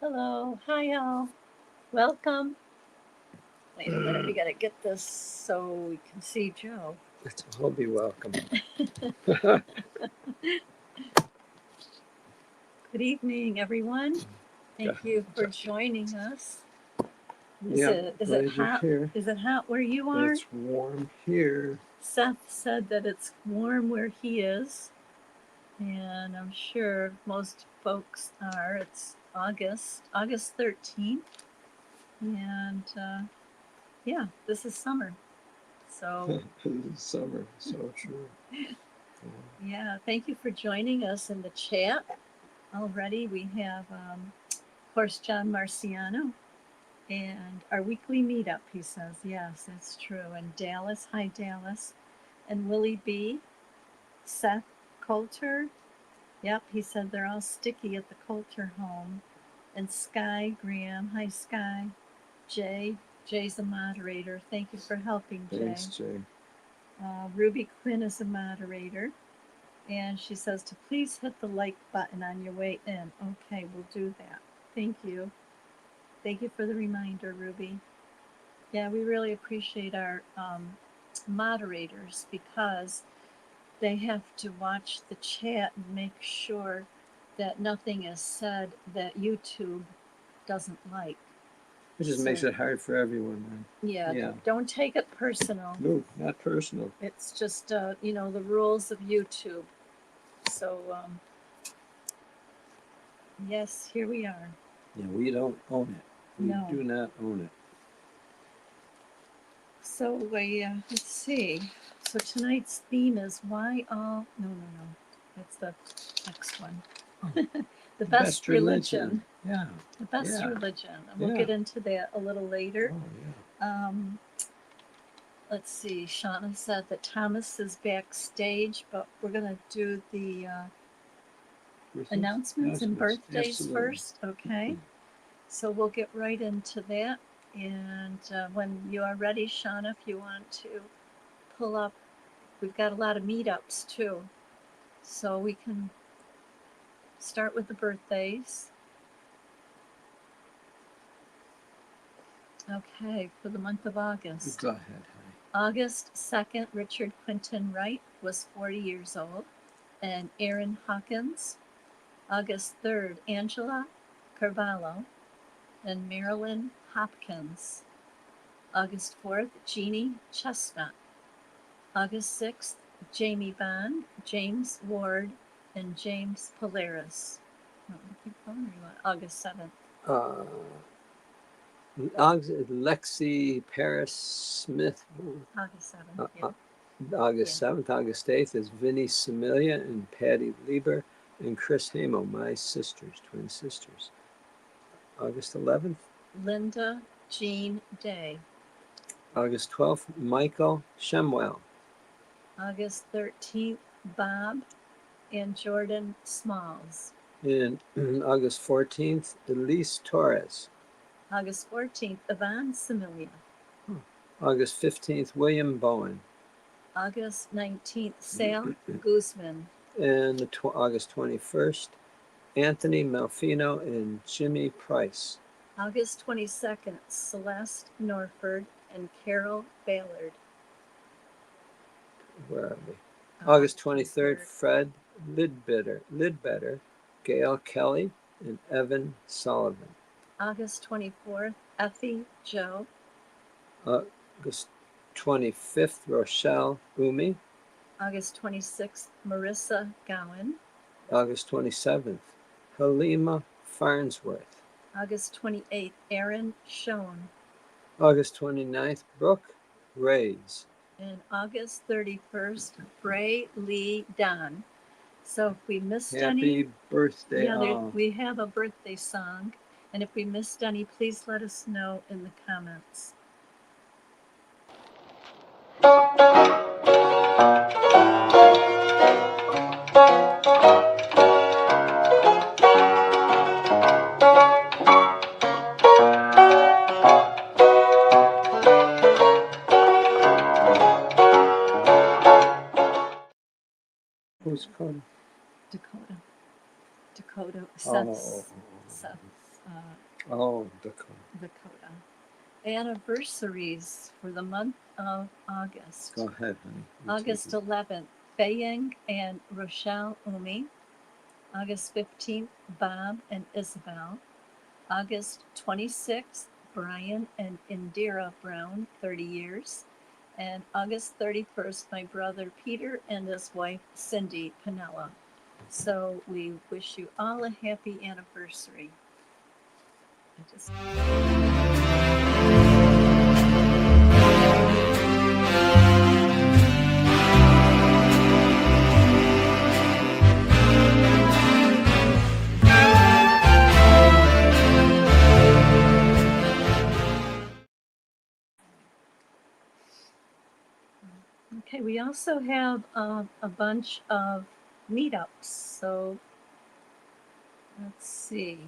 Hello, hi all. Welcome. Wait a minute, we gotta get this so we can see Joe. He'll be welcome. Good evening, everyone. Thank you for joining us. Is it hot? Here. Is it hot where you are? It's warm here. Seth said that it's warm where he is, and I'm sure most folks are. It's August 13th, and yeah, this is summer. So summer, so true. Yeah, thank you for joining us in the chat. Already we have, of course, John Marciano and our weekly meetup, he says. Yes, it's true. And Dallas, hi Dallas. And Willie B, Seth Coulter. Yep, he said they're all sticky at the Coulter home. And Sky Graham, hi Sky. Jay's a moderator. Thank you for helping, Jay. Thanks, Jay. Ruby Quinn is a moderator. And she says to please hit the like button on your way in. Okay, we'll do that. Thank you. Thank you for the reminder, Ruby. Yeah, we really appreciate our moderators because they have to watch the chat and make sure that nothing is said that YouTube doesn't like. It just makes it hard for everyone, man. Yeah. Don't take it personal. No, not personal. It's just, the rules of YouTube. So, yes, here we are. Yeah, we don't own it. We do not own it. So let's see. So tonight's theme is why all, no. That's the next one. The best religion. Yeah. The best religion. And we'll get into that a little later. Oh, yeah. Let's see. Shauna said that Thomas is backstage, but we're going to do the announcements and birthdays first. Okay. So we'll get right into that. And when you are ready, Shauna, if you want to pull up, we've got a lot of meetups too. So we can start with the birthdays. Okay, for the month of August. Go ahead, honey. August 2nd, Richard Quinton Wright was 40 years old. And Aaron Hawkins. August 3rd, Angela Carvalho and Marilyn Hopkins. August 4th, Jeannie Chestnut. August 6th, Jamie Bond, James Ward, and James Polaris. August 7th. Lexi Paris Smith. August 7th, yeah. August 7th. August 8th is Vinnie Samilia and Patty Lieber and Chris Hamo, my sisters, twin sisters. August 11th. Linda Jean Day. August 12th, Michael Shemwell. August 13th, Bob and Jordan Smalls. And August 14th, Elise Torres. August 14th, Yvonne Samilia. August 15th, William Bowen. August 19th, Sal Guzman. And August 21st, Anthony Malfino and Jimmy Price. August 22nd, Celeste Norford and Carol Ballard. Where are we? August 23rd, Fred Lidbetter, Gail Kelly, and Evan Sullivan. August 24th, Effie Joe. August 25th, Rochelle Umi. August 26th, Marissa Gowan. August 27th, Halima Farnsworth. August 28th, Aaron Schoen. August 29th, Brooke Rays. And August 31st, Bray Lee Don. So if we missed any... Happy birthday. We have a birthday song. And if we missed any, please let us know in the comments. Who's calling? Dakota. Seth. Oh, Dakota. Dakota. Anniversaries for the month of August. Go ahead, honey. You August take it. 11th, Fayeng and Rochelle Umi. August 15th, Bob and Isabel. August 26th, Brian and Indira Brown, 30 years. And August 31st, my brother Peter and his wife Cindy Pinella. So we wish you all a happy anniversary. Okay, we also have a bunch of meetups. So let's see.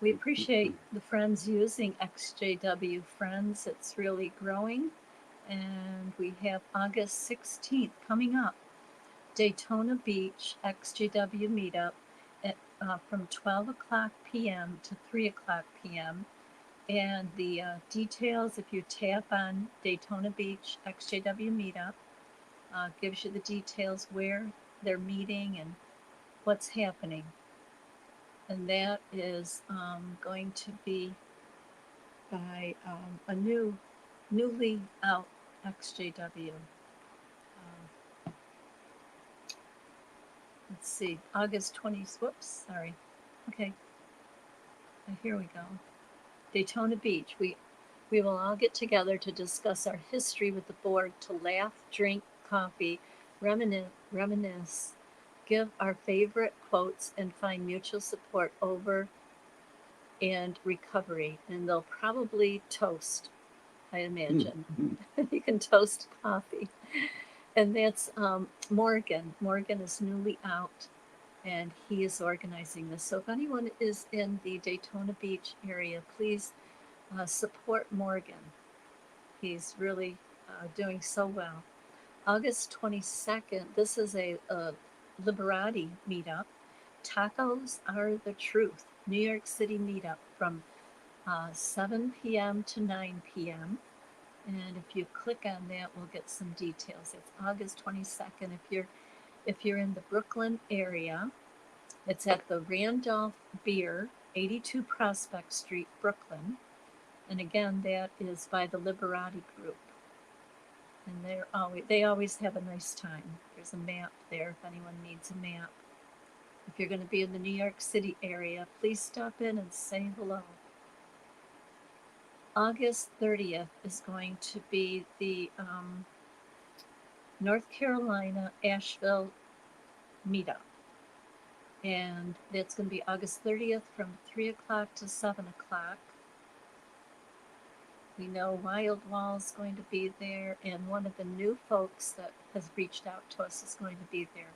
We appreciate the friends using ExJWFriends. It's really growing. And we have August 16th coming up. Daytona Beach ExJW meetup at, from 12 o'clock p.m. to 3 o'clock p.m. And the details, if you tap on Daytona Beach ExJW meetup, gives you the details where they're meeting and what's happening. And that is going to be by a newly out ExJW. Let's see, August 20th, whoops, sorry. Okay, here we go. Daytona Beach. We will all get together to discuss our history with the board, to laugh, drink coffee, reminisce, give our favorite quotes, and find mutual support over and recovery. And they'll probably toast, I imagine. You can toast coffee. And that's Morgan. Morgan is newly out, and he is organizing this. So if anyone is in the Daytona Beach area, please support Morgan. He's really doing so well. August 22nd, this is a Liberati meetup. Tacos are the truth. New York City meetup from 7 p.m. to 9 p.m. And if you click on that, we'll get some details. It's August 22nd. If you're in the Brooklyn area, it's at the Randolph Beer, 82 Prospect Street, Brooklyn. And again, that is by the Liberati Group. And they always have a nice time. There's a map there if anyone needs a map. If you're going to be in the New York City area, please stop in and say hello. August 30th is going to be the North Carolina Asheville meetup. And that's going to be August 30th from 3 o'clock to 7 o'clock. We know Wild Wall is going to be there, and one of the new folks that has reached out to us is going to be there.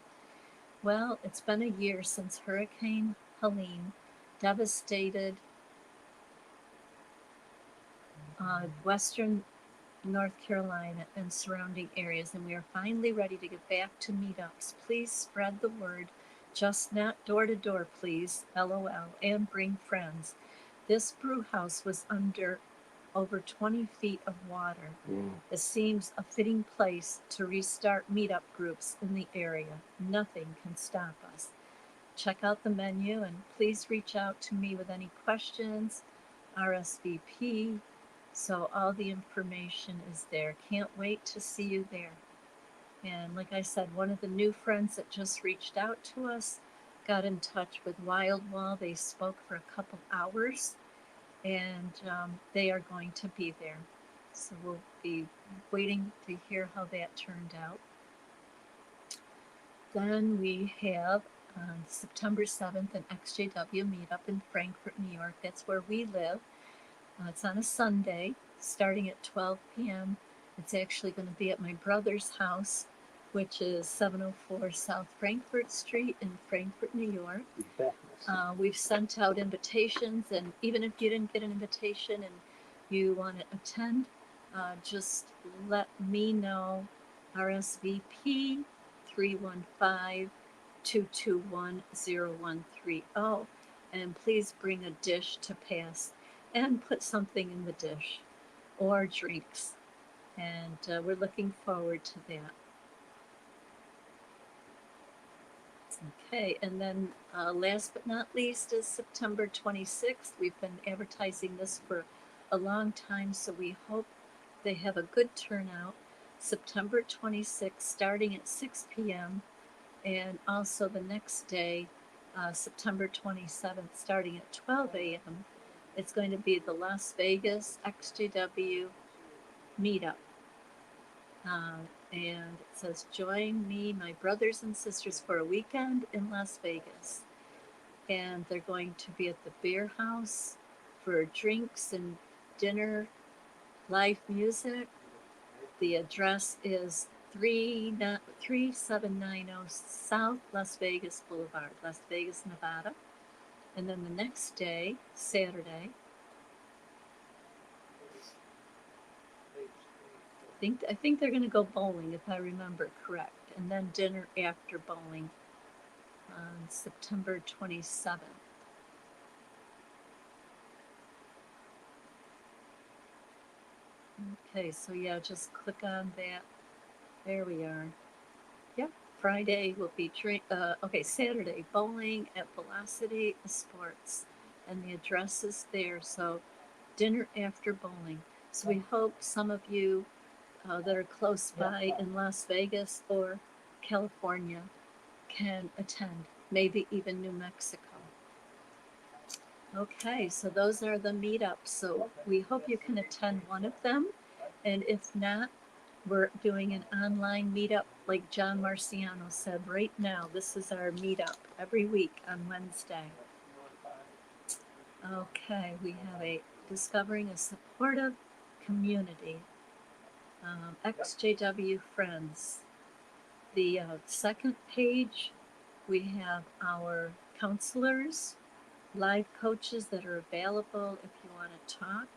Well, it's been a year since Hurricane Helene devastated western North Carolina and surrounding areas, and we are finally ready to get back to meetups. Please spread the word, just not door to door, please, LOL, and bring friends. This brew house was under over 20 feet of water. It seems a fitting place to restart meetup groups in the area. Nothing can stop us. Check out the menu and please reach out to me with any questions, RSVP. So all the information is there. Can't wait to see you there. And like I said, one of the new friends that just reached out to us got in touch with Wild Wall. They spoke for a couple hours, and they are going to be there. So we'll be waiting to hear how that turned out. Then we have September 7th an ExJW meetup in Frankfort, New York. That's where we live. It's on a Sunday, starting at 12 p.m. It's actually going to be at my brother's house, which is 704 South Frankfort Street in Frankfort, New York. We've sent out invitations, and even if you didn't get an invitation and you want to attend, just let me know. RSVP 315-221-0130. And please bring a dish to pass and put something in the dish or drinks. And we're looking forward to that. Okay, and then last but not least is September 26th. We've been advertising this for a long time, so we hope they have a good turnout. September 26th, starting at 6 p.m., and also the next day, September 27th, starting at 12 a.m. It's going to be the Las Vegas ExJW meetup. And it says, join me, my brothers and sisters, for a weekend in Las Vegas. And they're going to be at the beer house for drinks and dinner, live music. The address is 3790 South Las Vegas Boulevard, Las Vegas, Nevada. And then the next day, Saturday, I think they're going to go bowling, if I remember correct, and then dinner after bowling on September 27th. Okay, so yeah, just click on that. There we are. Yep, Friday will be Saturday, bowling at Velocity Sports, and the address is there. So dinner after bowling. So we hope some of you that are close by in Las Vegas or California can attend, maybe even New Mexico. Okay, so those are the meetups. So we hope you can attend one of them. And if not, we're doing an online meetup, like John Marciano said right now. This is our meetup every week on Wednesday. Okay, we have a Discovering a Supportive Community. ExJWFriends. The second page, we have our counselors, live coaches that are available if you want to talk.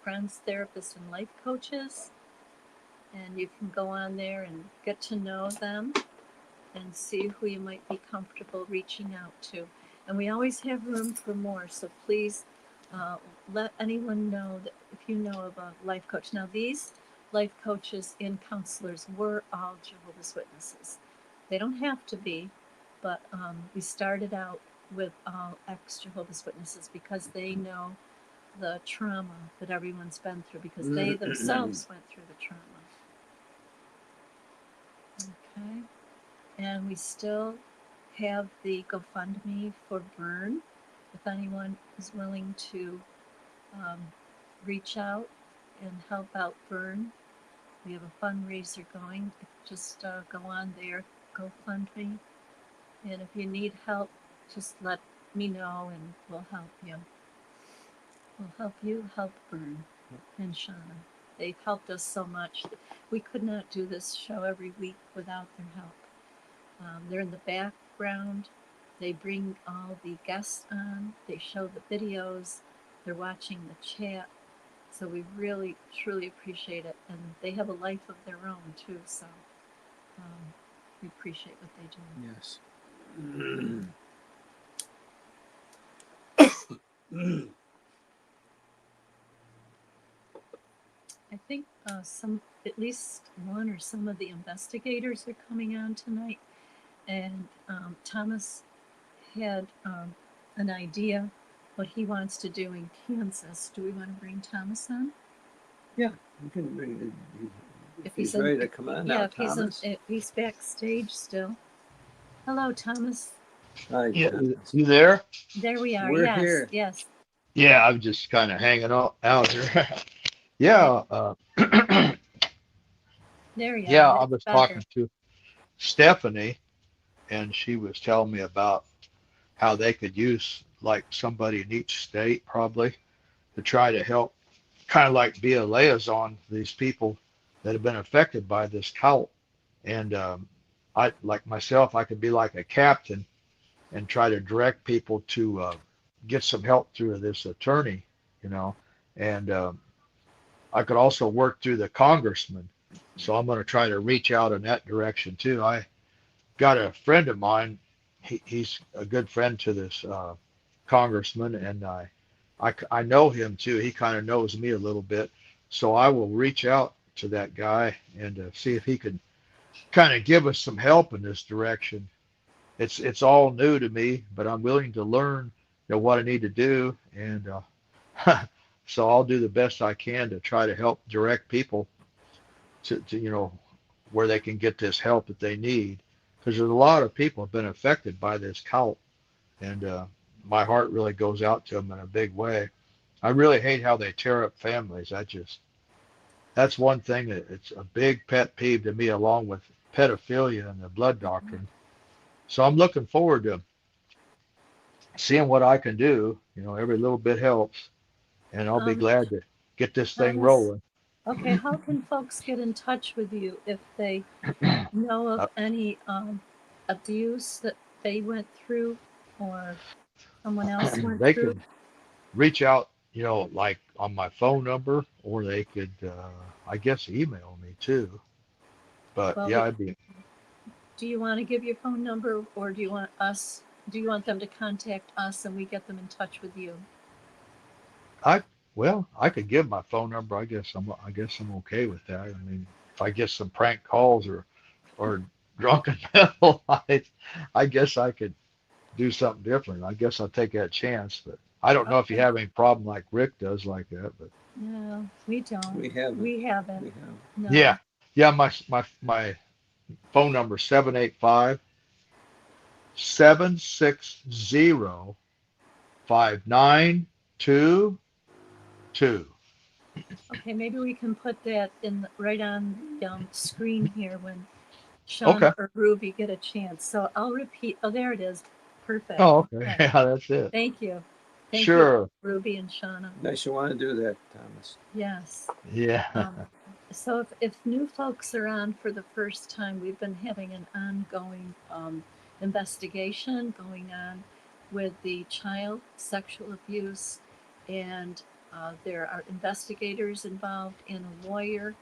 Friends, therapists, and life coaches. And you can go on there and get to know them and see who you might be comfortable reaching out to. And we always have room for more, so please let anyone know that if you know of a life coach. Now, these life coaches and counselors were all Jehovah's Witnesses. They don't have to be, but we started out with all ex-Jehovah's Witnesses because they know the trauma that everyone's been through, because they themselves went through the trauma. Okay, and we still have the GoFundMe for Burn. If anyone is willing to reach out and help out Burn, we have a fundraiser going. Just go on there, GoFundMe, and if you need help, just let me know and we'll help you. We'll help you help Burn and Shauna. They've helped us so much. We could not do this show every week without their help. They're in the background. They bring all the guests on. They show the videos. They're watching the chat. So we really, truly appreciate it. And they have a life of their own, too. So we appreciate what they do. Yes. I think at least one or some of the investigators are coming on tonight. And Thomas had an idea what he wants to do in Kansas. Do we want to bring Thomas on? Yeah, you can bring if he's ready to come on now, Thomas. If he's backstage still. Hello, Thomas. Hi, Yeah, Thomas. you there? There we are. We're yes, here. Yes. Yeah, I'm just kind of hanging out here. Yeah, There you yeah, are. I That's was better. talking to Stephanie, and she was telling me about how they could use like somebody in each state probably to try to help, kind of like be a liaison for these people that have been affected by this cult. And I, like myself, I could be like a captain and try to direct people to get some help through this attorney, you know. And I could also work through the congressman. So I'm going to try to reach out in that direction too. I got a friend of mine he's a good friend to this congressman, and I know him too. He kind of knows me a little bit, so I will reach out to that guy and see if he can kind of give us some help in this direction. It's all new to me, but I'm willing to learn, what I need to do, and so I'll do the best I can to try to help direct people to where they can get this help that they need, because there's a lot of people have been affected by this cult, and my heart really goes out to them in a big way. I really hate how they tear up families. That's one thing that it's a big pet peeve to me, along with pedophilia and the blood doctrine. So I'm looking forward to seeing what I can do. Every little bit helps, and I'll be glad to get this thing Thomas, rolling. okay, how can folks get in touch with you if they know of any abuse that they went through or someone else went They through? can reach out, like on my phone number, or they could, I guess, email me too. But Well, yeah, do you want to give your phone number, or do you want them to contact us and we get them in touch with you? I could give my phone number. I guess I'm okay with that. I mean, if I get some prank calls or drunken people, I guess I could do something different. I guess I'll take that chance, but I don't know if you Okay. have any problem like Rick does like that, but No, we don't. We haven't. We haven't. We have. No. yeah, my phone number 785-760-5922. Okay, maybe we can put that right on screen here when Okay. Shauna or Ruby get a chance. So I'll repeat. Oh, there it is. Perfect. Oh, okay. Yeah, that's it. Thank you. Thank Sure. you, Ruby and Shauna. Nice, you want to do that, Thomas. Yes. Yeah. So if new folks are on for the first time, we've been having an ongoing investigation going on with the child sexual abuse, and there are investigators involved and a lawyer.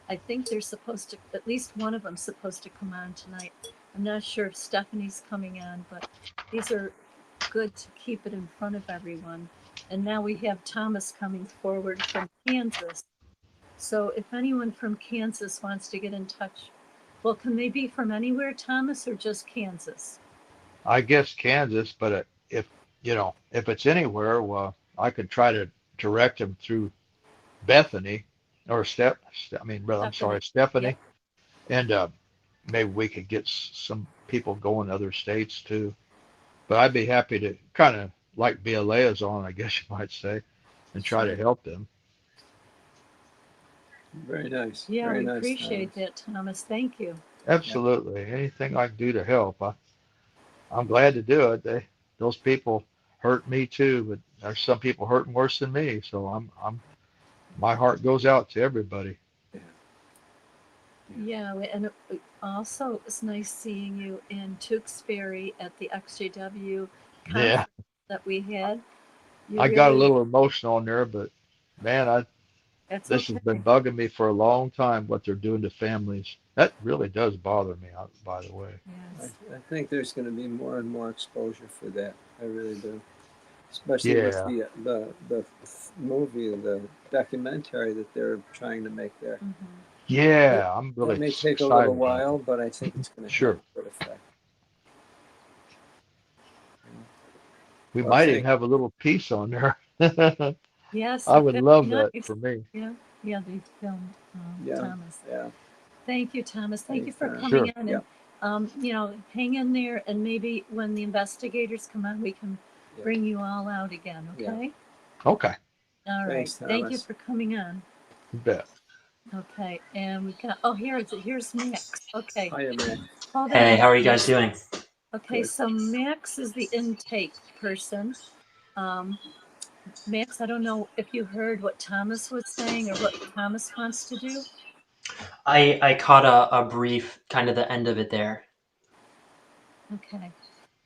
I think they're supposed to, at least one of them supposed to come on tonight. I'm not sure if Stephanie's coming on, but these are good to keep it in front of everyone. And now we have Thomas coming forward from Kansas. So if anyone from Kansas wants to get in touch, well, can they be from anywhere, Thomas, or just Kansas? I guess Kansas, but if it's anywhere, well, I could try to direct them through Bethany or Stephanie, Yep. and maybe we could get some people going to other states too. But I'd be happy to kind of like be a liaison, I guess you might say, and try to help them. Very nice. Yeah, Very we nice, appreciate Thomas. that, Thomas. Thank you. Absolutely. Anything I can do to help, I'm glad to do it. Those people hurt me too, but there's some people hurting worse than me. So my heart goes out to everybody. Yeah, and also it was nice seeing you in Tewksbury at the ExJW conference that we had. I got a little emotional in there, but man, this has been bugging me for a long time, what they're doing to families. That really does bother me, by the way. Yes. I think there's going to be more and more exposure for that. I really do. Especially with the movie, the documentary that they're trying to make there. Mm-hmm. Yeah, I'm really excited. It may take a little while, but I think it's going to have a good effect. We might even have a little piece on there. Yes. I would love that for me. Yeah, they filmed Thomas. Yeah. Thank you, Thomas. Thank you for coming on. And, hang in there, and maybe when the investigators come on, we can bring you all out again, okay? Okay. All right. Thank you for coming on. You bet. Okay, and we got, here's Max. Okay. Hiya, Max. Hey, how are you guys doing? Okay, so Max is the intake person. Max, I don't know if you heard what Thomas was saying or what Thomas wants to do. I caught a brief, kind of the end of it there. Okay.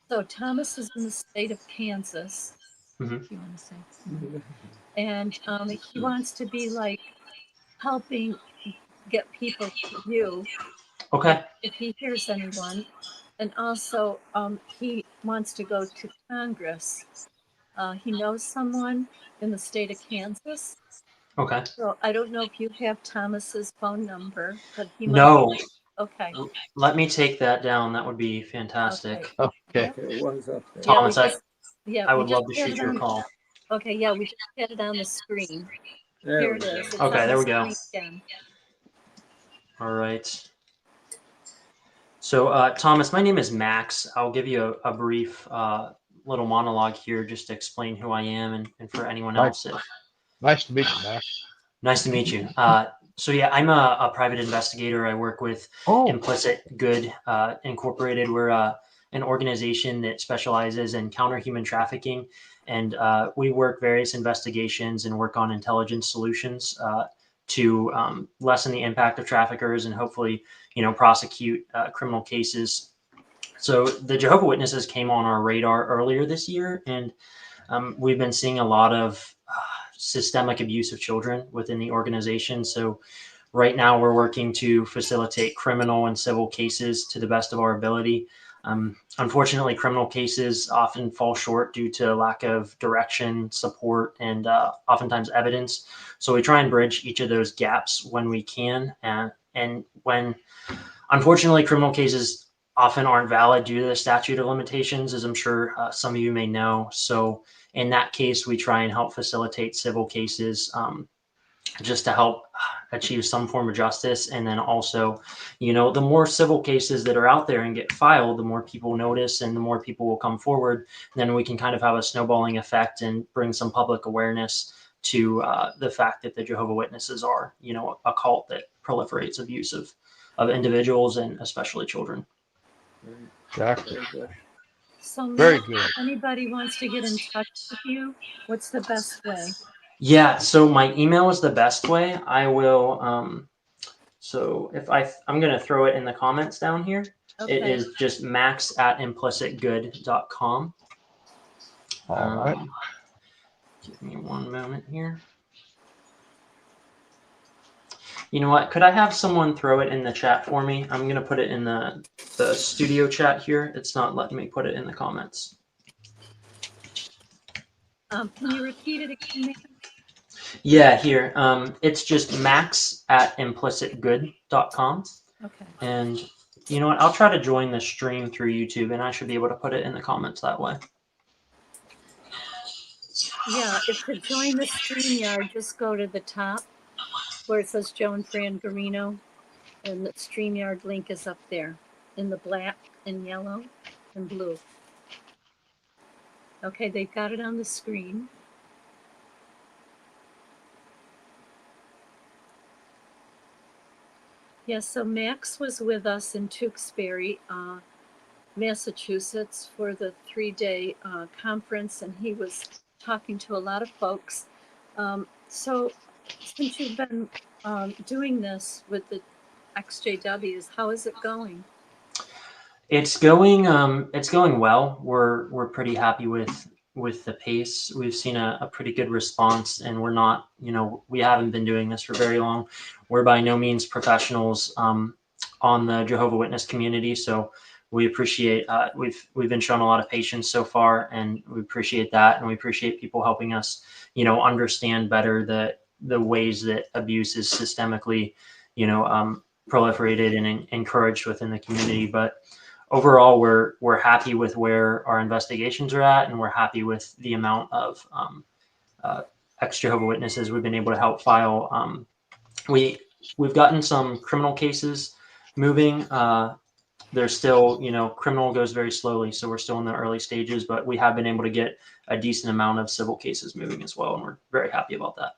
So Thomas is in the state of Kansas. Mm-hmm. You want to say? And he wants to be like helping get people to you. Okay. If he hears anyone. And also, he wants to go to Congress. He knows someone in the state of Kansas. Okay. So I don't know if you have Thomas's phone number, but he might. No. Okay. Let me take that down. That would be fantastic. Okay. Okay. Okay, one's up there. Yeah, we Thomas, just, yeah, I we would just love to had shoot it you a on. call. Okay, yeah, we just had it on the screen. There Here we it go. is. It's Okay, on there the we go. screen again. All right. So, Thomas, my name is Max. I'll give you a brief little monologue here just to explain who I am and for anyone else. Nice to meet you, Mac. Nice to meet you. So yeah, I'm a private investigator. I work with Oh, Implicit Good Incorporated. We're an organization that specializes in counter human trafficking, and we work various investigations and work on intelligence solutions to lessen the impact of traffickers and hopefully, prosecute criminal cases. So the Jehovah's Witnesses came on our radar earlier this year, and we've been seeing a lot of systemic abuse of children within the organization. So right now we're working to facilitate criminal and civil cases to the best of our ability. Unfortunately, criminal cases often fall short due to lack of direction, support, and oftentimes evidence. So we try and bridge each of those gaps when we can. And when, unfortunately, criminal cases often aren't valid due to the statute of limitations, as I'm sure some of you may know. So in that case, we try and help facilitate civil cases just to help achieve some form of justice. And then also, the more civil cases that are out there and get filed, the more people notice and the more people will come forward. Then we can kind of have a snowballing effect and bring some public awareness to the fact that the Jehovah's Witnesses are, a cult that proliferates abuse of individuals and especially children. exactly. Very good. So Very Matt, good. if anybody wants to get in touch with you, what's the best way? Yeah, so my email is the best way. I will so if I'm going to throw it in the comments down here. It Okay. is just max@implicitgood.com. All right. Give me one moment here. You know what? Could I have someone throw it in the chat for me? I'm going to put it in the studio chat here. It's not letting me put it in the comments. Can you repeat it again, Matt? Yeah, here. It's just max@implicitgood.com. Okay. And you know what? I'll try to join the stream through YouTube, and I should be able to put it in the comments that way. Yeah, if to join the StreamYard, just go to the top where it says Joe and Fran Garino, and the StreamYard link is up there in the black and yellow and blue. Okay, they've got it on the screen. Yes, so Max was with us in Tewksbury, Massachusetts for the 3-day conference, and he was talking to a lot of folks. So since you've been doing this with the ExJWs, how is it going? It's going well. We're pretty happy with the pace. We've seen a pretty good response, and we're not, we haven't been doing this for very long. We're by no means professionals on the Jehovah's Witness community, so we appreciate we've been shown a lot of patience so far, and we appreciate that, and we appreciate people helping us, understand better the ways that abuse is systemically, proliferated and encouraged within the community. But overall, we're happy with where our investigations are at, and we're happy with the amount of ex-Jehovah's Witnesses we've been able to help file. We've gotten some criminal cases moving. There's still, criminal goes very slowly, so we're still in the early stages, but we have been able to get a decent amount of civil cases moving as well, and we're very happy about that.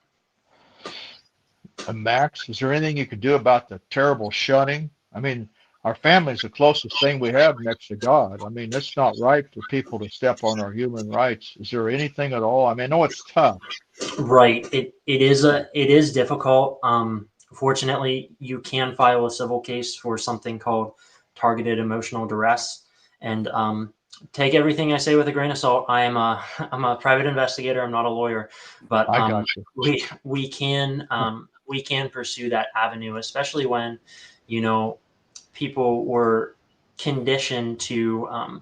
And Max, is there anything you could do about the terrible shunning? I mean, our family's the closest thing we have next to God. I mean, it's not right for people to step on our human rights. Is there anything at all? I mean, I know it's tough. Right. It is difficult. Fortunately, you can file a civil case for something called targeted emotional duress, and take everything I say with a grain of salt. I'm a private investigator. I'm not a lawyer, but I got you. we can pursue that avenue, especially when, people were conditioned to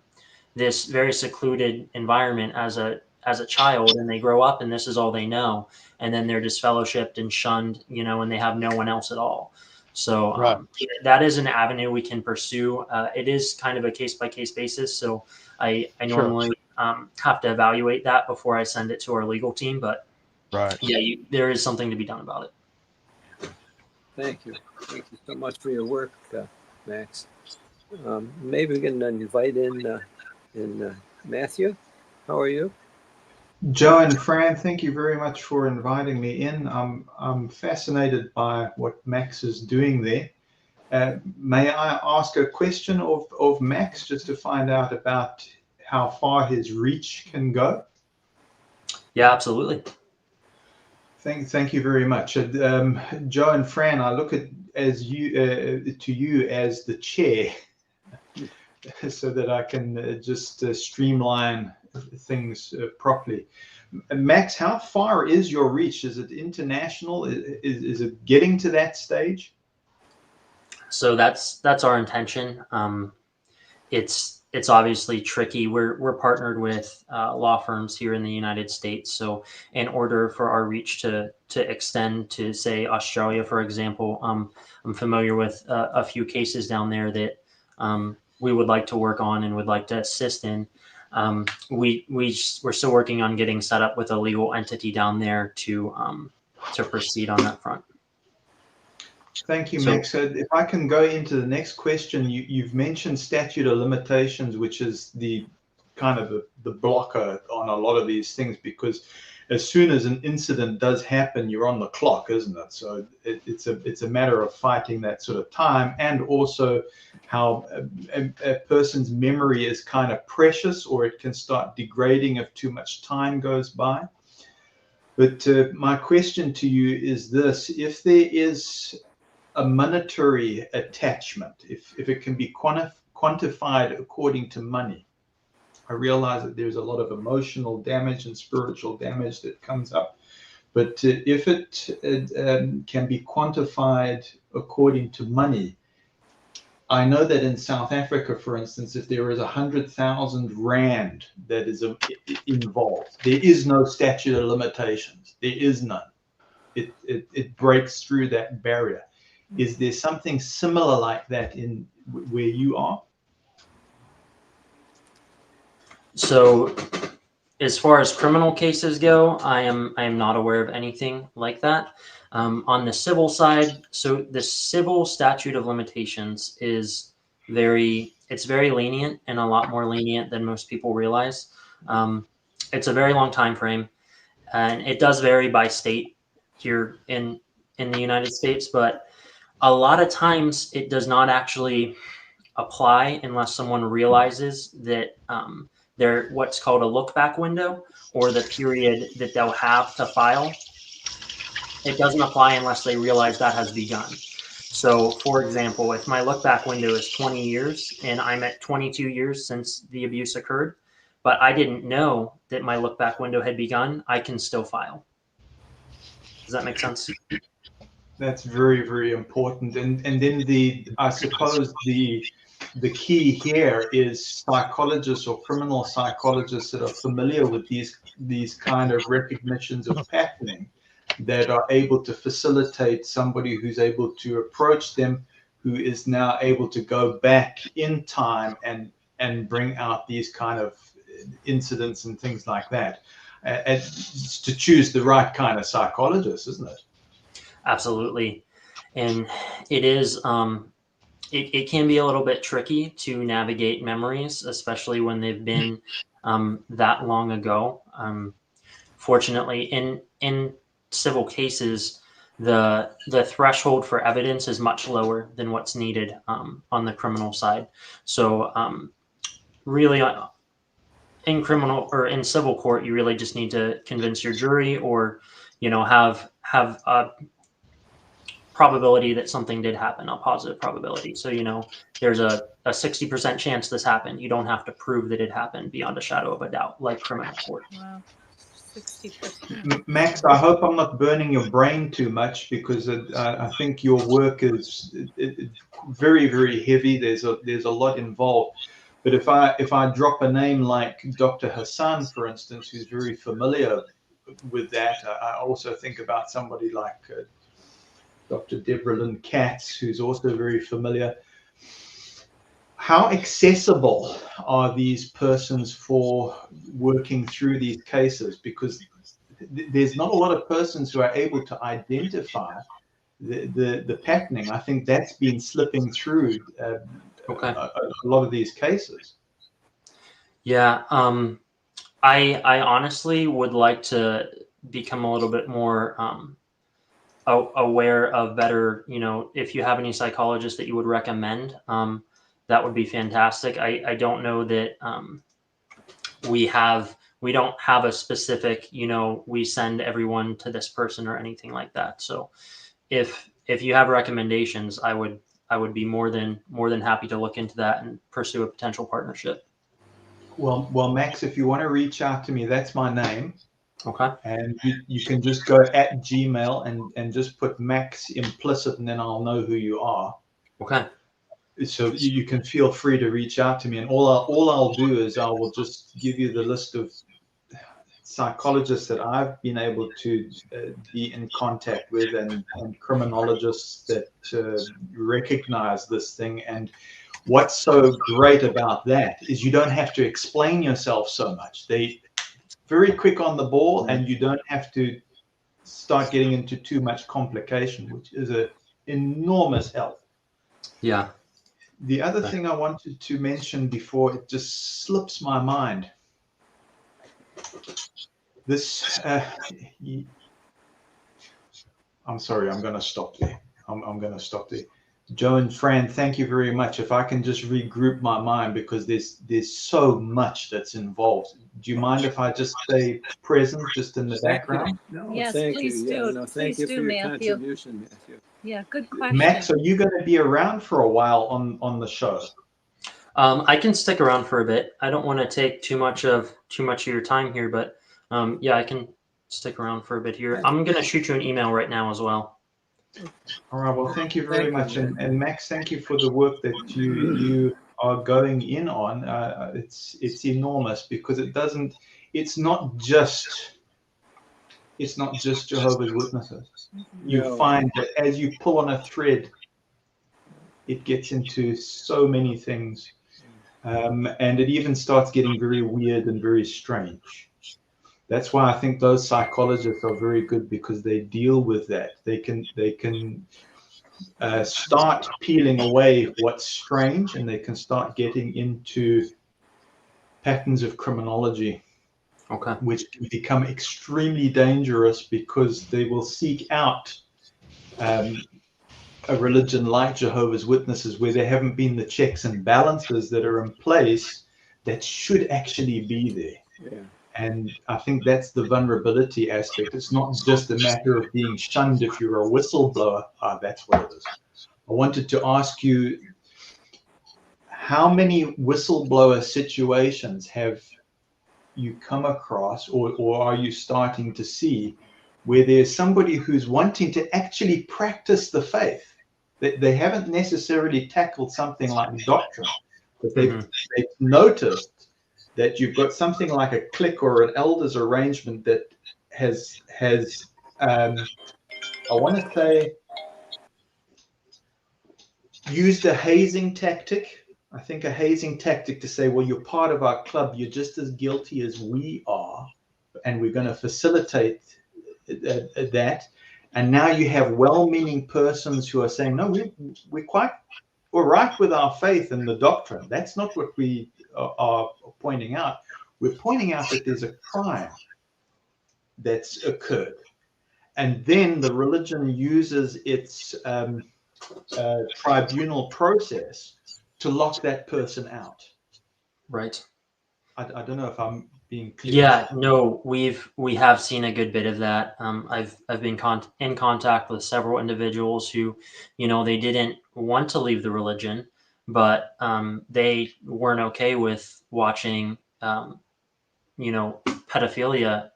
this very secluded environment as a child, and they grow up and this is all they know, and then they're disfellowshipped and shunned, and they have no one else at all. So Right. that is an avenue we can pursue. It is kind of a case-by-case basis, so I Sure. normally have to evaluate that before I send it to our legal team, but Right. yeah, there is something to be done about it. Thank you. Thank you so much for your work, Max. Maybe we can invite in Matthew. How are you? Joe and Fran, thank you very much for inviting me in. I'm fascinated by what Max is doing there. May I ask a question of Max just to find out about how far his reach can go? Yeah, absolutely. Thank you very much. Joe and Fran, I look to you as the chair so that I can just streamline things properly. Max, how far is your reach? Is it international? Is it getting to that stage? So that's our intention. It's obviously tricky. We're partnered with law firms here in the United States. So in order for our reach to extend to, say, Australia, for example, I'm familiar with a few cases down there that we would like to work on and would like to assist in. We're still working on getting set up with a legal entity down there to proceed on that front. Thank you, Max. So if I can go into the next question, you've mentioned statute of limitations, which is the kind of the blocker on a lot of these things, because as soon as an incident does happen, you're on the clock, isn't it? So it's a matter of fighting that sort of time, and also how a person's memory is kind of precious, or it can start degrading if too much time goes by. But my question to you is this: if there is a monetary attachment, if it can be quantified according to money, I realize that there's a lot of emotional damage and spiritual damage that comes up, but if it can be quantified according to money, I know that in South Africa, for instance, if there is 100,000 rand that is involved, there is no statute of limitations. There is none. It breaks through that barrier. Is there something similar like that in where you are? So, as far as criminal cases go, I am not aware of anything like that. On the civil side, so the civil statute of limitations is very lenient, and a lot more lenient than most people realize. It's a very long time frame, and it does vary by state here in the United States, but a lot of times it does not actually apply unless someone realizes that they're what's called a look back window, or the period that they'll have to file. It doesn't apply unless they realize that has begun. So, for example, if my look back window is 20 years and I'm at 22 years since the abuse occurred, but I didn't know that my look back window had begun, I can still file. Does that make sense? That's very, very important. And then I suppose the key here is psychologists or criminal psychologists that are familiar with these kind of recognitions of patterning, that are able to facilitate somebody who's able to approach them, who is now able to go back in time and bring out these kind of incidents and things like that. And to choose the right kind of psychologist, isn't it? Absolutely. And it is, it can be a little bit tricky to navigate memories, especially when they've been that long ago. Fortunately, in civil cases, the threshold for evidence is much lower than what's needed on the criminal side. So really, in criminal or in civil court, you really just need to convince your jury, or have a probability that something did happen, a positive probability. So, there's a 60% chance this happened. You don't have to prove that it happened beyond a shadow of a doubt, like criminal court. Wow. 60%. Max, I hope I'm not burning your brain too much, because I think your work is very, very heavy. There's a lot involved. But if I drop a name like Dr. Hassan, for instance, who's very familiar with that, I also think about somebody like Dr. Deborah Lynn Katz, who's also very familiar. How accessible are these persons for working through these cases? Because there's not a lot of persons who are able to identify the patterning. I think that's been slipping through Okay. a lot of these cases. Yeah. I honestly would like to become a little bit more aware of better, if you have any psychologists that you would recommend, that would be fantastic. I don't know that we don't have a specific, we send everyone to this person or anything like that. So if you have recommendations, I would be more than happy to look into that and pursue a potential partnership. Well, Max, if you want to reach out to me, that's my name. Okay. And you can just go at Gmail and just put Max implicit, and then I'll know who you are. Okay. So you can feel free to reach out to me, and all I'll do is I will just give you the list of psychologists that I've been able to be in contact with, and criminologists that recognize this thing. And what's so great about that is you don't have to explain yourself so much. They very quick on the ball, and you don't have to start getting into too much complication, which is an enormous help. Yeah. The other thing I wanted to mention before it just slips my mind, this, I'm sorry, I'm going to stop there. I'm going to stop there. Joe and Fran, thank you very much. If I can just regroup my mind, because there's so much that's involved. Do you mind if I just stay present, just in the background? No, Yes, thank please you. do. Yeah, no, thank Please you do, for your Matthew. contribution, Matthew. Yeah, good question. Max, are you going to be around for a while on the show? I can stick around for a bit. I don't want to take too much of your time here, but yeah, I can stick around for a bit here. I'm going to shoot you an email right now as well. All right. Well, thank you very much. And Max, thank you for the work that you are going in on. It's enormous, because it's not just Jehovah's Witnesses. You find that as you pull on a thread, it gets into so many things. And it even starts getting very weird and very strange. That's why I think those psychologists are very good, because they deal with that. They can start peeling away what's strange, and they can start getting into patterns of criminology, Okay. which can become extremely dangerous, because they will seek out a religion like Jehovah's Witnesses, where there haven't been the checks and balances that are in place that should actually be there. Yeah. And I think that's the vulnerability aspect. It's not just a matter of being shunned if you're a whistleblower. That's what it is. I wanted to ask you, how many whistleblower situations have you come across, or are you starting to see, where there's somebody who's wanting to actually practice the faith? They haven't necessarily tackled something like doctrine, but they've noticed that you've got something like a clique or an elders arrangement that has I want to say, used a hazing tactic. I think a hazing tactic to say, well, you're part of our club, you're just as guilty as we are, and we're going to facilitate that. And now you have well-meaning persons who are saying, no, we're right with our faith and the doctrine. That's not what we are pointing out. We're pointing out that there's a crime that's occurred. And then the religion uses its tribunal process to lock that person out. Right. I don't know if I'm being clear. Yeah, no, we have seen a good bit of that. I've been in contact with several individuals who, they didn't want to leave the religion, but they weren't okay with watching, pedophilia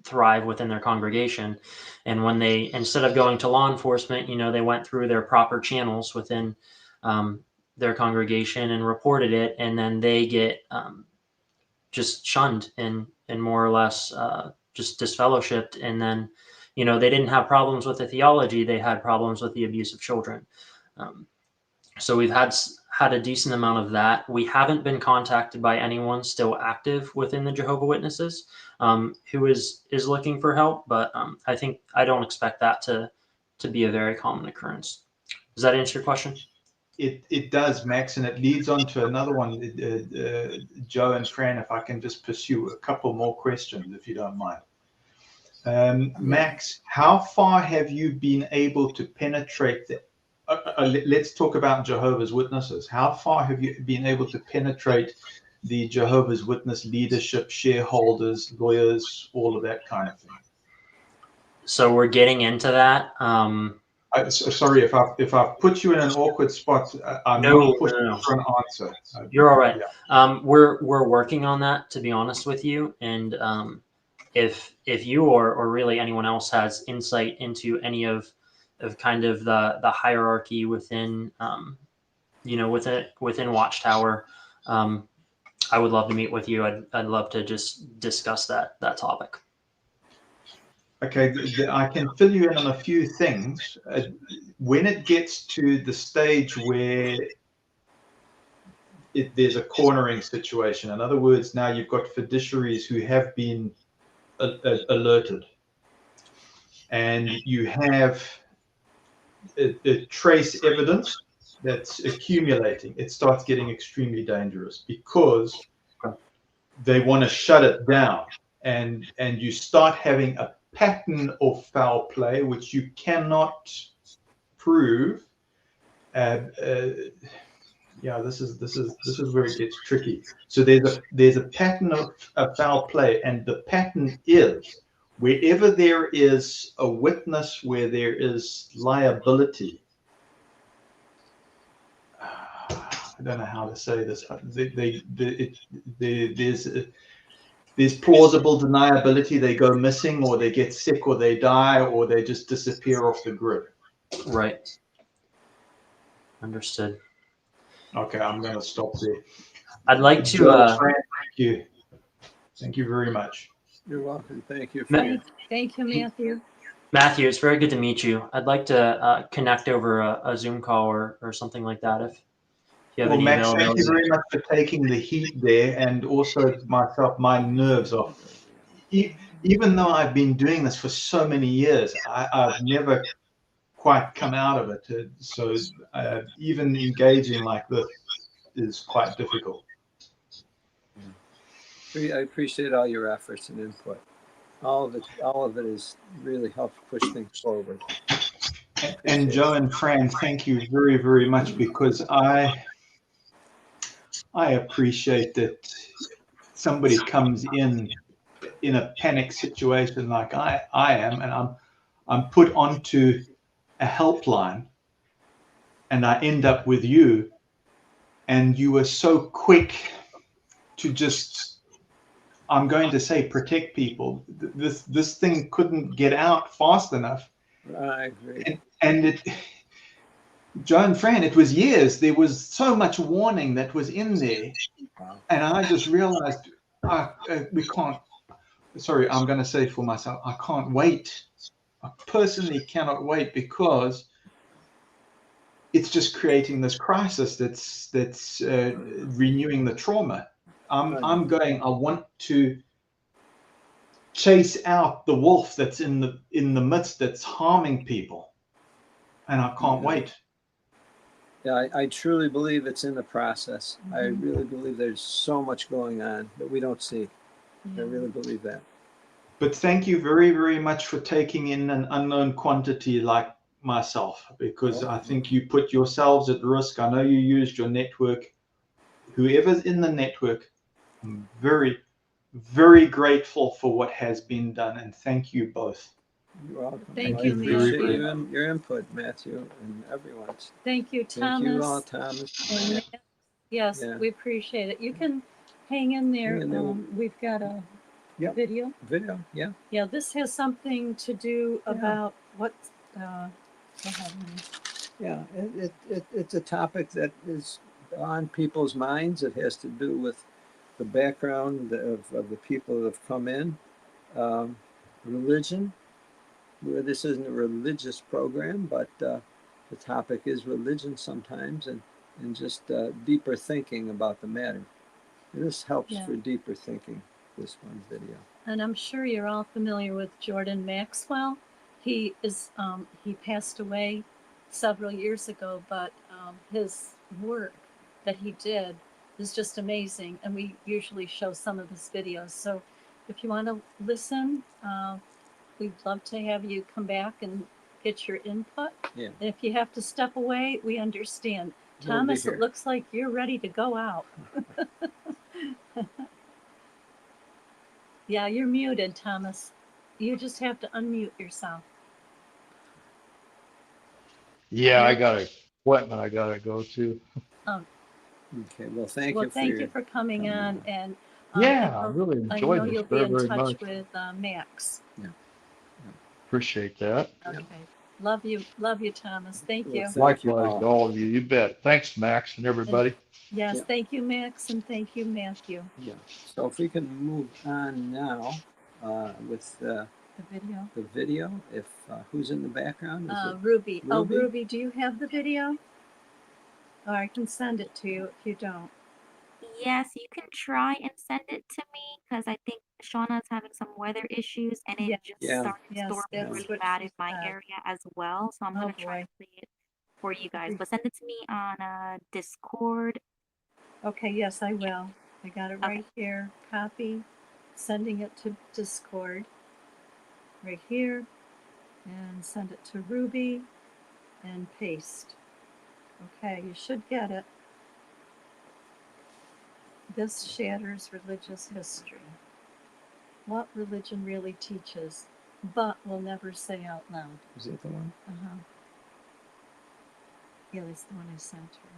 thrive within their congregation. And when they, instead of going to law enforcement, you know, they went through their proper channels within their congregation and reported it, and then they get just shunned and more or less just disfellowshipped. And then, you know, they didn't have problems with the theology; they had problems with the abuse of children. So we've had a decent amount of that. We haven't been contacted by anyone still active within the Jehovah's Witnesses who is looking for help, but I don't expect that to be a very common occurrence. Does that answer your question? It does, Max, and it leads on to another one, Joe and Fran, if I can just pursue a couple more questions, if you don't mind. Max, how far have you been able to penetrate the let's talk about Jehovah's Witnesses. How far have you been able to penetrate the Jehovah's Witness leadership, shareholders, lawyers, all of that kind of thing? So we're getting into that. Sorry if I put you in an awkward spot. I'm not pushing for an answer. You're all right. Yeah. We're working on that, to be honest with you. And if you or really anyone else has insight into any of kind of the hierarchy within within Watchtower, I would love to meet with you. I'd love to just discuss that topic. Okay, I can fill you in on a few things. When it gets to the stage where there's a cornering situation, in other words, now you've got fiduciaries who have been alerted, and you have trace evidence that's accumulating, it starts getting extremely dangerous because they want to shut it down, and you start having a pattern of foul play which you cannot prove. Yeah, this is where it gets tricky. So there's a pattern of foul play, and the pattern is wherever there is a witness where there is liability. I don't know how to say this. There's plausible deniability. They go missing, or they get sick, or they die, or they just disappear off the grid. Right. Understood. Okay, I'm going to stop there. I'd like to. Thank you. Thank you very much. You're welcome. Thank you. Thank you, Matthew. Matthew, it's very good to meet you. I'd like to connect over a Zoom call or something like that if you have any Max, availability. thank you very much for taking the heat there, and also myself, my nerves are. Even though I've been doing this for so many years, I've never quite come out of it. So even engaging like this is quite difficult. I appreciate all your efforts and input. All of it is really helped push things forward. And Joe and Fran, thank you very, very much, because I appreciate that somebody comes in a panic situation like I am, and I'm put onto a helpline, and I end up with you, and you were so quick to just, I'm going to say, protect people. This thing couldn't get out fast enough. I agree. And it, Joe and Fran, it was years. There was so much warning that was in there. Wow. And I just realized we can't, sorry, I'm going to say for myself, I can't wait. I personally cannot wait, because it's just creating this crisis that's renewing the trauma. I want to chase out the wolf that's in the midst, that's harming people, and I can't wait. Yeah, I truly believe it's in the process. I really believe there's so much going on that we don't see. I really believe that. But thank you very, very much for taking in an unknown quantity like myself, because I think you put yourselves at risk. I know you used your network. Whoever's in the network, I'm very, very grateful for what has been done, and thank you both. You're welcome. Thank I you, appreciate Matthew. your input, Matthew, and everyone's. Thank you, Thomas. Thank you all, Thomas. And Matt. Yes, we appreciate it. You can hang in there. We've got a Yep. video? Video, yeah. Yeah, this has something to do Yeah. about what, go ahead, honey. Yeah, it's a topic that is on people's minds. It has to do with the background of the people that have come in, religion, where this isn't a religious program, but the topic is religion sometimes, and just deeper thinking about the matter. And this helps Yeah. for deeper thinking, this one video. And I'm sure you're all familiar with Jordan Maxwell. He passed away several years ago, but his work that he did is just amazing. And we usually show some of his videos. So if you want to listen, we'd love to have you come back and get your input. Yeah. And if you have to step away, we understand. We'll be Thomas, here. it looks like you're ready to go out. Yeah, you're muted, Thomas. You just have to unmute yourself. Yeah, I got an appointment I got to go to. Okay, well, thank Well, you for thank you for coming coming on, on. and Yeah, I really I enjoyed know this you'll be very, in very touch much. with Max. Appreciate that. Okay. Love you, Thomas. Thank Well, you. thank you Likewise all. to all of you. You bet. Thanks, Max, and everybody. Yes, Yeah. thank you, Max, and thank you, Matthew. Yeah, so if we can move on now with The video. the video, if who's in the background? Is it Ruby. Oh, Ruby? Ruby, do you have the video? Or I can send it to you if you don't. Yes, you can try and send it to me because I think Shauna's having some weather issues and it just Yeah. started Yes, storming that's really what bad she in my said. area as well. So I'm Oh, gonna try boy. to play it for you guys. Okay. But send it to me on Discord. Okay, yes, I will. I got it right Okay. here. Copy, sending it to Discord. Right here. And send it to Ruby and paste. Okay, you should get it. This shatters religious history. What religion really teaches, but will never say out loud. Is that the one? Uh-huh. Yeah, that's the one I sent her.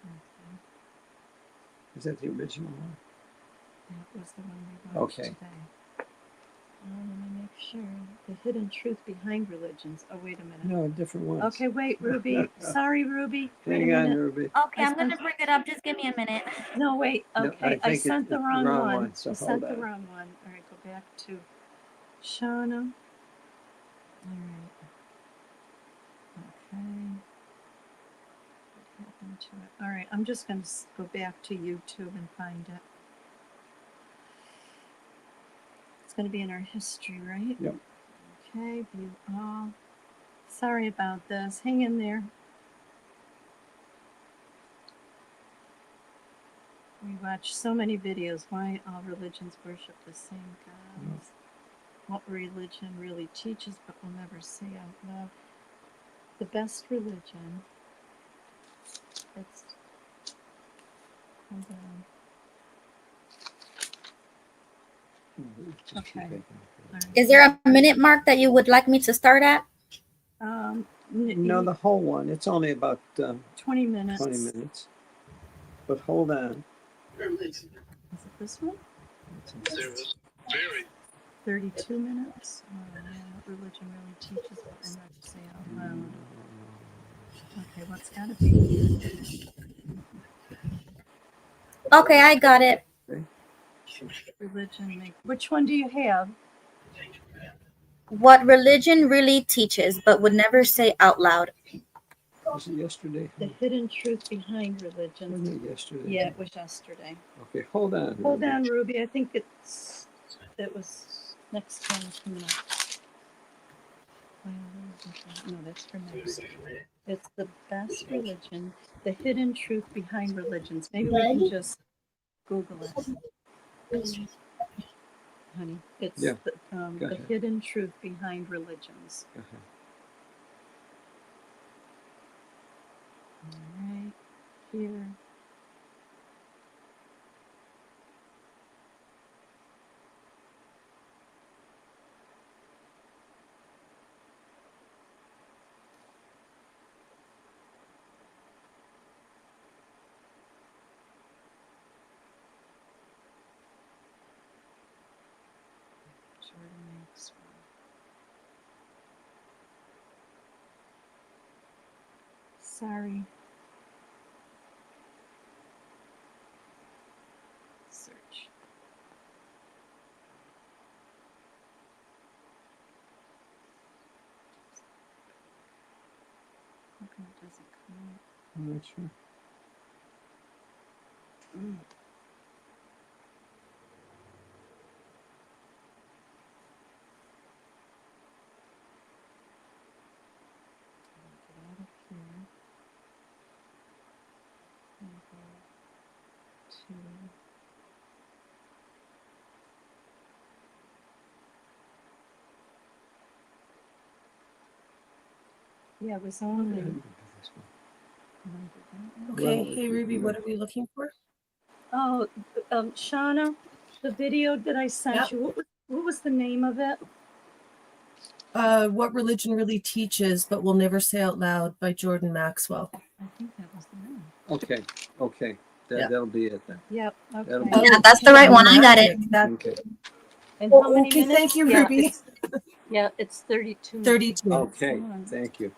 Okay. Is that the original one? That was the one we watched Okay. today. Let me make sure. The hidden truth behind religions. Oh, wait a minute. No, different ones. Okay, wait, Ruby. Sorry, Ruby. Wait Hang a on, minute. Ruby. Okay, I I'm gonna sent- bring it up. Just give me a minute. No, wait. No, Okay, I I think sent the it's wrong one. one, so I hold sent the on. wrong one. All right, go back to Shauna. All right. Okay. What happened to it? All right, I'm just going to go back to YouTube and find it. It's going to be in our history, right? Yep. Okay, view all. Sorry about this. Hang in there. We watch so many videos. Why all religions worship the same gods? What religion really teaches but will never say out loud? The best religion. It's. Hold on. Just Okay. keep taking it. All right. Is there a minute mark that you would like me to start at? No, the whole one. It's only about 20 minutes. 20 minutes. But hold on. Is it this one? 32 minutes? Oh, yeah, what religion really teaches but will never say out loud? Okay, what's got to be here? Okay, I got it. Religion. Which one do you have? What religion really teaches but would never say out loud. Was it yesterday? The hidden truth behind religions. Wasn't it yesterday? Yeah, it was yesterday. Okay, hold on. Hold Ruby. on, Ruby. I think it was next time coming up. No, that's for next. It's the best religion, the hidden truth behind religions. Maybe we can just Google it. Honey, it's Yeah, the go ahead. hidden truth behind religions. Go ahead. All right, here. Sorry. Search. Okay, it doesn't come up. I'm not sure. Get out of here. And go to yeah, it was only. Okay, Well, hey Ruby, what are we looking for? Oh, Shauna, the video that I sent Yep. you, what was the name of it? What Religion Really Teaches But Will Never Say Out Loud by Jordan Maxwell. I think that was the name. Okay. Yep. That'll be it then. Yep, That'll okay. be Oh, it. yeah, that's the right one. I got it. Okay. And how Oh, many okay, minutes? thank you, Yeah, Ruby. it's 32 minutes. 32. Okay. Thank you.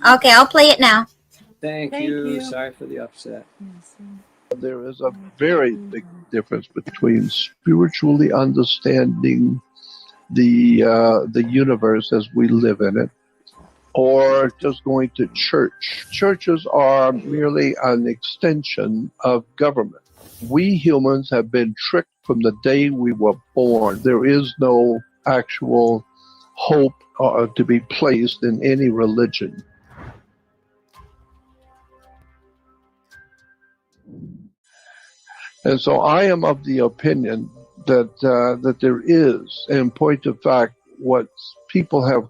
Okay, I'll play it now. Thank Thank you. you. Sorry for the upset. Yes, There is a very big difference between spiritually understanding the universe as we live in it, or just going to church. Churches are merely an extension of government. We humans have been tricked from the day we were born. There is no actual hope to be placed in any religion. And so I am of the opinion that that there is, in point of fact, what people have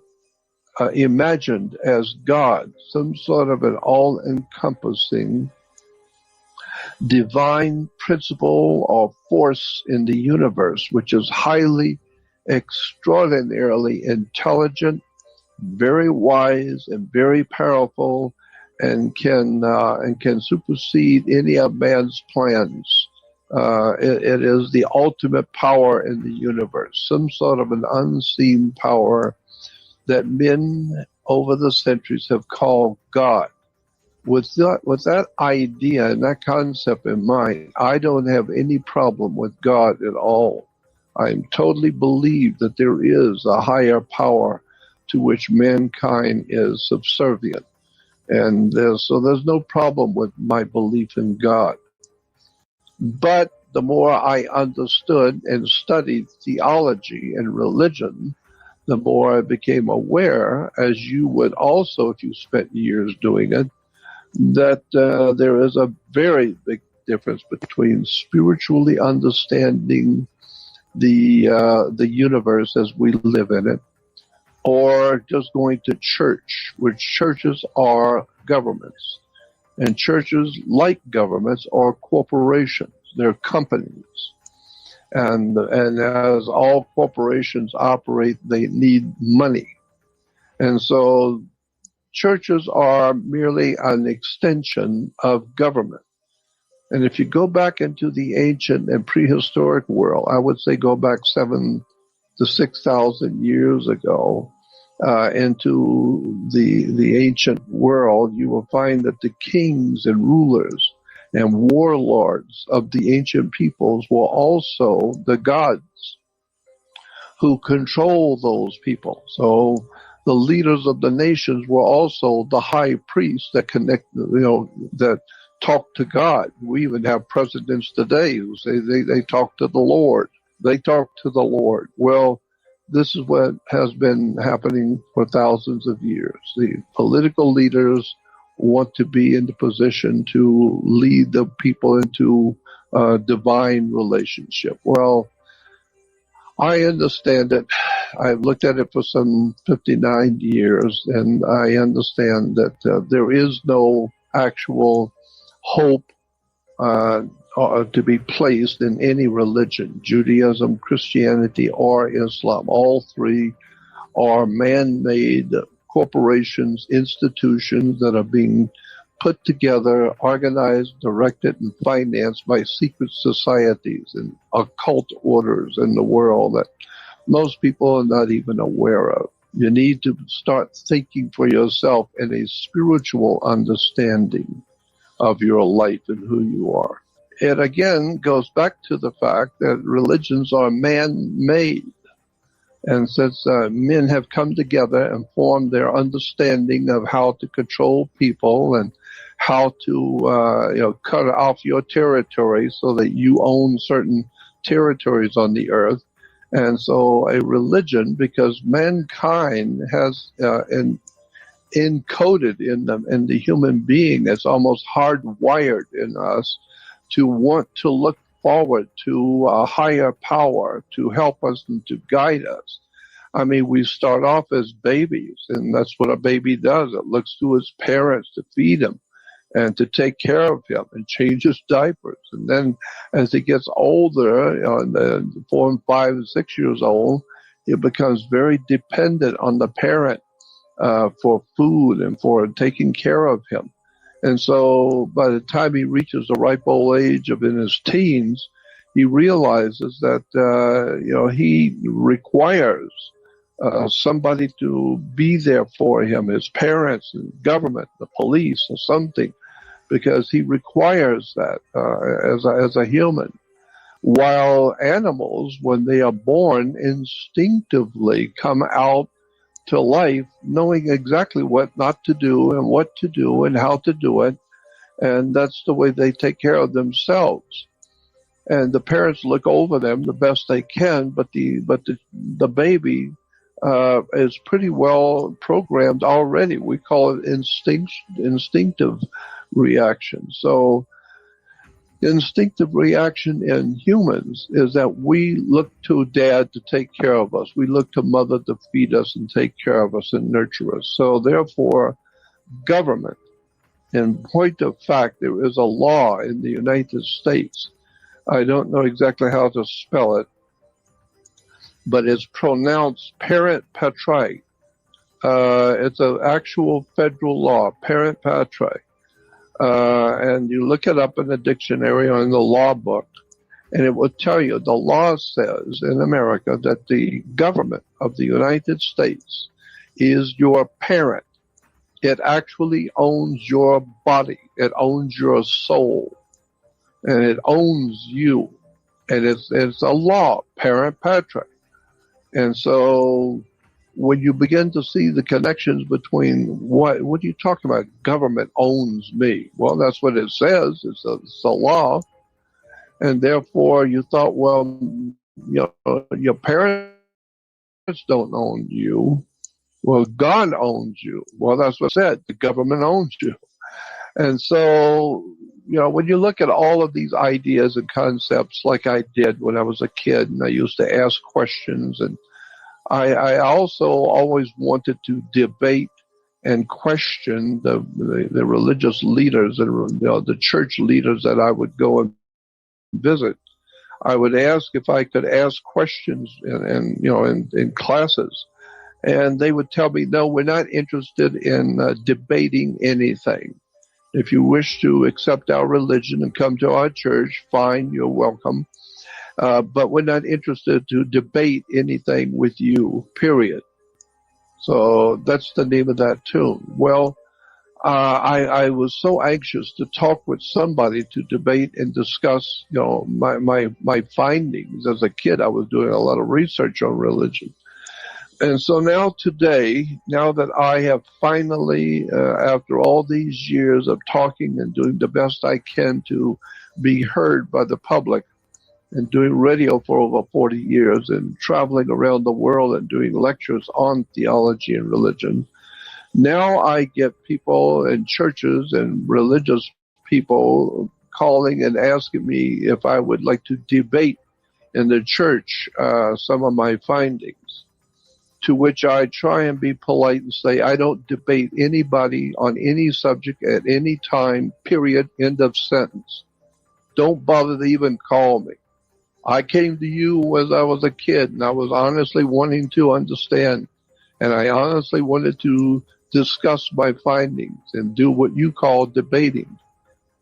imagined as God, some sort of an all-encompassing divine principle or force in the universe, which is highly, extraordinarily intelligent, very wise, and very powerful, and can supersede any of man's plans. It is the ultimate power in the universe, some sort of an unseen power that men over the centuries have called God. With that idea and that concept in mind, I don't have any problem with God at all. I totally believe that there is a higher power to which mankind is subservient. And so there's no problem with my belief in God. But the more I understood and studied theology and religion, the more I became aware, as you would also if you spent years doing it, that there is a very big difference between spiritually understanding the universe as we live in it, or just going to church, which churches are governments. And churches, like governments, are corporations. They're companies. And as all corporations operate, they need money. And so churches are merely an extension of government. And if you go back into the ancient and prehistoric world, I would say go back 7,000 to 6,000 years ago, into the ancient world, you will find that the kings and rulers and warlords of the ancient peoples were also the gods who control those people. So the leaders of the nations were also the high priests that that talk to God. We even have presidents today who say they talk to the Lord. They talk to the Lord. Well, this is what has been happening for thousands of years. The political leaders want to be in the position to lead the people into a divine relationship. Well, I understand it. I've looked at it for some 59 years, and I understand that there is no actual hope to be placed in any religion, Judaism, Christianity, or Islam. All three are man-made corporations, institutions that are being put together, organized, directed, and financed by secret societies and occult orders in the world that most people are not even aware of. You need to start thinking for yourself in a spiritual understanding of your life and who you are. It again goes back to the fact that religions are man-made. And since men have come together and formed their understanding of how to control people and how to cut off your territory so that you own certain territories on the earth. And so a religion, because mankind has encoded in the human being, it's almost hardwired in us to want to look forward to a higher power to help us and to guide us. I mean, we start off as babies, and that's what a baby does. It looks to his parents to feed him and to take care of him and change his diapers. And then as he gets older, 4 and 5 and 6 years old, he becomes very dependent on the parent for food and for taking care of him. And so by the time he reaches the ripe old age of in his teens, he realizes that he requires somebody to be there for him, his parents, and government, the police, or something, because he requires that as a human. While animals, when they are born, instinctively come out to life knowing exactly what not to do and what to do and how to do it, and that's the way they take care of themselves. And the parents look over them the best they can, but the baby is pretty well programmed already. We call it instinctive reaction. So instinctive reaction in humans is that we look to dad to take care of us. We look to mother to feed us and take care of us and nurture us. So therefore, government, in point of fact, there is a law in the United States. I don't know exactly how to spell it, but it's pronounced parent patriae. It's an actual federal law, parent patriae. And you look it up in the dictionary or in the law book, and it will tell you the law says in America that the government of the United States is your parent. It actually owns your body. It owns your soul. And it owns you. And it's a law, parent patriae. And so when you begin to see the connections between what are you talking about? Government owns me. Well, that's what it says. It's a law. And therefore you thought, well, your parents don't own you. Well, God owns you. Well, that's what it said. The government owns you. And so, when you look at all of these ideas and concepts like I did when I was a kid, and I used to ask questions, and I also always wanted to debate and question the religious leaders and the church leaders that I would go and visit. I would ask if I could ask questions in classes, and they would tell me, no, we're not interested in debating anything. If you wish to accept our religion and come to our church, fine, you're welcome. But we're not interested to debate anything with you, period. So that's the name of that tune. Well, I was so anxious to talk with somebody to debate and discuss, my findings. As a kid, I was doing a lot of research on religion. And so now that I have finally, after all these years of talking and doing the best I can to be heard by the public, and doing radio for over 40 years and traveling around the world and doing lectures on theology and religion, now I get people in churches and religious people calling and asking me if I would like to debate in the church some of my findings. To which I try and be polite and say, I don't debate anybody on any subject at any time, period, end of sentence. Don't bother to even call me. I came to you as I was a kid, and I was honestly wanting to understand, and I honestly wanted to discuss my findings and do what you call debating.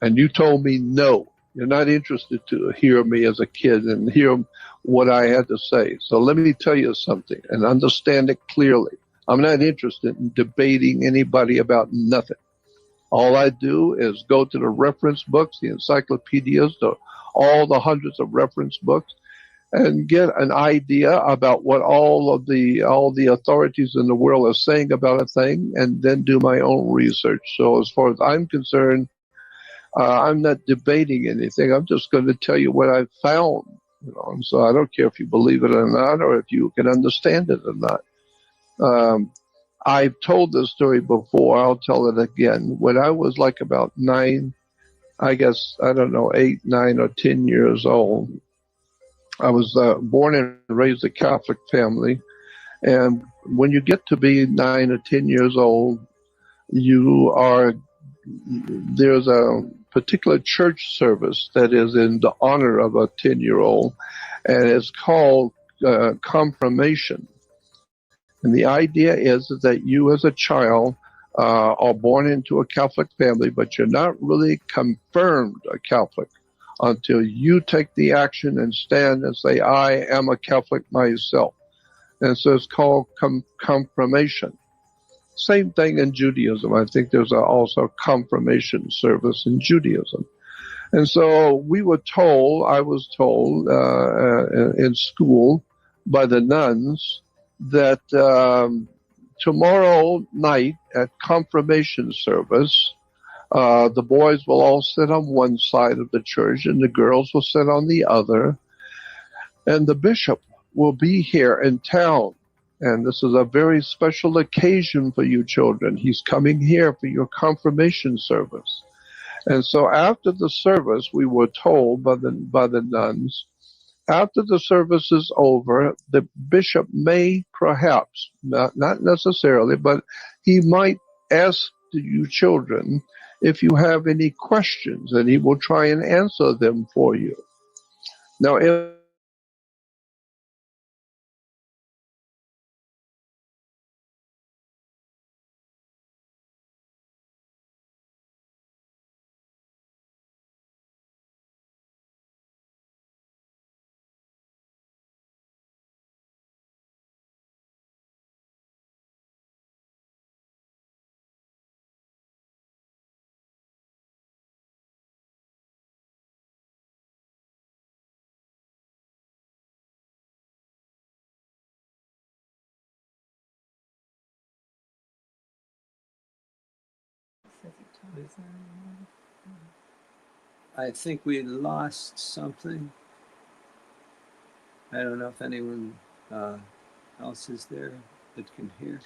And you told me no. You're not interested to hear me as a kid and hear what I had to say. So let me tell you something and understand it clearly. I'm not interested in debating anybody about nothing. All I do is go to the reference books, the encyclopedias, all the hundreds of reference books, and get an idea about what all the authorities in the world are saying about a thing, and then do my own research. So as far as I'm concerned, I'm not debating anything. I'm just going to tell you what I've found. And so I don't care if you believe it or not, or if you can understand it or not. I've told this story before. I'll tell it again. When I was like about 9, I guess, I don't know, 8, 9, or 10 years old, I was born and raised a Catholic family. And when you get to be 9 or 10 years old, there's a particular church service that is in the honor of a 10-year-old, and it's called confirmation. And the idea is that you as a child are born into a Catholic family, but you're not really confirmed a Catholic until you take the action and stand and say, I am a Catholic myself. And so it's called confirmation. Same thing in Judaism. I think there's also a confirmation service in Judaism. And so I was told in school by the nuns that tomorrow night at confirmation service, the boys will all sit on one side of the church and the girls will sit on the other. And the bishop will be here in town. And this is a very special occasion for you children. He's coming here for your confirmation service. And so after the service, we were told by the nuns, after the service is over, the bishop may perhaps, not necessarily, but he might ask you children if you have any questions, and he will try and answer them for you. Now, if I think we lost something. I don't know if anyone else is there that can hear.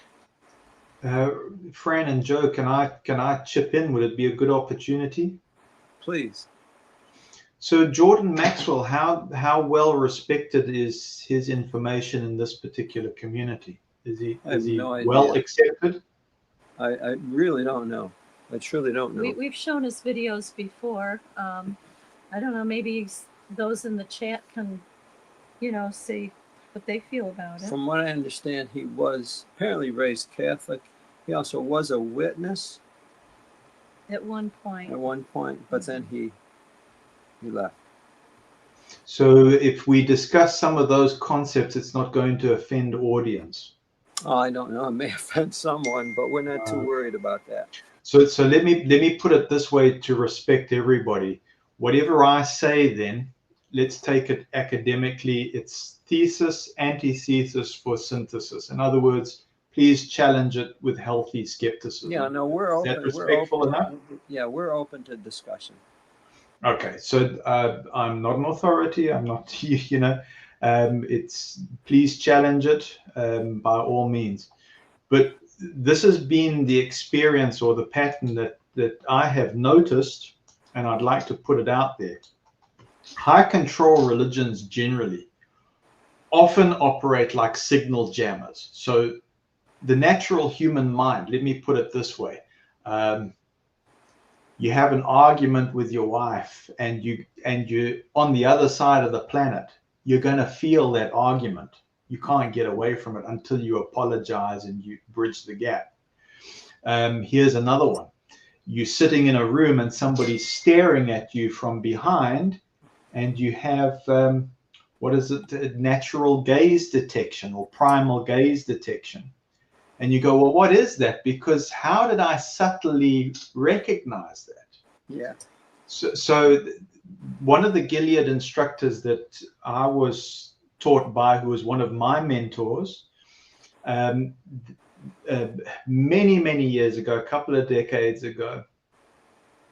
Fran and Joe, can I chip in? Would it be a good opportunity? Please. So Jordan Maxwell, how well respected is his information in this particular community? Is he no idea. Well accepted? I really don't know. I truly don't know. We've shown his videos before. I don't know, maybe those in the chat can, say what they feel about it. From what I understand, he was apparently raised Catholic. He also was a witness. At one point. But then he left. So if we discuss some of those concepts, it's not going to offend audience. Oh, I don't know. It may offend someone, but we're not too worried about that. So let me put it this way to respect everybody. Whatever I say then, let's take it academically. It's thesis, antithesis for synthesis. In other words, please challenge it with healthy skepticism. Yeah, no, we're open. Is that respectful enough? Yeah, we're open to discussion. Okay, so I'm not an authority. I'm not, it's please challenge it by all means. But this has been the experience or the pattern that I have noticed, and I'd like to put it out there. High control religions generally often operate like signal jammers. So the natural human mind, let me put it this way. You have an argument with your wife and you're on the other side of the planet. You're going to feel that argument. You can't get away from it until you apologize and you bridge the gap. Here's another one. You're sitting in a room and somebody's staring at you from behind, and you have, natural gaze detection or primal gaze detection. And you go, well, what is that? Because how did I subtly recognize that? Yeah. So one of the Gilead instructors that I was taught by, who was one of my mentors, many, many years ago, a couple of decades ago,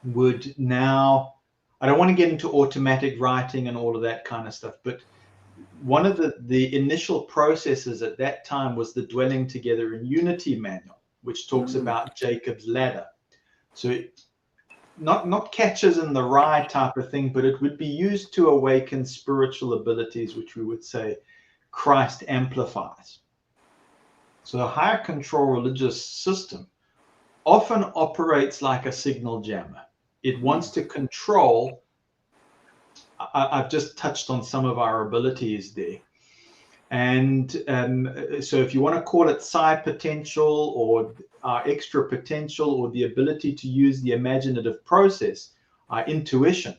would now, I don't want to get into automatic writing and all of that kind of stuff, but one of the initial processes at that time was the Dwelling Together in Unity manual, which talks about Jacob's ladder. So not catches in the rye type of thing, but it would be used to awaken spiritual abilities, which we would say Christ amplifies. So the higher control religious system often operates like a signal jammer. It wants to control. I've just touched on some of our abilities there. And so if you want to call it psi potential or our extra potential or the ability to use the imaginative process, our intuition,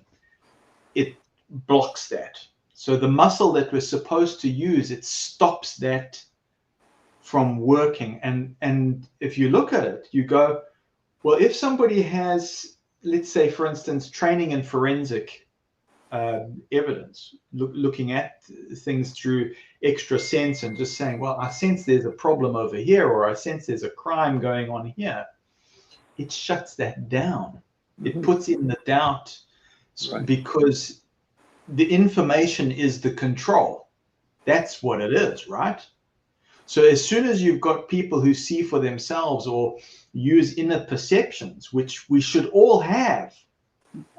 it blocks that. So the muscle that we're supposed to use, it stops that from working. And if you look at it, you go, well, if somebody has, let's say, for instance, training in forensic evidence, looking at things through extra sense and just saying, well, I sense there's a problem over here, or I sense there's a crime going on here, it shuts that down. It puts in the doubt, because the information is the control. That's what it is, right? So as soon as you've got people who see for themselves or use inner perceptions, which we should all have,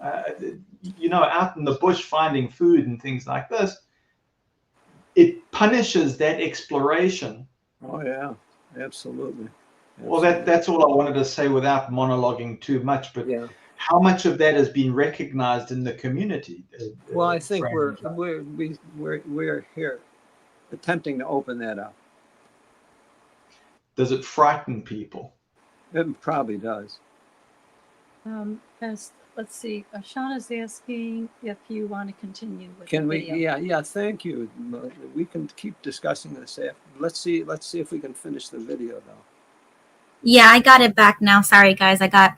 out in the bush finding food and things like this, it punishes that exploration. Oh yeah, absolutely. Well, that's all I wanted to say without monologuing too much. But how much of that has been recognized in the community? Well, I think we're here attempting to open that up. Does it frighten people? It probably does. Let's see. Shauna's asking if you want to continue with Can the we? video. Yeah. Thank you. We can keep discussing this after. Let's see if we can finish the video though. Yeah, I got it back now. Sorry, guys. I got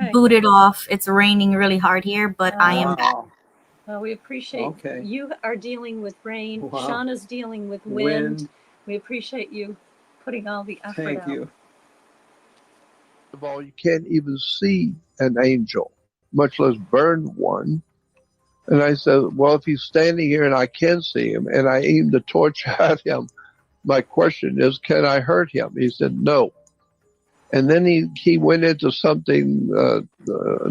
Okay. booted off. It's raining really hard here, but I am back. Well, we appreciate you are dealing with rain. Wow. Shauna's dealing with wind. We appreciate you putting all the effort out. Thank you. First of all, you can't even see an angel, much less burn one. And I said, well, if he's standing here and I can see him, and I aimed the torch at him, my question is, can I hurt him? He said, no. And then he went into something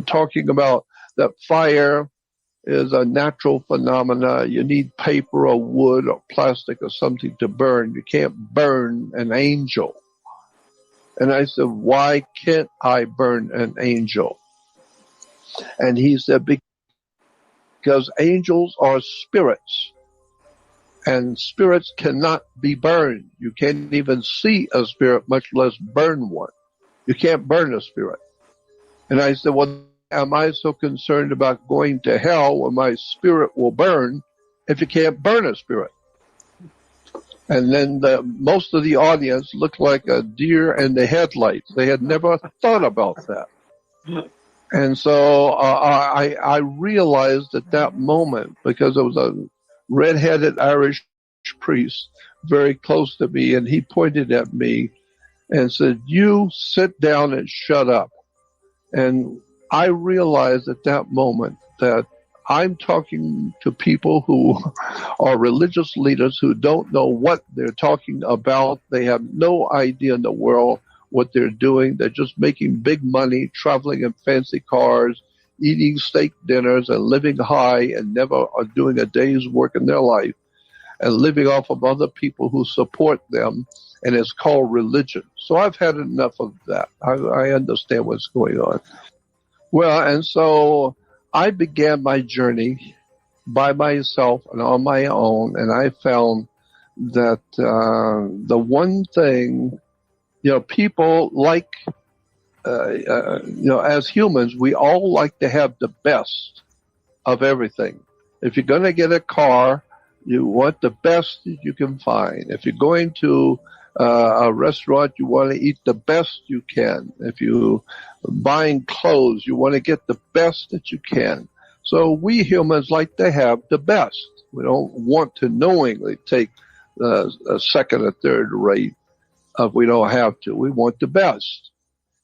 talking about that fire is a natural phenomena. You need paper or wood or plastic or something to burn. You can't burn an angel. And I said, why can't I burn an angel? And he said, because angels are spirits, and spirits cannot be burned. You can't even see a spirit, much less burn one. You can't burn a spirit. And I said, well, am I so concerned about going to hell when my spirit will burn if you can't burn a spirit? And then most of the audience looked like a deer in the headlights. They had never thought about that. And so I realized at that moment, because there was a red-headed Irish priest very close to me, and he pointed at me and said, you sit down and shut up. And I realized at that moment that I'm talking to people who are religious leaders who don't know what they're talking about. They have no idea in the world what they're doing. They're just making big money, traveling in fancy cars, eating steak dinners and living high, and never are doing a day's work in their life, and living off of other people who support them. And it's called religion. So I've had enough of that. I understand what's going on. Well, and so I began my journey by myself and on my own, and I found that the one thing, people like, as humans, we all like to have the best of everything. If you're going to get a car, you want the best that you can find. If you're going to A restaurant, you want to eat the best you can. If you buying clothes, you want to get the best that you can. So we humans like to have the best. We don't want to knowingly take a second or third rate if we don't have to. We want the best.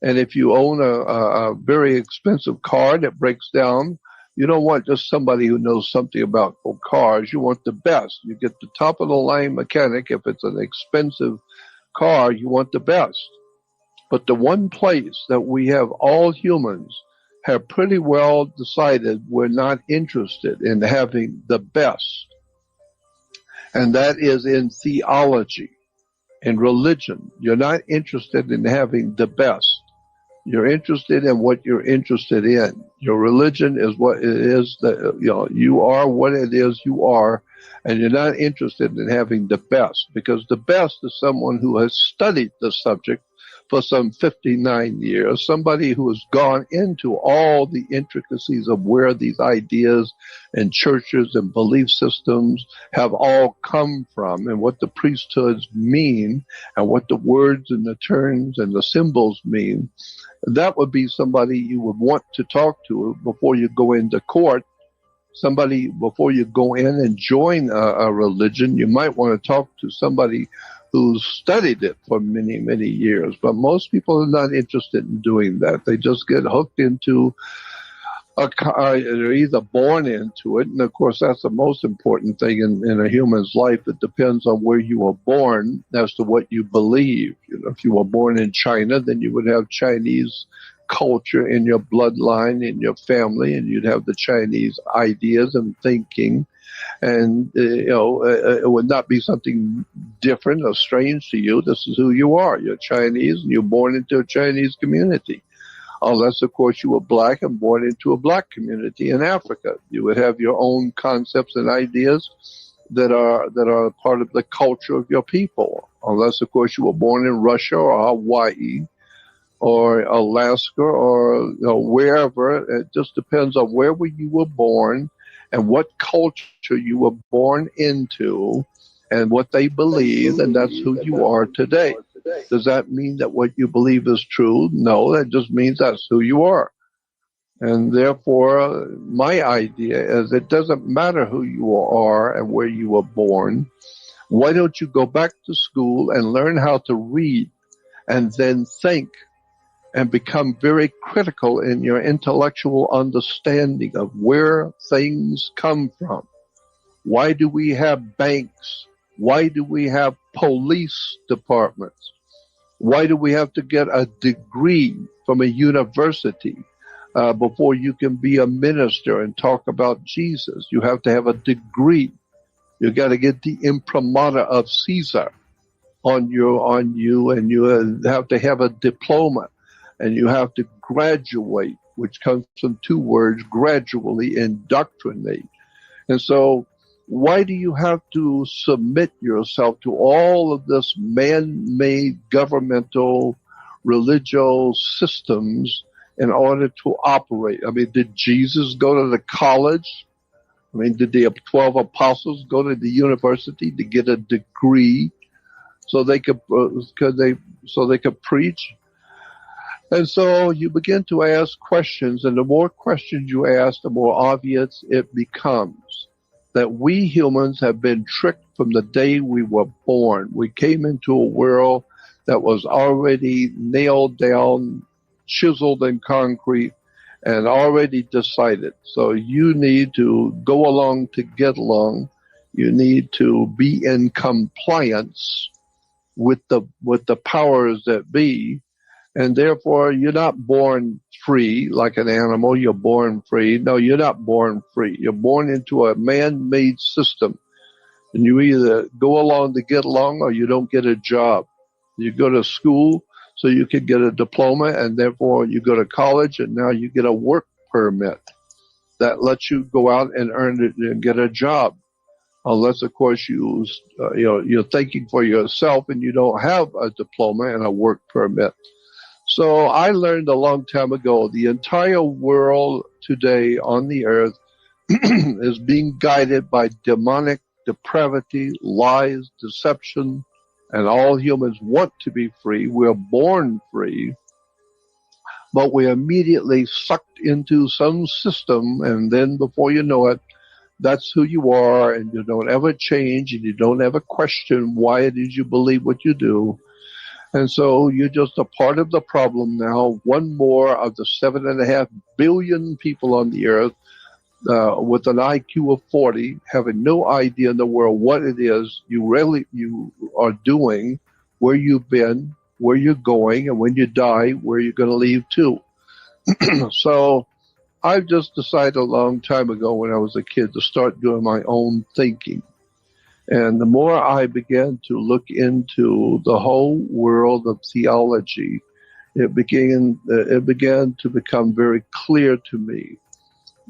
And if you own a very expensive car that breaks down, you don't want just somebody who knows something about cars. You want the best. You get the top of the line mechanic. If it's an expensive car, you want the best. But the one place that we have, all humans have pretty well decided we're not interested in having the best, and that is in theology. In religion, you're not interested in having the best. You're interested in what you're interested in. Your religion is what it is that, you are what it is you are, and you're not interested in having the best, because the best is someone who has studied the subject for some 59 years, somebody who has gone into all the intricacies of where these ideas and churches and belief systems have all come from, and what the priesthoods mean, and what the words and the terms and the symbols mean. That would be somebody you would want to talk to before you go into court. Somebody, before you go in and join a religion, you might want to talk to somebody who's studied it for many, many years. But most people are not interested in doing that. They just get hooked into they're either born into it, and of course that's the most important thing in a human's life. It depends on where you were born as to what you believe. If you were born in China, then you would have Chinese culture in your bloodline, in your family, and you'd have the Chinese ideas and thinking. And it would not be something different or strange to you. This is who you are. You're Chinese, and you're born into a Chinese community. Unless, of course, you were black and born into a black community in Africa. You would have your own concepts and ideas that are part of the culture of your people. Unless, of course, you were born in Russia or Hawaii or Alaska or wherever. It just depends on where you were born and what culture you were born into and what they believe, and that's who you are today. Does that mean that what you believe is true? No, that just means that's who you are. And therefore, my idea is it doesn't matter who you are and where you were born. Why don't you go back to school and learn how to read and then think and become very critical in your intellectual understanding of where things come from? Why do we have banks? Why do we have police departments? Why do we have to get a degree from a university before you can be a minister and talk about Jesus? You have to have a degree. You got to get the imprimatur of Caesar on you, and you have to have a diploma, and you have to graduate, which comes from two words, gradually, indoctrinate. And so why do you have to submit yourself to all of this man-made governmental, religious systems in order to operate? I mean, did Jesus go to the college? I mean, did the 12 apostles go to the university to get a degree so they could preach? And so you begin to ask questions, and the more questions you ask, the more obvious it becomes that we humans have been tricked from the day we were born. We came into a world that was already nailed down, chiseled in concrete, and already decided. So you need to go along to get along. You need to be in compliance with the powers that be. And therefore, you're not born free like an animal. You're born free. No, you're not born free. You're born into a man-made system. And you either go along to get along or you don't get a job. You go to school so you can get a diploma, and therefore you go to college, and now you get a work permit that lets you go out and earn it and get a job. Unless, of course, you're thinking for yourself and you don't have a diploma and a work permit. So I learned a long time ago, the entire world today on the earth is being guided by demonic depravity, lies, deception, and all humans want to be free. We're born free, but we're immediately sucked into some system, and then before you know it, that's who you are, and you don't ever change, and you don't ever question why it is you believe what you do. And so you're just a part of the problem now, one more of the 7.5 billion people on the earth with an IQ of 40, having no idea in the world what it is you are doing, where you've been, where you're going, and when you die, where you're going to leave to. So I've just decided a long time ago when I was a kid to start doing my own thinking. And the more I began to look into the whole world of theology, it began to become very clear to me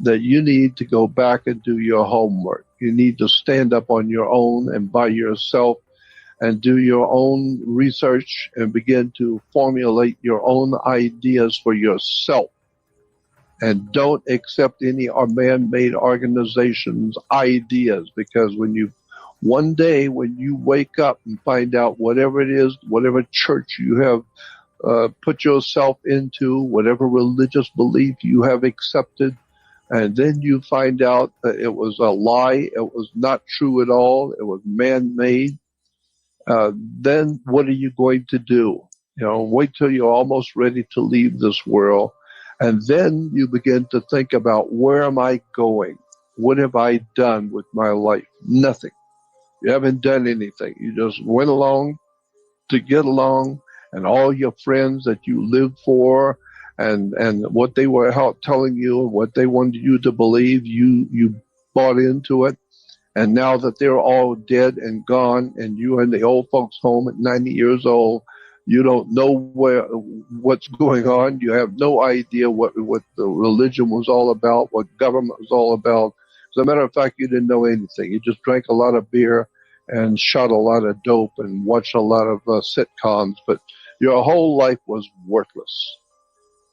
that you need to go back and do your homework. You need to stand up on your own and by yourself and do your own research and begin to formulate your own ideas for yourself. And don't accept any man-made organizations' ideas, because one day when you wake up and find out whatever it is, whatever church you have put yourself into, whatever religious belief you have accepted, and then you find out that it was a lie, it was not true at all, it was man-made, then what are you going to do? Wait till you're almost ready to leave this world, and then you begin to think about, where am I going? What have I done with my life? Nothing. You haven't done anything. You just went along to get along, and all your friends that you lived for and what they were telling you and what they wanted you to believe, you bought into it. And now that they're all dead and gone, and you're in the old folks' home at 90 years old, you don't know what's going on. You have no idea what the religion was all about, what government was all about. As a matter of fact, you didn't know anything. You just drank a lot of beer and shot a lot of dope and watched a lot of sitcoms, but your whole life was worthless,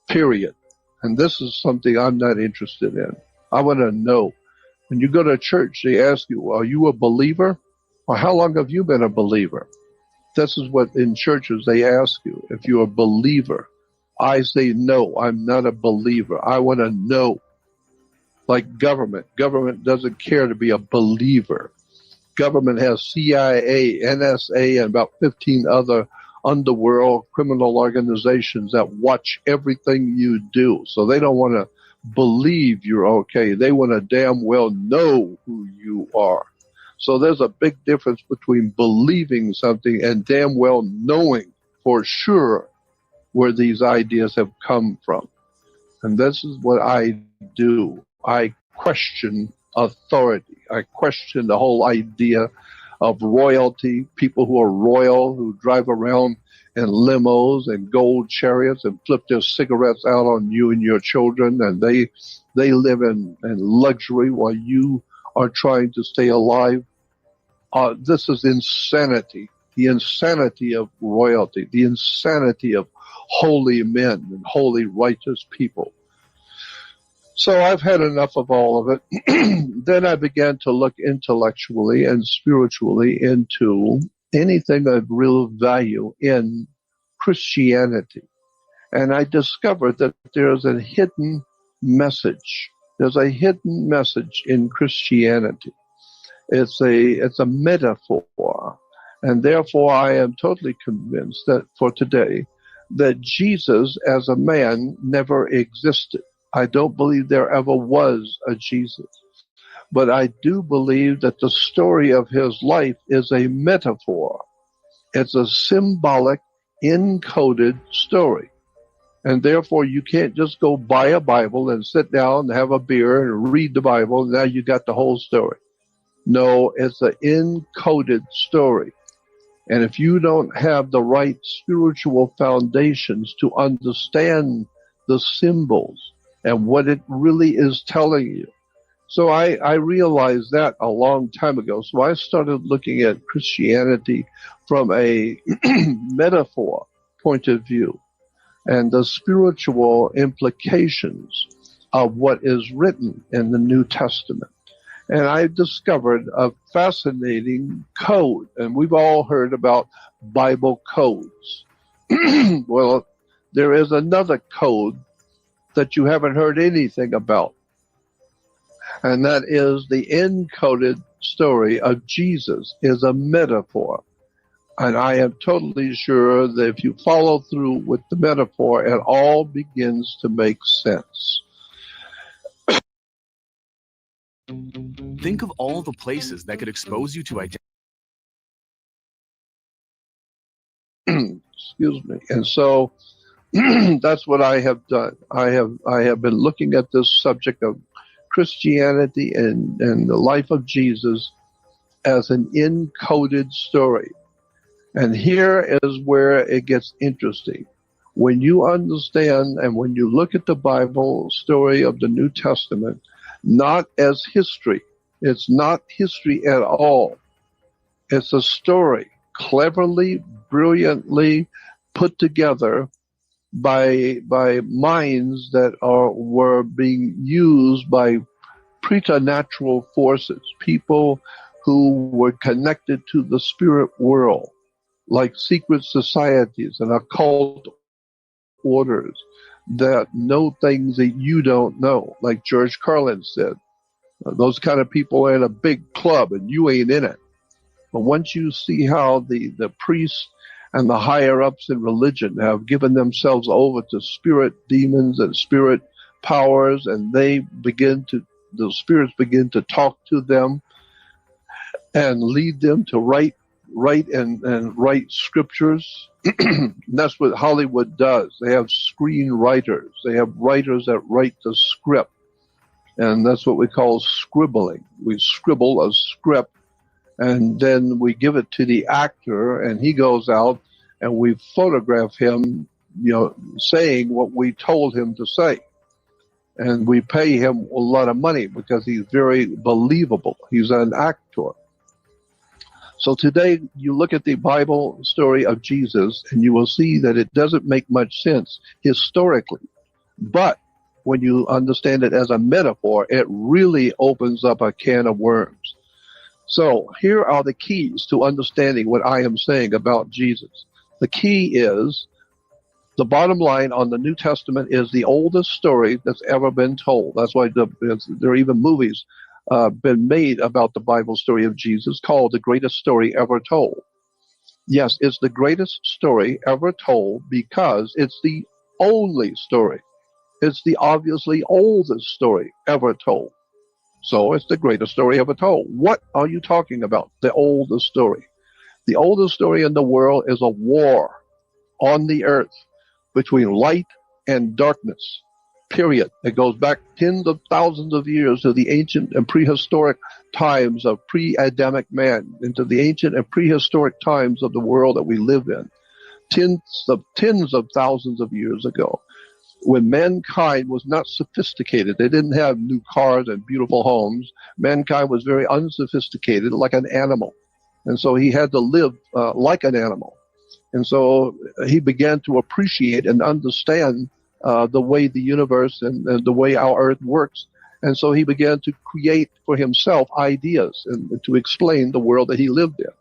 period. And this is something I'm not interested in. I want to know. When you go to church, they ask you, are you a believer? Or how long have you been a believer? This is what in churches they ask you, if you're a believer. I say, no, I'm not a believer. I want to know. Like government. Government doesn't care to be a believer. Government has CIA, NSA, and about 15 other underworld criminal organizations that watch everything you do. So they don't want to believe you're okay. They want to damn well know who you are. So there's a big difference between believing something and damn well knowing for sure where these ideas have come from. And this is what I do. I question authority. I question the whole idea of royalty, people who are royal, who drive around in limos and gold chariots and flip their cigarettes out on you and your children, and they live in luxury while you are trying to stay alive. This is insanity. The insanity of royalty, the insanity of holy men and holy righteous people. So I've had enough of all of it. Then I began to look intellectually and spiritually into anything of real value in Christianity. And I discovered that there's a hidden message. There's a hidden message in Christianity. It's a metaphor. And therefore I am totally convinced that for today, that Jesus as a man never existed. I don't believe there ever was a Jesus. But I do believe that the story of his life is a metaphor. It's a symbolic, encoded story. And therefore, you can't just go buy a Bible and sit down and have a beer and read the Bible, and now you got the whole story. No, it's an encoded story. And if you don't have the right spiritual foundations to understand the symbols and what it really is telling you. So I realized that a long time ago. So I started looking at Christianity from a metaphor point of view and the spiritual implications of what is written in the New Testament. And I discovered a fascinating code. And we've all heard about Bible codes. Well, there is another code that you haven't heard anything about. And that is the encoded story of Jesus is a metaphor. And I am totally sure that if you follow through with the metaphor, it all begins to make sense. Think of all the places that could expose you to identity. Excuse me. And so that's what I have done. I have been looking at this subject of Christianity and the life of Jesus as an encoded story. And here is where it gets interesting. When you understand and when you look at the Bible story of the New Testament, not as history, it's not history at all. It's a story cleverly, brilliantly put together by minds that were being used by preternatural forces, people who were connected to the spirit world, like secret societies and occult orders that know things that you don't know, like George Carlin said. Those kind of people are in a big club and you ain't in it. But once you see how the priests and the higher ups in religion have given themselves over to spirit demons and spirit powers, and the spirits begin to talk to them and lead them to write scriptures. That's what Hollywood does. They have screenwriters. They have writers that write the script. And that's what we call scribbling. We scribble a script, and then we give it to the actor, and he goes out, and we photograph him, saying what we told him to say. And we pay him a lot of money because he's very believable. He's an actor. So today, you look at the Bible story of Jesus, and you will see that it doesn't make much sense historically. But when you understand it as a metaphor, it really opens up a can of worms. So here are the keys to understanding what I am saying about Jesus. The key is, the bottom line on the New Testament is the oldest story that's ever been told. That's why there are even movies been made about the Bible story of Jesus called The Greatest Story Ever Told. Yes, it's the greatest story ever told because it's the only story. It's the obviously oldest story ever told. So it's the greatest story ever told. What are you talking about? The oldest story. The oldest story in the world is a war on the earth between light and darkness, period. It goes back tens of thousands of years to the ancient and prehistoric times of pre-Adamic man, into the ancient and prehistoric times of the world that we live in, tens of thousands of years ago, when mankind was not sophisticated. They didn't have new cars and beautiful homes. Mankind was very unsophisticated, like an animal. And so he had to live like an animal. And so he began to appreciate and understand the way the universe and the way our earth works. And so he began to create for himself ideas and to explain the world that he lived in.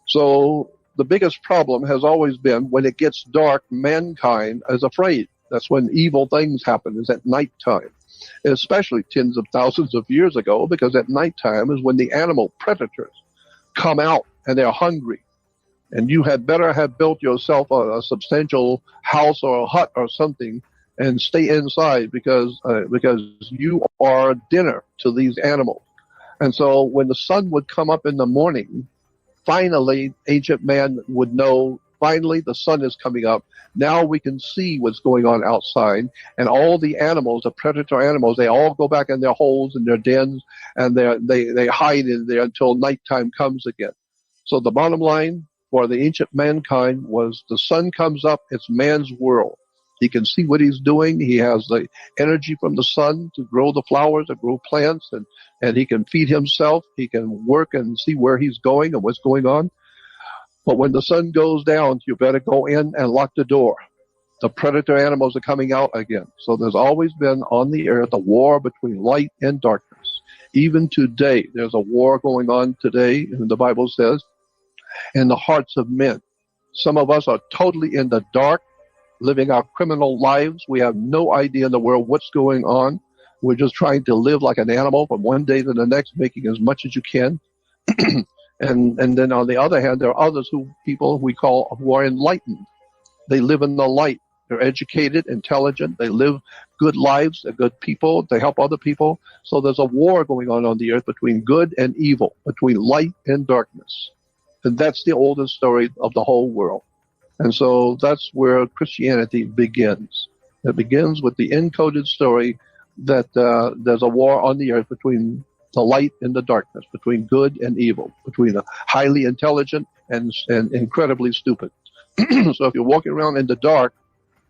So the biggest problem has always been when it gets dark, mankind is afraid. That's when evil things happen, is at nighttime, especially tens of thousands of years ago, because at nighttime is when the animal predators come out and they're hungry. And you had better have built yourself a substantial house or a hut or something and stay inside because you are dinner to these animals. And so when the sun would come up in the morning, finally, ancient man would know, finally, the sun is coming up. Now we can see what's going on outside. And all the animals, the predator animals, they all go back in their holes and their dens, and they hide in there until nighttime comes again. So the bottom line for the ancient mankind was the sun comes up, it's man's world. He can see what he's doing. He has the energy from the sun to grow the flowers, to grow plants, and he can feed himself. He can work and see where he's going and what's going on. But when the sun goes down, you better go in and lock the door. The predator animals are coming out again. So there's always been on the earth a war between light and darkness. even today, there's a war going on today, and the Bible says, in the hearts of men. Some of us are totally in the dark, living our criminal lives. We have no idea in the world what's going on. We're just trying to live like an animal from one day to the next, making as much as you can. and then on the other hand, there are others people we call who are enlightened. They live in the light. They're educated, intelligent. They live good lives. They're good people. They help other people. So there's a war going on the earth between good and evil, between light and darkness. And that's the oldest story of the whole world. And so that's where Christianity begins. It begins with the encoded story that there's a war on the earth between the light and the darkness, between good and evil, between the highly intelligent and incredibly stupid. So if you're walking around in the dark,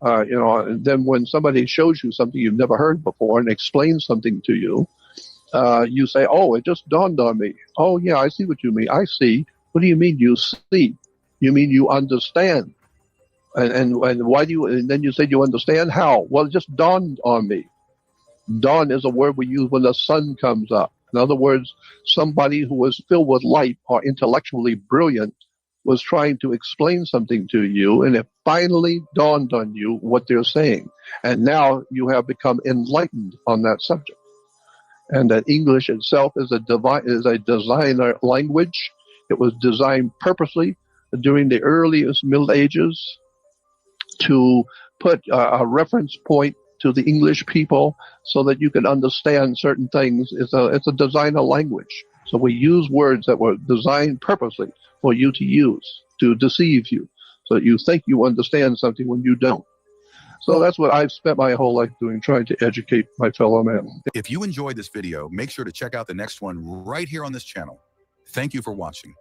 and then when somebody shows you something you've never heard before and explains something to you, you say, "Oh, it just dawned on me. Oh, yeah, I see what you mean. I see. What do you mean you see? You mean you understand? And why do you?" And then you say, "You understand how?" Well, it just dawned on me. Dawn is a word we use when the sun comes up. In other words, somebody who was filled with light or intellectually brilliant was trying to explain something to you, and it finally dawned on you what they're saying. And now you have become enlightened on that subject. And that English itself is a designer language. It was designed purposely during the earliest Middle Ages to put a reference point to the English people so that you can understand certain things. It's a designer language. So we use words that were designed purposely for you to use, to deceive you, so that you think you understand something when you don't. So that's what I've spent my whole life doing, trying to educate my fellow man. If you enjoyed this video, make sure to check out the next one right here on this channel. Thank you for watching.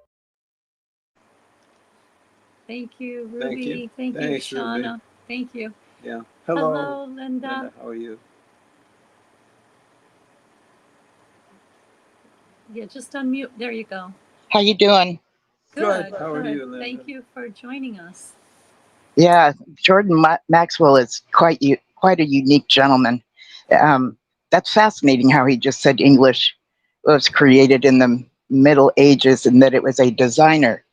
Thank you, Ruby. Thank you. Thank you, Thanks, Shauna. Ruby. Thank you. Yeah. Hello. Hello, Linda. Linda, how are you? Yeah, just unmute. There you go. How you doing? Good. How are you, Linda? Thank you for joining us. Yeah, Jordan Maxwell is quite a unique gentleman. That's fascinating how he just said English was created in the Middle Ages and that it was a designer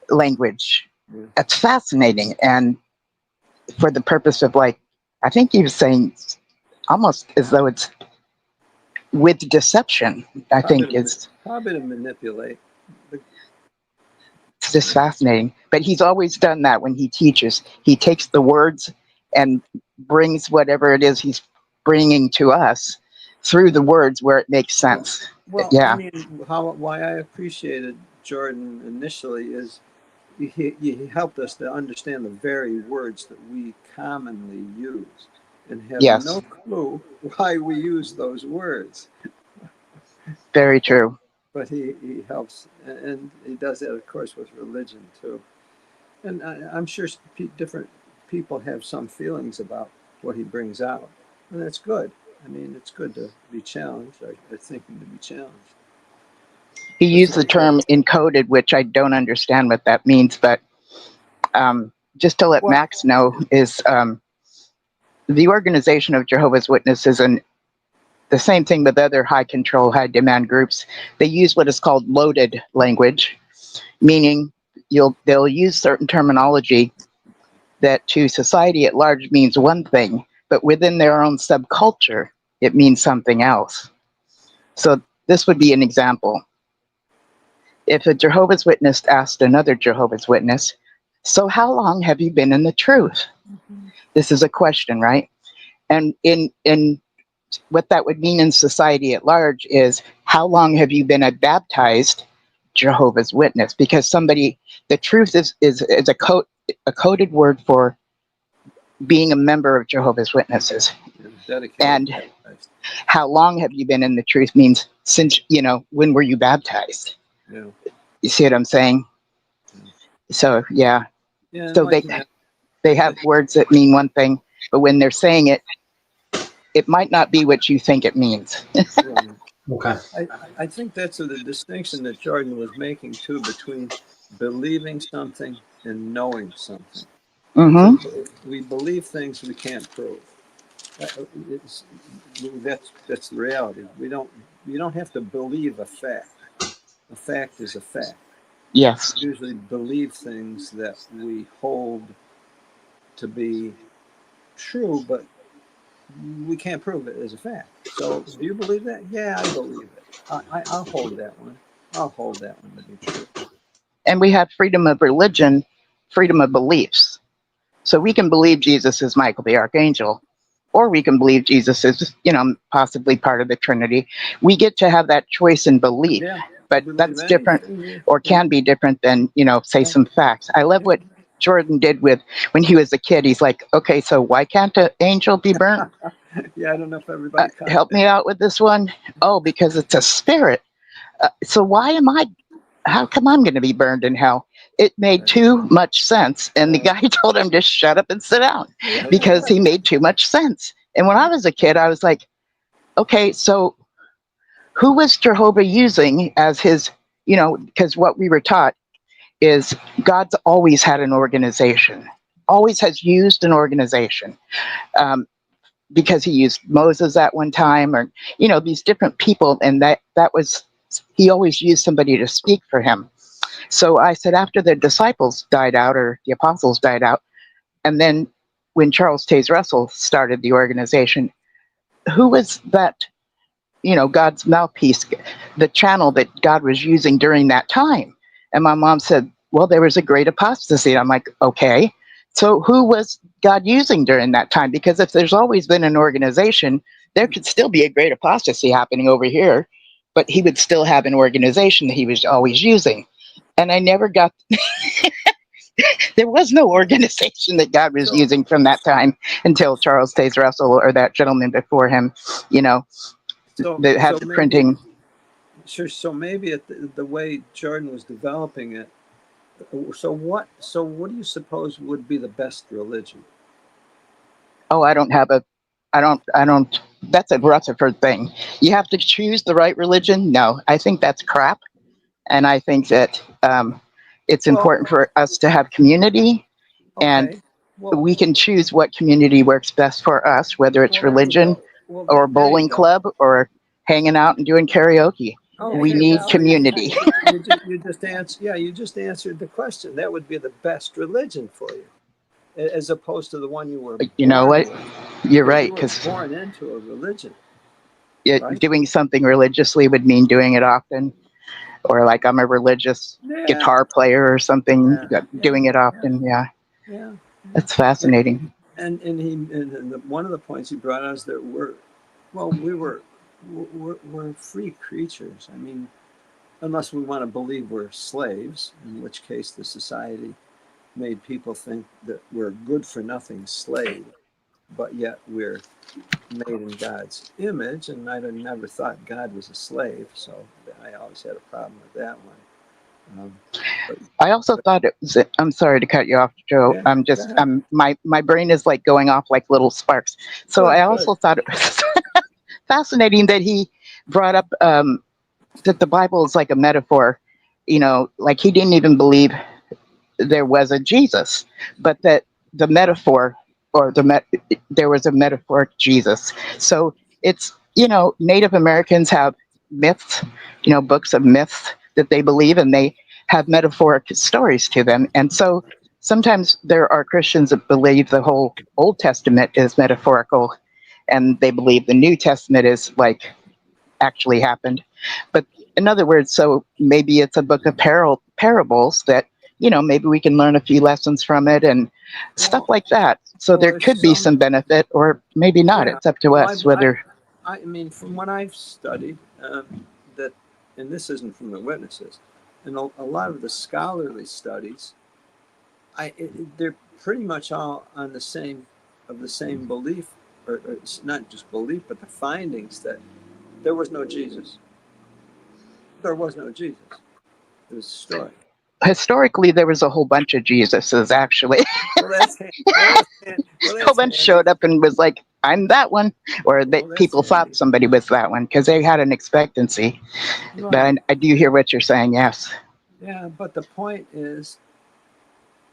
language. Yeah. That's fascinating. And for the purpose of, like, I think he was saying almost as though it's with deception, I think is. Hobby to manipulate. It's just fascinating. But he's always done that when he teaches. He takes the words and brings whatever it is he's bringing to us through the words where it makes sense. Well, yeah. I mean, why I appreciated Jordan initially is he helped us to understand the very words that we commonly use and have Yes. no clue why we use those words. Very true. But he helps, and he does that, of course, with religion too. And I'm sure different people have some feelings about what he brings out, and that's good. I mean, it's good to be challenged. I think to be challenged. He used the term encoded, which I don't understand what that means, but just to let Max know, is the Organization of Jehovah's Witnesses, and the same thing with other high control, high demand groups. They use what is called loaded language, meaning they'll use certain terminology that to society at large means one thing, but within their own subculture, it means something else. So this would be an example. If a Jehovah's Witness asked another Jehovah's Witness, "So how long have you been in the truth?" Mm-hmm. This is a question, right? And in what that would mean in society at large is, how long have you been a baptized Jehovah's Witness? Because the truth is a coded word for being a member of Jehovah's Witnesses. And how long have you been in the truth means since, when were you baptized? Yeah. You see what I'm saying? Yeah. So, yeah. So they have words that mean one thing, but when they're saying it, it might not be what you think it means. Okay. I think that's the distinction that Jordan was making too, between believing something and knowing something. Mm-hmm. So we believe things we can't prove. That's the reality. We don't you don't have to believe a fact. A fact is a fact. Yes. We usually believe things that we hold to be true, but we can't prove it as a fact. So do you believe that? Yeah, I believe it. I'll hold that one. I'll hold that one to be true. And we have freedom of religion, freedom of beliefs. So we can believe Jesus is Michael the Archangel, or we can believe Jesus is, possibly part of the Trinity. We get to have that choice in belief, Yeah, but believe that's different, anything. or can be different than, say some facts. I love what Jordan did when he was a kid. He's like, okay, so why can't an angel be burnt? Yeah, I don't know if everybody caught Help that. me out with this one. Oh, because it's a spirit. So how come I'm going to be burned in hell? It made too much sense. And the guy told him to shut up and sit down because he made too much sense. And when I was a kid, I was like, okay, so who was Jehovah using as his, because what we were taught is God's always had an organization, always has used an organization. Because he used Moses at one time, or these different people, and that was, he always used somebody to speak for him. So I said, after the disciples died out, or the apostles died out, and then when Charles Taze Russell started the organization, who was that, God's mouthpiece, the channel that God was using during that time? And my mom said, well, there was a great apostasy. I'm like, okay, so who was God using during that time? Because if there's always been an organization, there could still be a great apostasy happening over here, but he would still have an organization that he was always using. And I never got, there was no organization that God was using from that time until Charles Taze Russell, or that gentleman before him, that had the printing. Sure. So maybe the way Jordan was developing it. So what do you suppose would be the best religion? Oh, I don't, that's a Rutherford thing. You have to choose the right religion. No, I think that's crap. And I think that it's important for us to have community, and we can choose what community works best for us, whether it's religion or bowling club or hanging out and doing karaoke. We need community. You just answered the question. That would be the best religion for you, as opposed to the one you were born You know what? with. You're right, You were because born into a religion. Right? doing something religiously would mean doing it often. Or like I'm a religious guitar player or something, doing it often. Yeah. That's fascinating. And one of the points he brought us that we're free creatures. I mean, unless we want to believe we're slaves, in which case the society made people think that we're good for nothing slaves, but yet we're made in God's image. And I never thought God was a slave, so I always had a problem with that one. I also thought it was, I'm sorry to cut you off, Joe. My brain is like going off like little sparks. So I also thought it was fascinating that he brought up that the Bible is like a metaphor, like he didn't even believe there was a Jesus, but that the metaphor, or there was a metaphoric Jesus. So it's, Native Americans have myths, books of myths that they believe, and they have metaphoric stories to them. And so sometimes there are Christians that believe the whole Old Testament is metaphorical, and they believe the New Testament is like actually happened. But in other words, so maybe it's a book of parables that, maybe we can learn a few lessons from it and stuff like that. So there could be some benefit, or maybe not. It's up to us whether. I mean, from what I've studied, that, and this isn't from the witnesses, and a lot of the scholarly studies, they're pretty much all on the same belief, or it's not just belief, but the findings that there was no Jesus. There was no Jesus. It was a story. Historically, there was a whole bunch of Jesuses, actually. Well, that's a whole bunch showed up and was like, I'm that one. Or people thought somebody was that one because they had an expectancy. Right. But I do hear what you're saying, yes. Yeah, but the point is,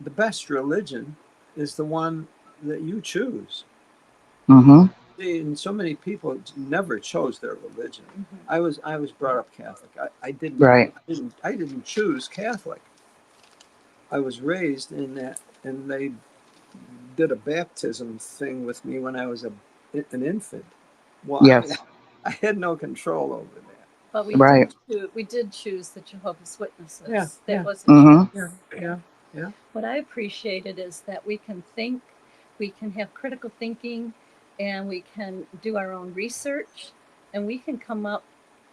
the best religion is the one that you choose. Mm-hmm. See, and so many people never chose their religion. I was brought up Catholic. I didn't. Right. I didn't choose Catholic. I was raised in that, and they did a baptism thing with me when I was an infant. Well, Yes. I had no control over that. But we Right. did choose the Jehovah's Witnesses. Yeah, That yeah. wasn't Mm-hmm. Yeah. What I appreciated is that we can think, we can have critical thinking, and we can do our own research, and we can come up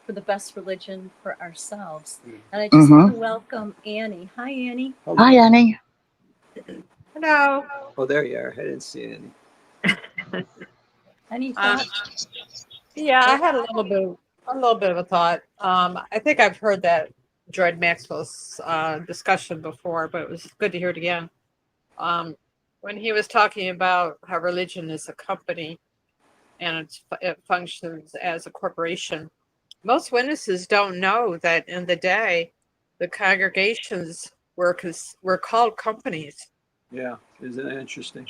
for the best religion for ourselves. And I just want to welcome Annie. Hi, Annie. Hello. Hi, Annie. Hello. Oh, there you are. I didn't see any. Any thoughts? Yeah, I had a little bit of a thought. I think I've heard that George Maxwell's discussion before, but it was good to hear it again. When he was talking about how religion is a company and it functions as a corporation, most witnesses don't know that in the day, the congregations were called companies. Yeah, isn't that interesting?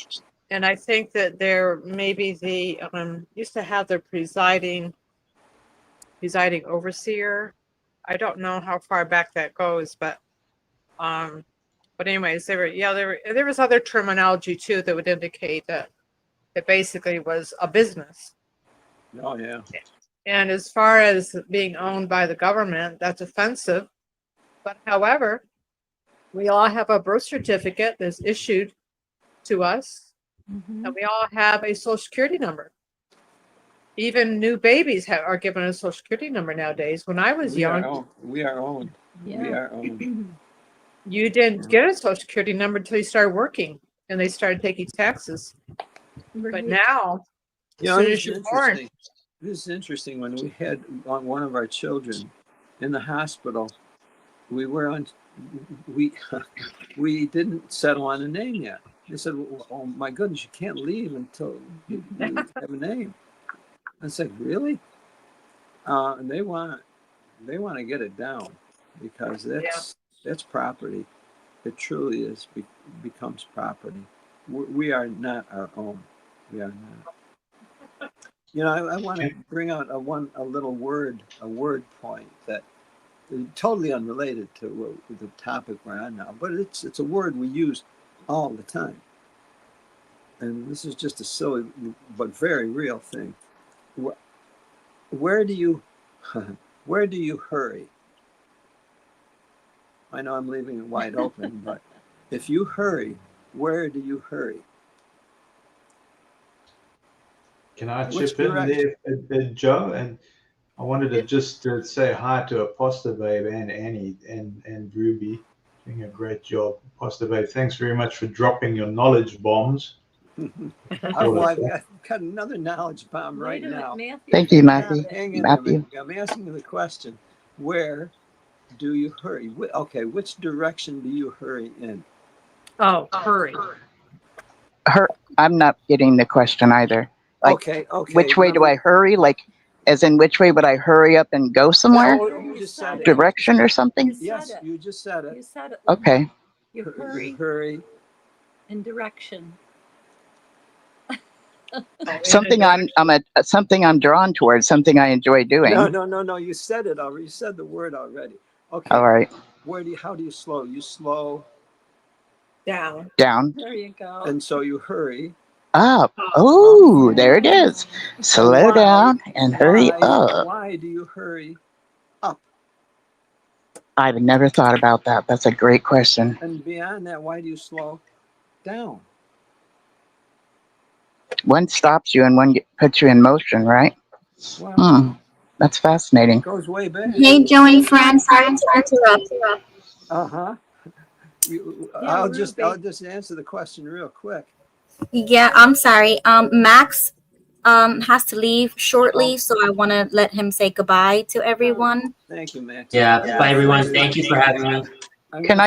And I think that there maybe the used to have the presiding overseer. I don't know how far back that goes, but anyways, there was other terminology too that would indicate that it basically was a business. Oh yeah. And as far as being owned by the government, that's offensive. But however, we all have a birth certificate that's issued to us, and we all have a social security number. Even new babies are given a social security number nowadays. When I was young, we are owned. Yeah. We are owned. You didn't get a social security number until you started working, and they started taking taxes. But now, as soon as you're born, this is interesting. When we had one of our children in the hospital, we didn't settle on a name yet. They said, "Oh my goodness, you can't leave until you have a name." I said, "Really?" And they want to get it down because that's property. It truly is becomes property. We are not our own. We are not. You know, I want to bring out a little word, a word point that is totally unrelated to the topic we're on now, but it's a word we use all the time. And this is just a silly but very real thing. Where do you hurry? I know I'm leaving it wide open, but if you hurry, where do you hurry? Can I chip in there, Joe? And I wanted to just say hi to Apostle Babe and Annie and Ruby. Doing a great job. Apostle Babe, thanks very much for dropping your knowledge bombs. I've got another knowledge bomb right now. Thank you, Matthew. Hang in there. I'm asking you the question. Where do you hurry? Okay, which direction do you hurry in? Oh, hurry. I'm not getting the question either. Like, okay. Which way do I hurry? Like, as in which way would I hurry up and go somewhere? No, you just said Direction or something? Yes, you just said it. You said it. Okay. You hurry in direction. Something I'm drawn towards, something I enjoy doing. No. You said it already. You said the word already. Okay. All right. How do you slow? You slow down. There you go. And so you hurry up. Oh, there it is. Slow down and hurry up. Why do you hurry up? I've never thought about that. That's a great question. And beyond that, why do you slow down? One stops you and one puts you in motion, right? Wow. That's fascinating. It goes way back. Hey, Joey, Fran, sorry to interrupt. I'll just answer the question real quick. Yeah, I'm sorry. Max has to leave shortly, so I want to let him say goodbye to everyone. Thank you, Max. Yeah, bye everyone. Thank you for having me. Can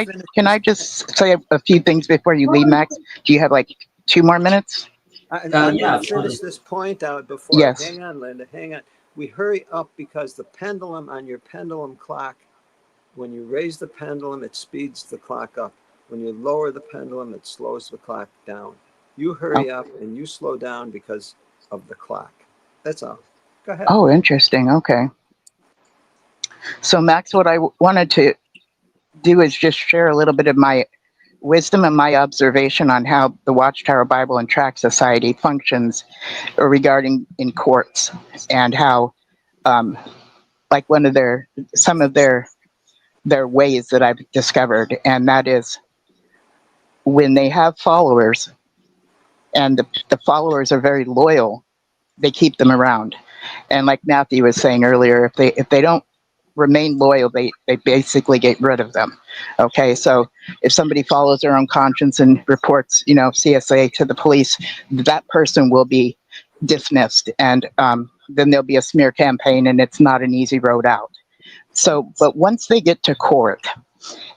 I just say a few things before you leave, Max? Do you have like 2 more minutes? I'm going to finish this point out before. Yes. Hang on, Linda. Hang on. We hurry up because the pendulum on your pendulum clock, when you raise the pendulum, it speeds the clock up. When you lower the pendulum, it slows the clock down. You hurry up and you slow down because of the clock. That's all. Go ahead. Oh, interesting. Okay. So, Max, what I wanted to do is just share a little bit of my wisdom and my observation on how the Watchtower Bible and Tract Society functions regarding in courts, and how, like some of their ways that I've discovered, and that is when they have followers and the followers are very loyal, they keep them around. And like Matthew was saying earlier, if they don't remain loyal, they basically get rid of them. Okay, so if somebody follows their own conscience and reports, CSA to the police, that person will be dismissed, and then there'll be a smear campaign, and it's not an easy road out. So, but once they get to court,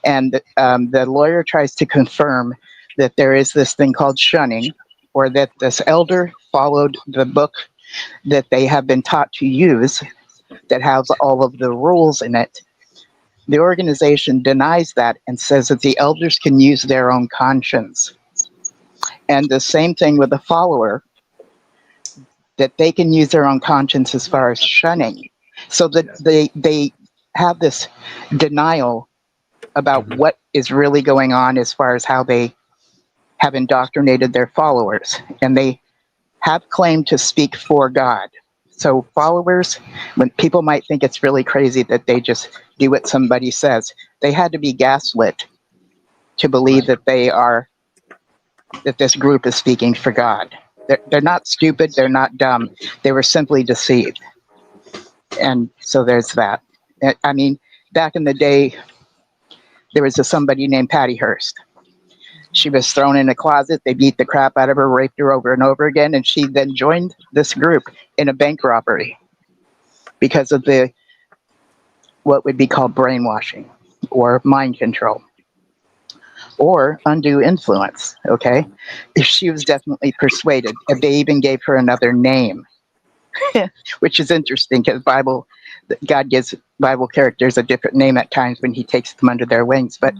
and the lawyer tries to confirm that there is this thing called shunning, or that this elder followed the book that they have been taught to use, that has all of the rules in it, the organization denies that and says that the elders can use their own conscience. And the same thing with the follower, that they can use their own conscience as far as shunning. So that they have this denial about what is really going on as far as how they have indoctrinated their followers. And they have claimed to speak for God. So followers, when people might think it's really crazy that they just do what somebody says, they had to be gaslit to believe that that this group is speaking for God. They're not stupid, they're not dumb, they were simply deceived. And so there's that. I mean, back in the day, there was somebody named Patty Hearst. She was thrown in a closet, they beat the crap out of her, raped her over and over again, and she then joined this group in a bank robbery because of what would be called brainwashing or mind control or undue influence, okay? She was definitely persuaded. They even gave her another name, which is interesting because God gives Bible characters a different name at times when he takes them under their wings. But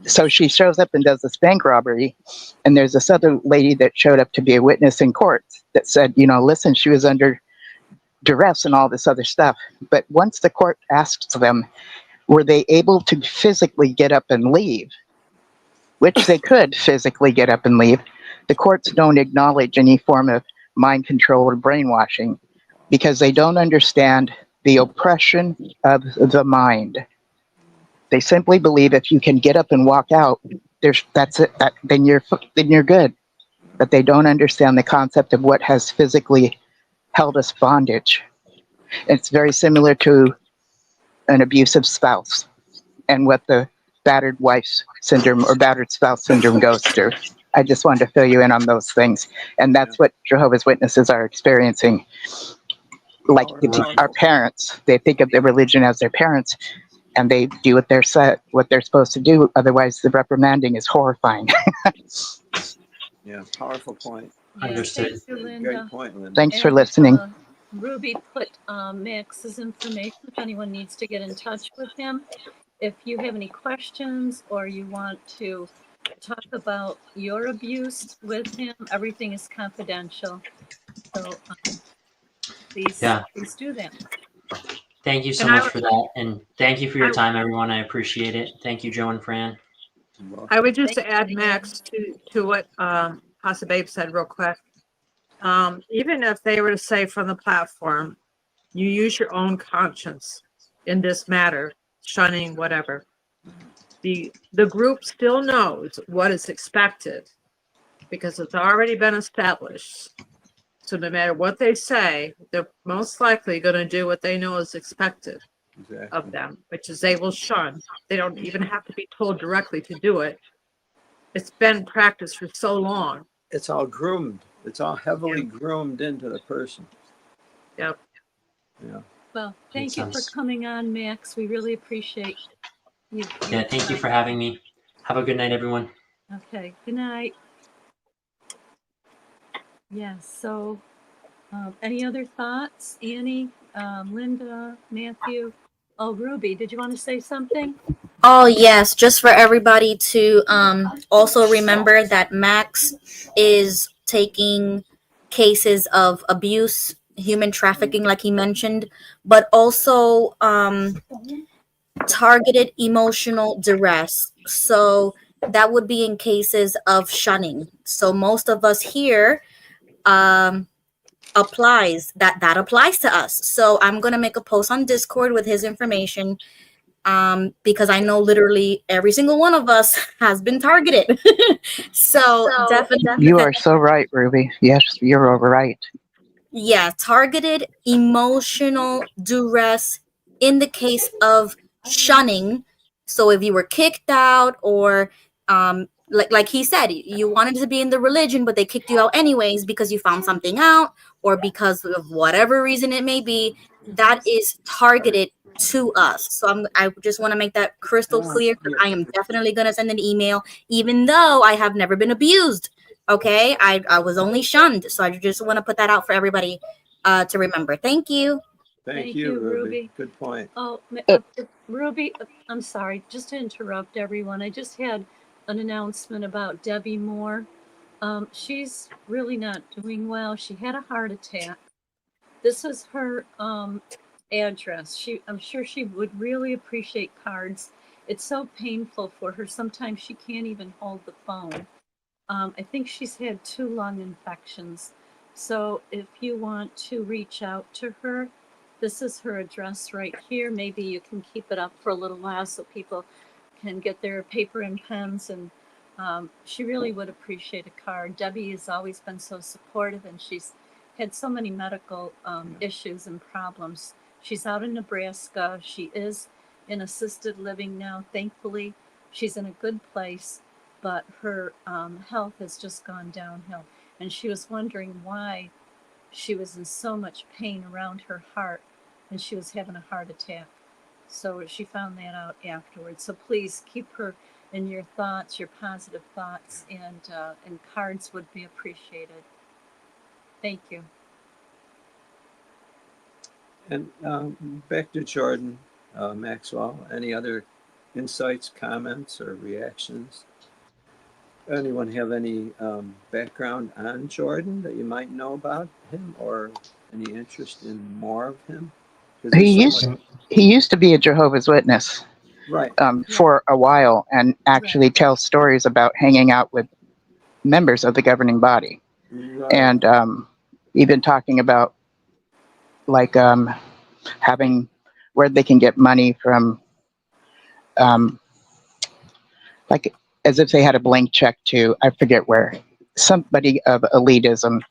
so she shows up and does this bank robbery, and there's this other lady that showed up to be a witness in court that said, listen, she was under duress and all this other stuff. But once the court asks them, were they able to physically get up and leave, which they could physically get up and leave, the courts don't acknowledge any form of mind control or brainwashing because they don't understand the oppression of the mind. They simply believe if you can get up and walk out, that's it. Then you're good. But they don't understand the concept of what has physically held us bondage. It's very similar to an abusive spouse and what the battered wife syndrome or battered spouse syndrome goes through. I just wanted to fill you in on those things. And that's what Jehovah's Witnesses are experiencing. Like our parents, they think of their religion as their parents, and they do what they're supposed to do. Otherwise, the reprimanding is horrifying. Yeah, powerful point. Yeah, Understood. thank you, Linda. Great point, Linda. Thanks for listening. Ruby put Max's information if anyone needs to get in touch with him. If you have any questions or you want to talk about your abuse with him, everything is confidential. So please do that. Thank you so much for that. And thank you for your time, everyone. I appreciate it. Thank you, Joe and Fran. I would just add, Max, to what Hasa Babe said real quick. Even if they were to say from the platform, you use your own conscience in this matter, shunning, whatever, the group still knows what is expected because it's already been established. So no matter what they say, they're most likely going to do what they know is expected of them, which is they will shun. They don't even have to be told directly to do it. It's been practiced for so long. It's all groomed. It's all heavily groomed into the person. Yep. Yeah. Well, thank you for coming on, Max. We really appreciate you. Yeah, thank you for having me. Have a good night, everyone. Okay, good night. Yeah, so any other thoughts? Annie, Linda, Matthew? Oh, Ruby, did you want to say something? Oh, yes, just for everybody to also remember that Max is taking cases of abuse human trafficking, like he mentioned, but also targeted emotional duress. So that would be in cases of shunning. So most of us here that applies to us. So I'm gonna make a post on Discord with his information, because I know literally every single one of us has been targeted. So definitely, You are so right, Ruby. Yes, you're right. yeah, targeted emotional duress in the case of shunning. So if you were kicked out, or like he said, you wanted to be in the religion, but they kicked you out anyways because you found something out, or because of whatever reason it may be, that is targeted to us. So I just want to make that crystal clear, because I am definitely going to send an email, even though I have never been abused. Okay, I was only shunned, so I just want to put that out for everybody to remember. Thank you. Thank you, Ruby. Good point. Oh, Ruby, I'm sorry, just to interrupt everyone. I just had an announcement about Debbie Moore. She's really not doing well. She had a heart attack. This is her address. I'm sure she would really appreciate cards. It's so painful for her. Sometimes she can't even hold the phone. I think she's had 2 lung infections. So if you want to reach out to her, this is her address right here. Maybe you can keep it up for a little while so people can get their paper and pens. And she really would appreciate a card. Debbie has always been so supportive, and she's had so many medical issues and problems. She's out in Nebraska. She is in assisted living now. Thankfully, she's in a good place, but her health has just gone downhill. And she was wondering why she was in so much pain around her heart, and she was having a heart attack. So she found that out afterwards. So please keep her in your thoughts, your positive thoughts, and cards would be appreciated. Thank you. And back to Jordan, Maxwell, any other insights, comments, or reactions? Anyone have any background on Jordan that you might know about him, or any interest in more of him? He used to be a Jehovah's Witness, right, for a while, and actually tell stories about hanging out with members of the governing body, and even talking about like having where they can get money from, like as if they had a blank check to, I forget where, somebody of elitism,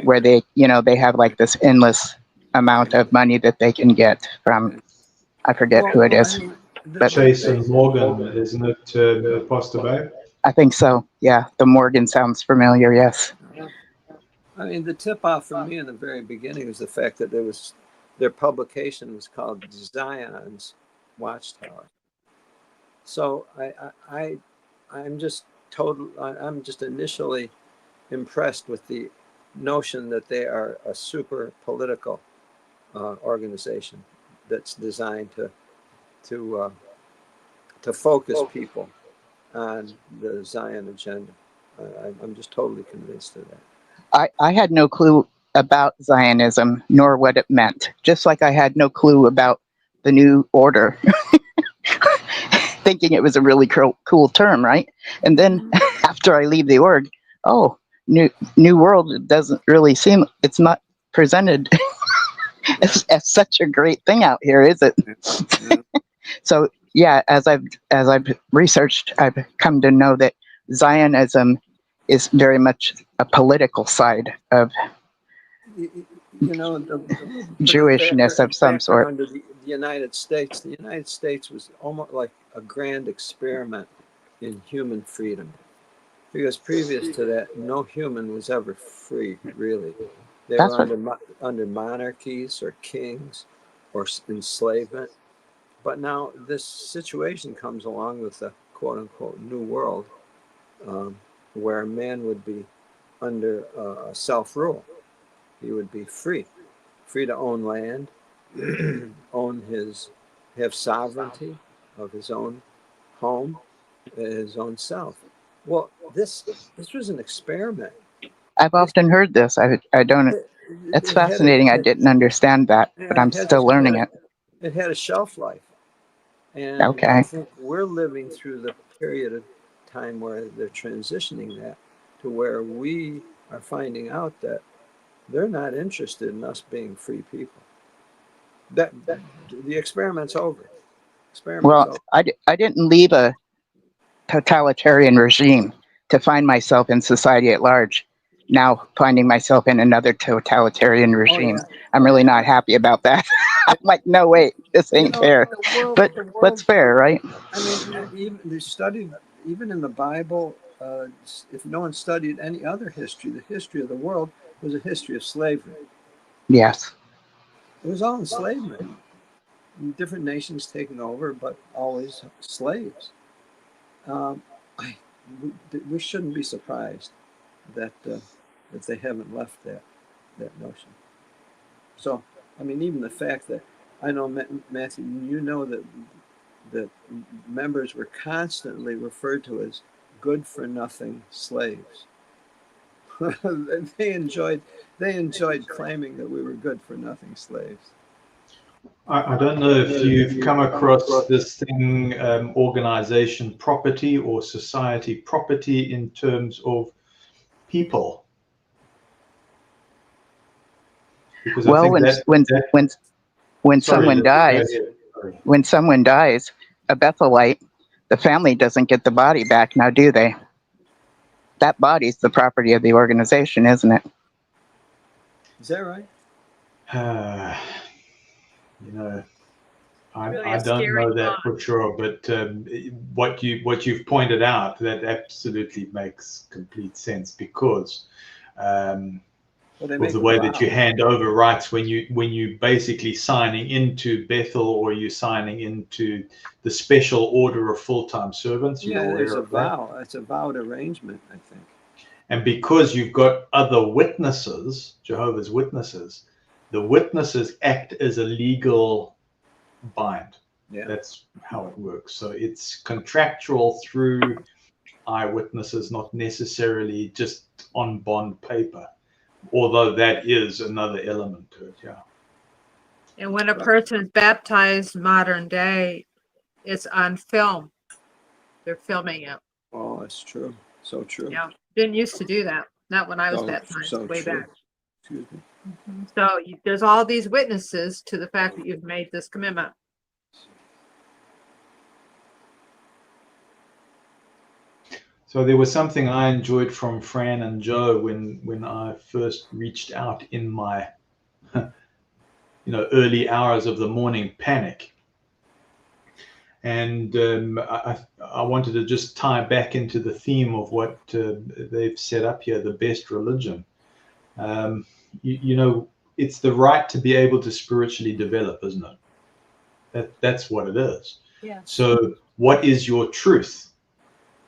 where they they have like this endless amount of money that they can get from, I forget who it is. But Chase and Morgan, isn't it, Pastor Babe? I think so. Yeah, the Morgan sounds familiar. Yes. I mean, the tip-off for me in the very beginning was the fact that their publication was called Zion's Watchtower. So I'm just initially impressed with the notion that they are a super political organization that's designed to focus people on the Zion agenda. I'm just totally convinced of that. I had no clue about Zionism nor what it meant, just like I had no clue about the New Order, thinking it was a really cool term, right? And then after I leave the org, oh, New World, it doesn't really seem, it's not presented as such a great thing out here, is it? So yeah, as I've researched, I've come to know that Zionism is very much a political side of Jewishness of some sort. Under the United States was almost like a grand experiment in human freedom, because previous to that, no human was ever free, really. They were under monarchies or kings or enslavement. But now this situation comes along with the quote-unquote New World, where man would be under self-rule. He would be free to own land, have sovereignty of his own home, his own self. Well, this was an experiment. I've often heard this. I don't It's it had fascinating. I didn't understand that, but I'm still learning it. It had a shelf life. And Okay. I think we're living through the period of time where they're transitioning that to where we are finding out that they're not interested in us being free people. That the experiment's over. Well, I didn't leave a totalitarian regime to find myself in society at large. Now finding myself in another totalitarian regime, I'm really not happy about that. I'm like, no, wait, this ain't fair. But what's fair, right? I mean, even they studied, even in the Bible, if no one studied any other history, the history of the world was a history of slavery. Yes. It was all enslavement. Different nations taking over, but always slaves. We shouldn't be surprised that they haven't left that notion. So, I mean, even the fact that I know, Matthew, you know that members were constantly referred to as good-for-nothing slaves. They enjoyed claiming that we were good-for-nothing slaves. I don't know if you've come across this thing, organization property or society property in terms of people. Because well, I think when someone dies, a Bethelite, the family doesn't get the body back now, do they? That body's the property of the organization, isn't it? Is that right? You know, Really I don't know that for sure, but what you've pointed out, that absolutely makes complete sense, because of the way that you hand over rights when you basically signing into Bethel, or you signing into the special order of full-time servants. There's a vow. It's a vowed arrangement, I think. And because you've got other witnesses, Jehovah's Witnesses, the witnesses act as a legal bind. Yeah. That's how it works. So it's contractual through eyewitnesses, not necessarily just on bond paper, although that is another element to it. Yeah. And when a person is baptized modern day, it's on film. They're filming it. Oh, that's true. So true. Yeah. Didn't used to do that. Not when I was baptized, way back. Excuse me. Mm-hmm. So there's all these witnesses to the fact that you've made this commitment. So there was something I enjoyed from Fran and Joe when I first reached out in my early hours of the morning panic. And I wanted to just tie back into the theme of what they've set up here, the best religion. It's the right to be able to spiritually develop, isn't it? That's what it is. Yeah. So what is your truth?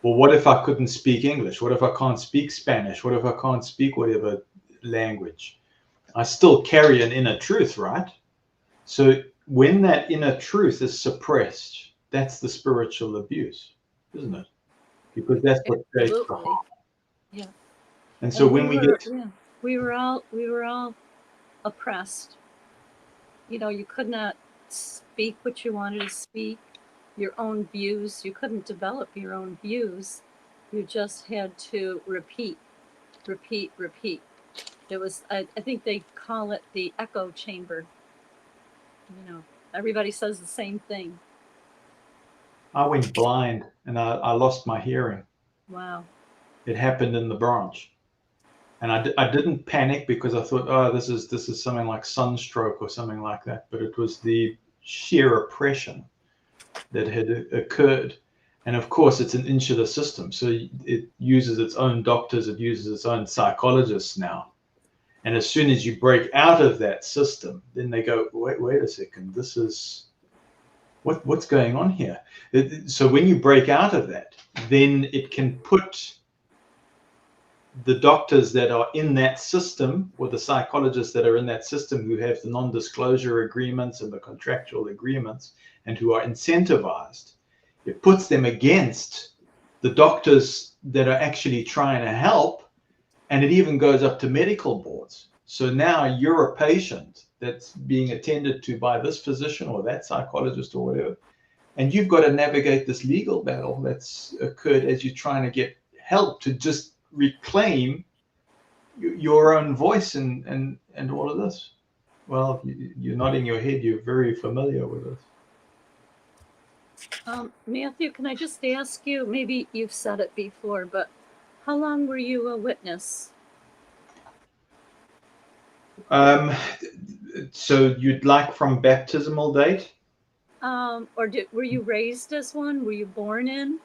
Well, what if I couldn't speak English? What if I can't speak Spanish? What if I can't speak whatever language? I still carry an inner truth, right? So when that inner truth is suppressed, that's the spiritual abuse, isn't it? Because that's what creates the harm. Yeah. And so when we were all oppressed. You could not speak what you wanted to speak, your own views. You couldn't develop your own views. You just had to repeat. It was, I think they call it the echo chamber. Everybody says the same thing. I went blind and I lost my hearing. Wow. It happened in the branch. And I didn't panic because I thought, oh, this is something like sunstroke or something like that. But it was the sheer oppression that had occurred. And of course, it's an insular system. So it uses its own doctors, it uses its own psychologists now. And as soon as you break out of that system, then they go, wait a second, this is, what's going on here? So when you break out of that, then it can put the doctors that are in that system, or the psychologists that are in that system who have the non-disclosure agreements and the contractual agreements and who are incentivized, it puts them against the doctors that are actually trying to help. And it even goes up to medical boards. So now you're a patient that's being attended to by this physician or that psychologist or whatever, and you've got to navigate this legal battle that's occurred as you're trying to get help to just reclaim your own voice and all of this. Well, you're nodding your head. You're very familiar with this. Matthew, can I just ask you, maybe you've said it before, but how long were you a witness? So you'd like from baptismal date? Or were you raised as one? Were you born in?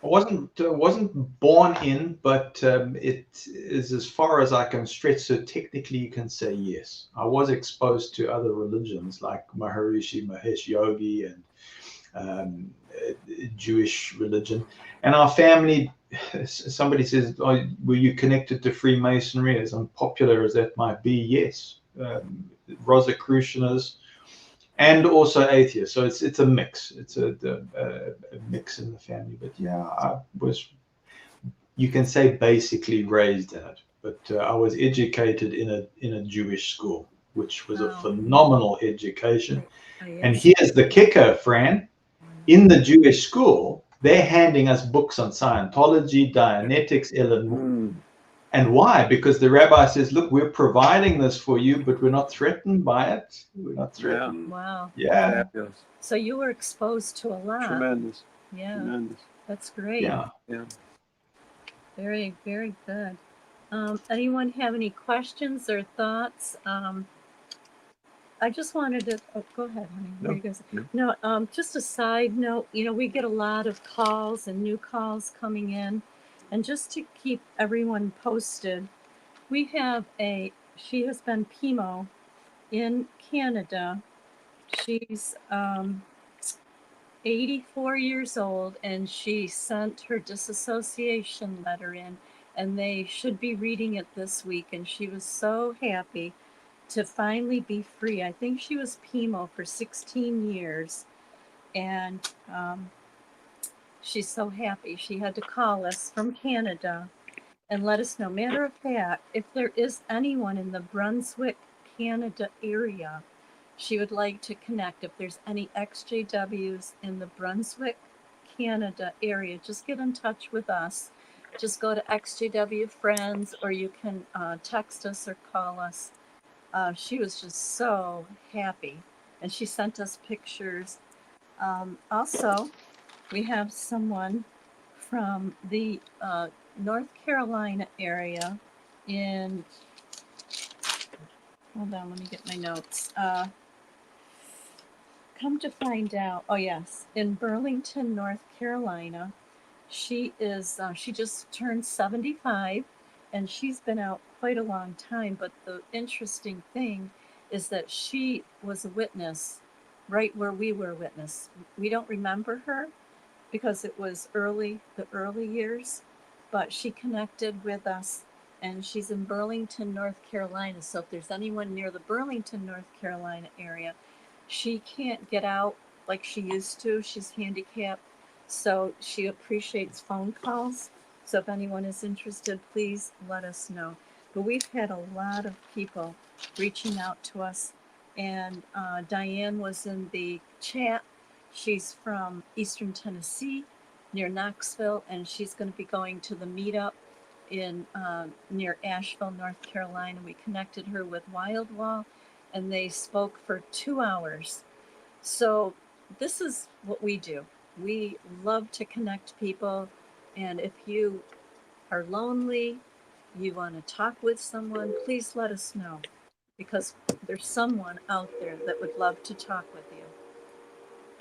I wasn't born in, but it is as far as I can stretch. So technically, you can say yes. I was exposed to other religions like Maharishi Mahesh Yogi and Jewish religion. And our family, somebody says, oh, were you connected to Freemasonry? As unpopular as that might be, yes. Rosicrucianists, and also atheists. So it's a mix. It's a mix in the family. But yeah, I was, you can say, basically raised in it. But I was educated in a Jewish school, which was a phenomenal education. And here's the kicker, Fran. In the Jewish school, they're handing us books on Scientology, Dianetics, Ellen. And why? Because the rabbi says, look, we're providing this for you, but we're not threatened by it. We're not threatened. Yeah. Wow. Yeah. So you were exposed to a lot. Tremendous. Yeah. Tremendous. That's great. Yeah. Yeah. Very, very good. Anyone have any questions or thoughts? I just wanted to, go ahead, honey. What are you guys? No, just a side note, we get a lot of calls and new calls coming in. And just to keep everyone posted, we have she has been chemo in Canada. She's 84 years old, and she sent her disassociation letter in, and they should be reading it this week. And she was so happy to finally be free. I think she was chemo for 16 years, and she's so happy. She had to call us from Canada and let us know. Matter of fact, if there is anyone in the Brunswick, Canada area, she would like to connect. If there's any ExJWs in the Brunswick, Canada area, just get in touch with us. Just go to ExJWFriends, or you can text us or call us. She was just so happy, and she sent us pictures. Also, we have someone from the North Carolina area in, hold on, let me get my notes. Come to find out, oh yes, in Burlington, North Carolina. She just turned 75, and she's been out quite a long time. But the interesting thing is that she was a witness right where we were a witness. We don't remember her because it was the early years, but she connected with us, and she's in Burlington, North Carolina. So if there's anyone near the Burlington, North Carolina area, she can't get out like she used to. She's handicapped, so she appreciates phone calls. So if anyone is interested, please let us know. But we've had a lot of people reaching out to us, and Diane was in the chat. She's from Eastern Tennessee, near Knoxville, and she's going to be going to the meetup in near Asheville, North Carolina. We connected her with Wildwall, and they spoke for 2 hours. So this is what we do. We love to connect people, and if you are lonely, you want to talk with someone, please let us know, because there's someone out there that would love to talk with you.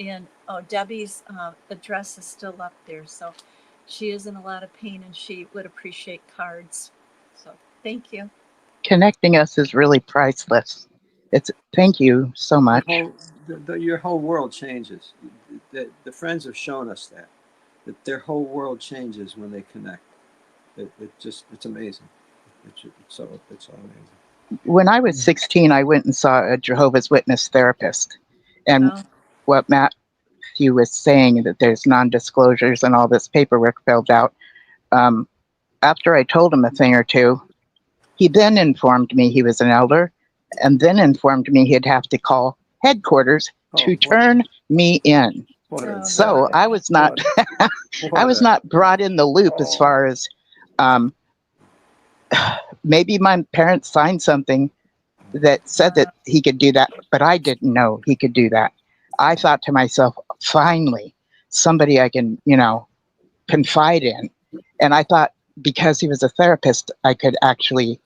And Debbie's address is still up there, so she is in a lot of pain, and she would appreciate cards. So thank you. Connecting us is really priceless. Thank you so much. Your whole world changes. The friends have shown us that their whole world changes when they connect. It's amazing. It's all amazing. When I was 16, I went and saw a Jehovah's Witness therapist, and what Matthew was saying, that there's non-disclosures and all this paperwork filled out. After I told him a thing or two, He then informed me he was an elder, and then informed me he'd have to call headquarters to turn me in. So I was not, I was not brought in the loop as far as maybe my parents signed something that said that he could do that, but I didn't know he could do that. I thought to myself, finally, somebody I can, confide in. And I thought because he was a therapist, I could actually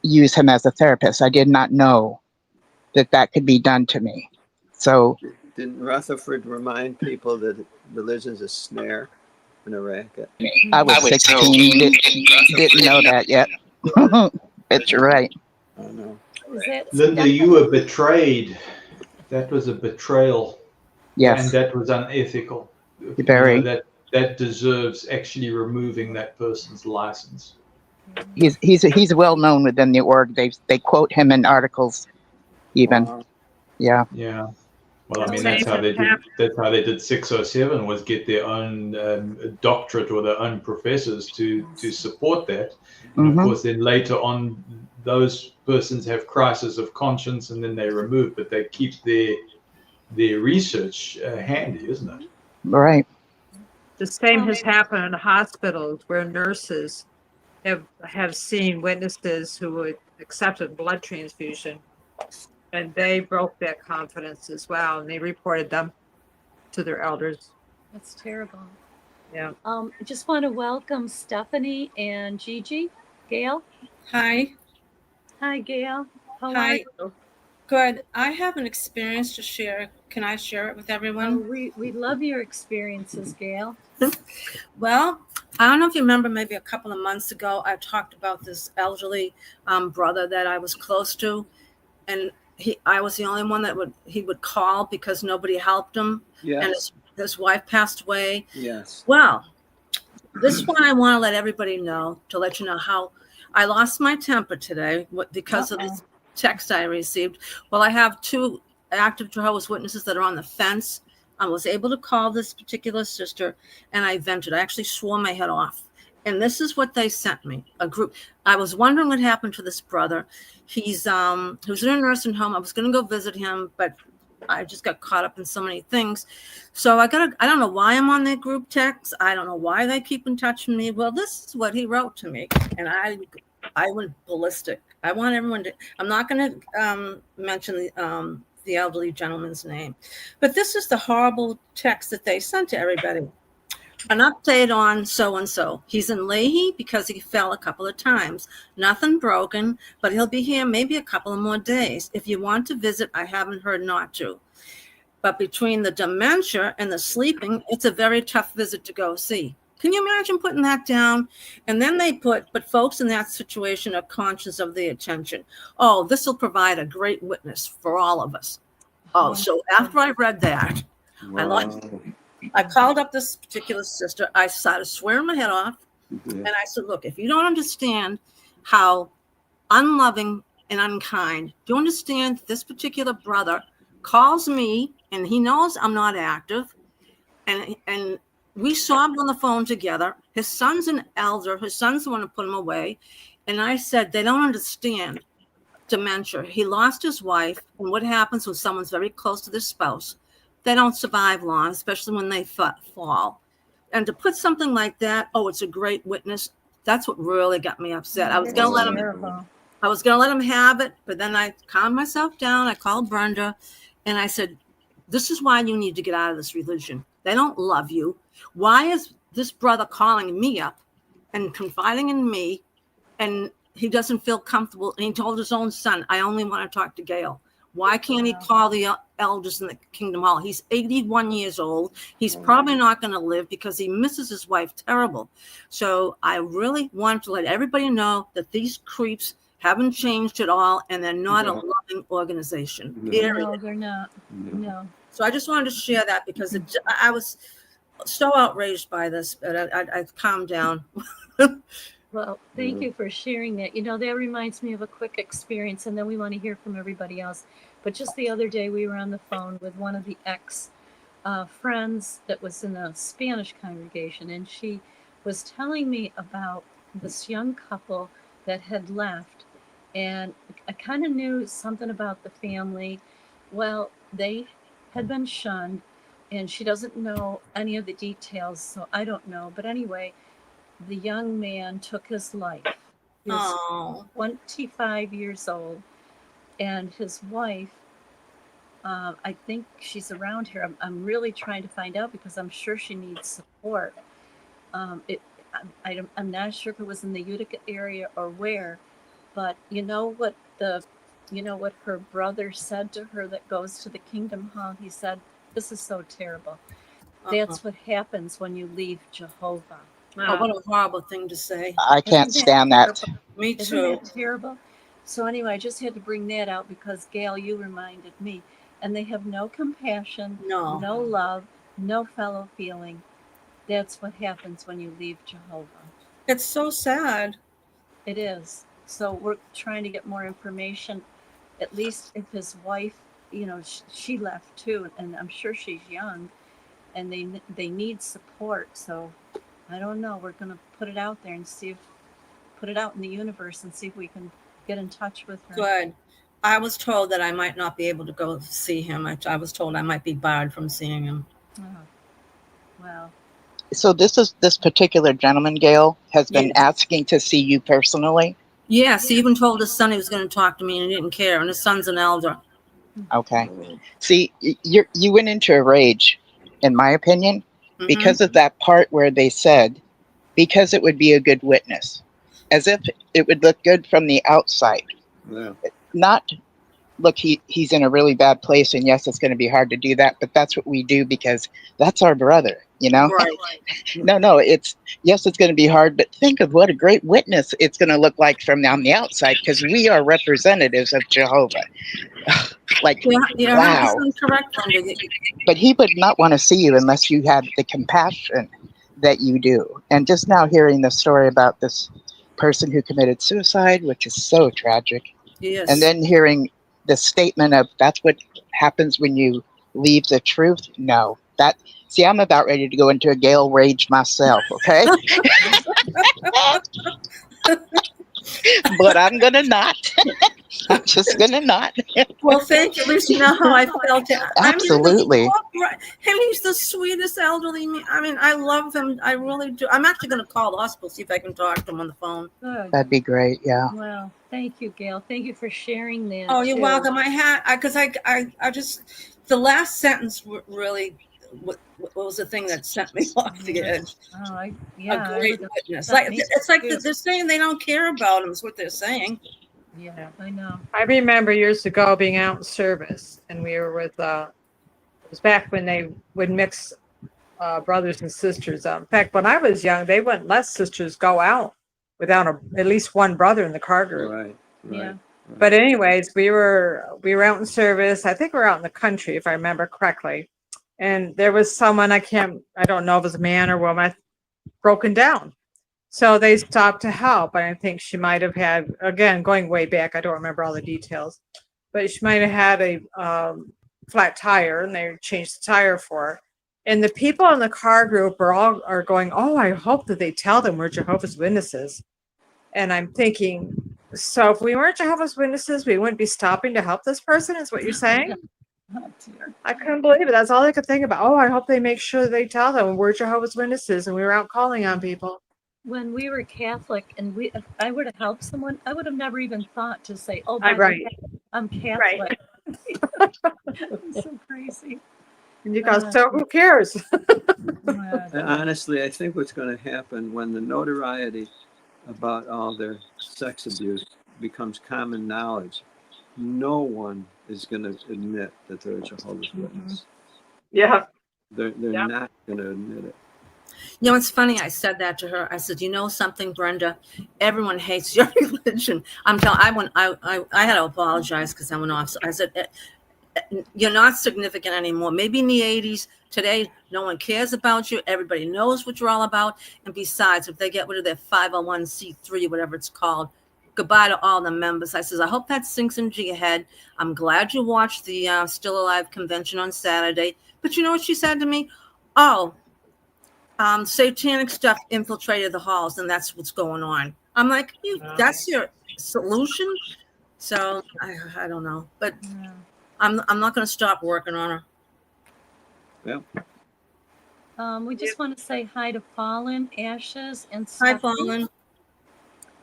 use him as a therapist. I did not know that that could be done to me. So didn't Rutherford remind people that religion's a snare and a racket? I was 16, didn't know that yet. But you're right. Oh, no. Linda, you were betrayed. That was a betrayal. Yes. And that was unethical. Very. That deserves actually removing that person's license. He's well known within the org. They quote him in articles, even. Wow. Yeah. Yeah. Well, I mean, that's how they did 607, was get their own doctorate or their own professors to support that. And of course, then later on, those persons have crisis of conscience, and then they remove, but they keep their research handy, isn't it? Right. The same has happened in hospitals where nurses have seen witnesses who had accepted blood transfusion, and they broke that confidence as well, and they reported them to their elders. That's terrible. Yeah. I just want to welcome Stephanie and Gigi. Gail? Hi. Hi, Gail. How are Hi. you? Good. I have an experience to share. Can I share it with everyone? Oh, we love your experiences, Gail. Well, I don't know if you remember, maybe a couple of months ago, I talked about this elderly brother that I was close to, and I was the only one that he would call because nobody helped him. Yes. And his wife passed away. Yes. Well, this one I want to let everybody know, to let you know how I lost my temper today because of this text I received. Well, I have 2 active Jehovah's Witnesses that are on the fence. I was able to call this particular sister, and I vented. I actually swore my head off. And this is what they sent me, a group. I was wondering what happened to this brother. He was in a nursing home. I was going to go visit him, but I just got caught up in so many things. So I don't know why I'm on their group text. I don't know why they keep in touch with me. Well, this is what he wrote to me, and I went ballistic. I want everyone to, I'm not going to mention the elderly gentleman's name, but this is the horrible text that they sent to everybody. An update on so-and-so. He's in Leahy because he fell a couple of times. Nothing broken, but he'll be here maybe a couple of more days. If you want to visit, I haven't heard not to. But between the dementia and the sleeping, it's a very tough visit to go see. Can you imagine putting that down? And then they put, but folks in that situation are conscious of the attention. Oh, this will provide a great witness for all of us. Oh, so after I read that, I called up this particular sister. I started swearing my head off. And I said, look, if you don't understand how unloving and unkind, do you understand this particular brother calls me and he knows I'm not active. And we sobbed on the phone together. His son's an elder. His son's the one who put him away. And I said, they don't understand dementia. He lost his wife. And what happens when someone's very close to their spouse? They don't survive long, especially when they fall. And to put something like that, oh, it's a great witness. That's what really got me upset. I was going to let him have it, but then I calmed myself down. I called Brenda and I said, this is why you need to get out of this religion. They don't love you. Why is this brother calling me up and confiding in me, and he doesn't feel comfortable? And he told his own son, I only want to talk to Gail. Why can't he call the elders in the Kingdom Hall? He's 81 years old. He's probably not going to live because he misses his wife terrible. So I really want to let everybody know that these creeps haven't changed at all, and they're not a loving organization. No, they're not. No. So I just wanted to share that because I was so outraged by this, but I've calmed down. Well, thank you for sharing that. That reminds me of a quick experience, and then we want to hear from everybody else. But just the other day, we were on the phone with one of the ex-friends that was in a Spanish congregation, and she was telling me about this young couple that had left, and I kind of knew something about the family. Well, they had been shunned, and she doesn't know any of the details, so I don't know. But anyway, the young man took his life. He was Oh, 25 years old, and his wife, I think she's around here. I'm really trying to find out because I'm sure she needs support. It, I'm not sure if it was in the Utica area or where, but you know what her brother said to her that goes to the Kingdom Hall? He said, "This is so terrible. That's what happens when you leave Jehovah." oh, what a horrible thing to say. I can't Isn't that stand that. terrible? Me Isn't too. that terrible? So anyway, I just had to bring that out because Gail, you reminded me. And they have no compassion, No. no love, no fellow feeling. That's what happens when you leave Jehovah. It's so sad. It is. So we're trying to get more information. At least if his wife, she left too, and I'm sure she's young, and they need support. So I don't know. We're gonna put it out there and put it out in the universe and see if we can get in touch with her. Good. I was told that I might not be able to go see him. I was told I might be barred from seeing him. Oh, well. So this particular gentleman, Gail, has been asking to see you personally. Yes, he even told his son he was going to talk to me, and he didn't care. And his son's an elder. Okay. See, you went into a rage, in my opinion, because of that part where they said, because it would be a good witness, as if it would look good from the outside. Yeah. Not, look, he's in a really bad place, and yes, it's going to be hard to do that, but that's what we do because that's our brother, you know? Right. No, it's going to be hard, but think of what a great witness it's going to look like from on the outside because we are representatives of Jehovah. Like, yeah, wow. Correct, Linda. But he would not want to see you unless you had the compassion that you do. And just now hearing the story about this person who committed suicide, which is so tragic. Yes. And then hearing the statement of that's what happens when you leave the truth. No, see, I'm about ready to go into a Gale rage myself. Okay. But I'm going to not. I'm just going to not. Well, thank you. At least you know how I felt. Absolutely. He's the sweetest elderly. I mean, I love him. I really do. I'm actually going to call the hospital, see if I can talk to him on the phone. Good. That'd be great. Yeah. Well, thank you, Gail. Thank you for sharing that. Oh, you're welcome. Because I just, the last sentence really, what was the thing that sent me off the edge? Oh, a great witness. It's like they're saying they don't care about him. Is what they're saying. Yeah, I know. I remember years ago being out in service, and we were with, it was back when they would mix brothers and sisters up. In fact, when I was young, they wouldn't let sisters go out without at least one brother in the car group. Right. Yeah. But anyways, we were out in service. I think we were out in the country, if I remember correctly. And there was someone, I don't know if it was a man or woman, broken down. So they stopped to help. And I think she might have had, again, going way back, I don't remember all the details, but she might have had a flat tire, and they changed the tire for her. And the people in the car group are going, oh, I hope that they tell them we're Jehovah's Witnesses. And I'm thinking, so if we weren't Jehovah's Witnesses, we wouldn't be stopping to help this person, is what you're saying? Oh, dear. I couldn't believe it. That's all I could think about. Oh, I hope they make sure they tell them we're Jehovah's Witnesses and we were out calling on people. When we were Catholic and if I were to help someone, I would have never even thought to say, oh, Right. I'm Catholic. Right. It's so crazy. And you go, so who cares? Honestly, I think what's going to happen when the notoriety about all their sex abuse becomes common knowledge, no one is going to admit that they're a Jehovah's Witness. Yeah. They're not going to admit it. You know, it's funny. I said that to her. I said, you know something, Brenda? Everyone hates your religion. I had to apologize because I went off. I said, you're not significant anymore. Maybe in the 80s. Today, no one cares about you. Everybody knows what you're all about. And besides, if they get rid of their 501c3, whatever it's called, goodbye to all the members. I says, I hope that sinks into your head. I'm glad you watched the Still Alive convention on Saturday. But you know what she said to me? Oh, satanic stuff infiltrated the halls, and that's what's going on. I'm like, that's your solution. So I don't know, but Yeah. I'm not going to stop working on her. Yeah. We just want to say hi to Fallen, Ashes, and Hi, Stephanie. Fallen.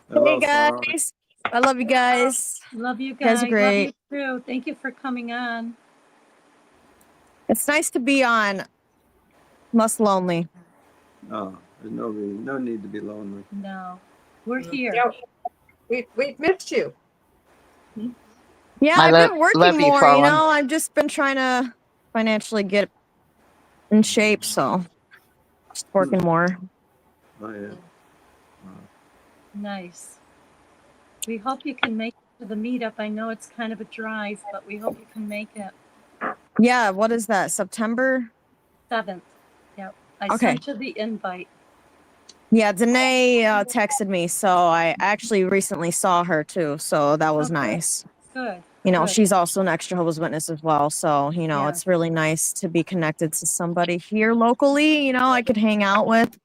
Hello, Hey Paul. guys, I love you guys. Love you You guys are guys. Love you great. too. Thank you for coming on. It's nice to be on Must Lonely. Oh, there's no need to be lonely. No, we're here. Yeah, we missed you. Yeah, I I've been love working you, more, Fallen. I've just been trying to financially get in shape, so just working more. Oh yeah. Wow. Nice. We hope you can make it to the meetup. I know it's kind of a drive, but we hope you can make it. Yeah, what is that? September 7th. Yep. I Okay. sent you the invite. Yeah, Danae texted me, so I actually recently saw her too, so that was Oh, good. nice. Good. Good. Good. She's also an ex Jehovah's Witness as well, so Yeah. it's really nice to be connected to somebody here locally. I could hang out with,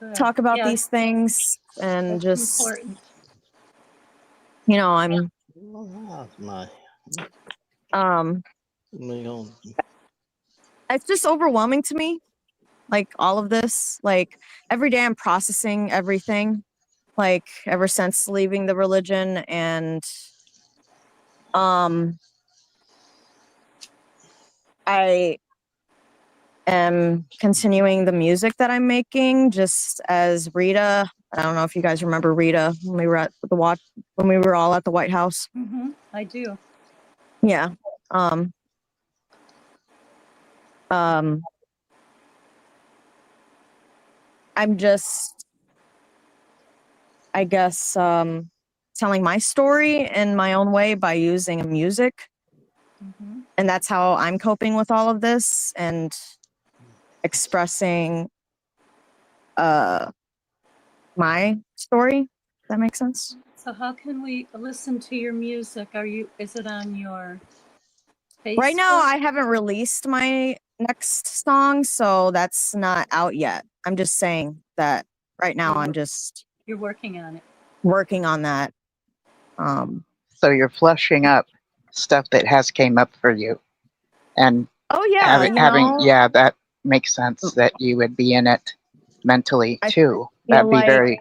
Good. talk about Yeah, these things, and that's just important. I'm it's just overwhelming to me, like all of this. Like every day I'm processing everything, like ever since leaving the religion, and I am continuing the music that I'm making just as Rita. I don't know if you guys remember Rita when we were at when we were all at the White House. Mm-hmm. I do. Yeah. I'm just, I guess, telling my story in my own way by using music. Mm-hmm. And that's how I'm coping with all of this and expressing my story. Does that make sense? So how can we listen to your music? Is it on your Facebook? Right now, I haven't released my next song, so that's not out yet. I'm just saying that right now I'm just You're working on it. working on that. So you're flushing up stuff that has came up for you, and oh yeah, yeah, that makes sense that you would be in it mentally too. That'd be like very,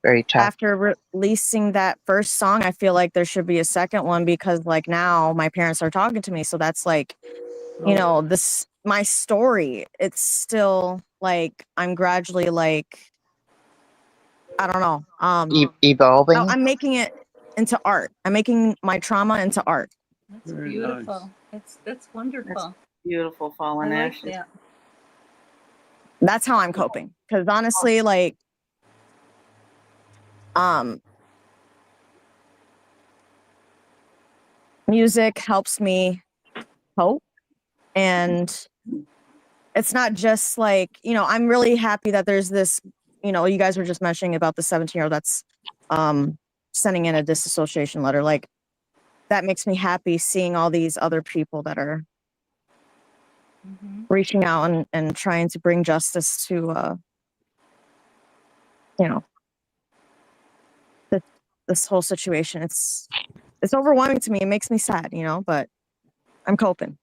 very tough. after releasing that first song, I feel like there should be a second one because like now my parents are talking to me, so that's like, this my story. It's still like I'm gradually like, I don't know, evolving. I'm making it into art. I'm making my trauma into art. That's very beautiful. Nice. That's wonderful. That's beautiful, Fallen I like Ashes. that. That's how I'm coping. Because honestly, like, music helps me cope. And it's not just like, I'm really happy that there's this, you guys were just mentioning about the 17-year-old that's sending in a disassociation letter. Like, that makes me happy seeing all these other people that are reaching out and trying to bring justice to, this whole situation. It's overwhelming to me. It makes me sad, but I'm coping.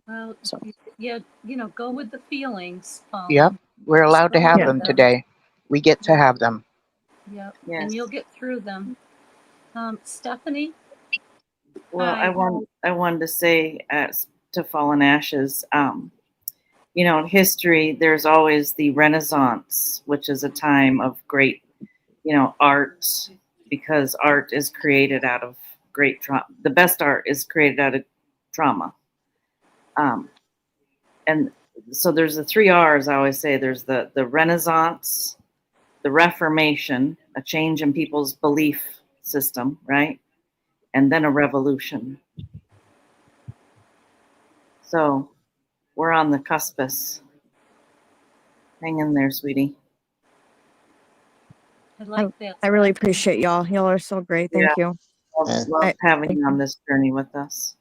Well, so yeah, go with the feelings. Yep, we're allowed to have them today. We get to have them. Yep, yes. And you'll get through them. Stephanie? Well, I wanted to say to Fallen Ashes, in history, there's always the Renaissance, which is a time of great, art, because art is created out of great trauma. The best art is created out of trauma. And so there's the 3 R's I always say. There's the Renaissance, the Reformation, a change in people's belief system, right? And then a revolution. So we're on the cuspus. Hang in there, sweetie. I like that. I really appreciate y'all. Y'all are so great. Thank you. Love having you on this journey with us.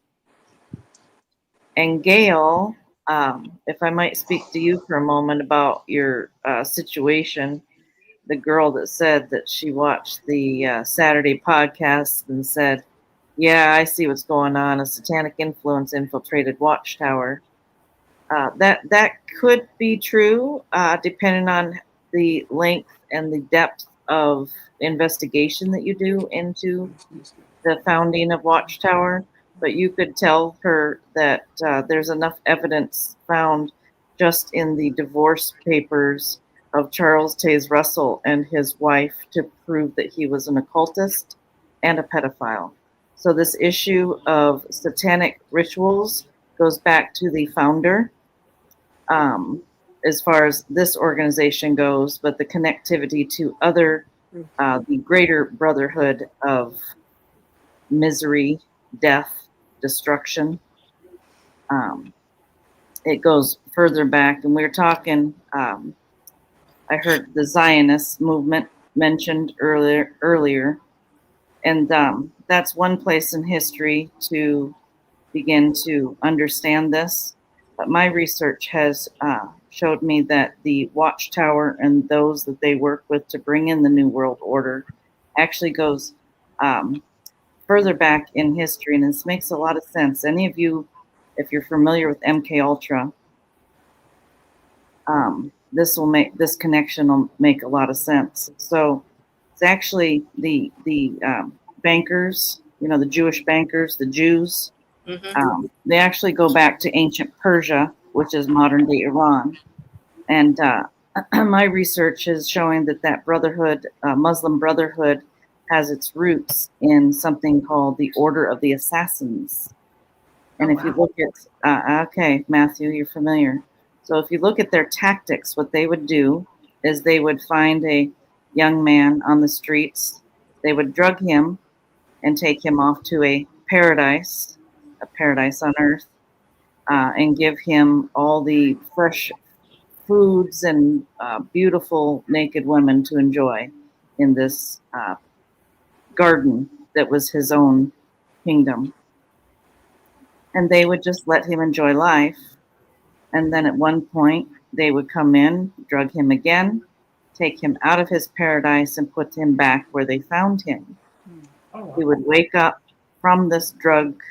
And Gail, if I might speak to you for a moment about your situation, the girl that said that she watched the Saturday podcast and said, "Yeah, I see what's going on. A satanic influence infiltrated Watchtower." That could be true, depending on the length and the depth of investigation that you do into the founding of Watchtower. But you could tell her that there's enough evidence found just in the divorce papers of Charles Taze Russell and his wife to prove that he was an occultist and a pedophile. So this issue of satanic rituals goes back to the founder, as far as this organization goes, but the connectivity to other, the greater brotherhood of misery, death, destruction. It goes further back, and we were talking, I heard the Zionist movement mentioned earlier, and that's one place in history to begin to understand this. But my research has showed me that the Watchtower and those that they work with to bring in the New World Order actually goes further back in history, and this makes a lot of sense. Any of you, if you're familiar with MK Ultra, this connection will make a lot of sense. So it's actually the bankers, the Jewish bankers, the Jews. They actually go back to ancient Persia, which is modern day Iran. And my research is showing that brotherhood, Muslim Brotherhood, has its roots in something called the Order of the Assassins. And if you look at, okay, Matthew, you're familiar. So if you look at their tactics, what they would do is they would find a young man on the streets. They would drug him and take him off to a paradise on earth, and give him all the fresh foods and beautiful naked women to enjoy in this garden that was his own kingdom. And they would just let him enjoy life. And then at one point, they would come in, drug him again, take him out of his paradise and put him back where they found him. He would wake up from this drug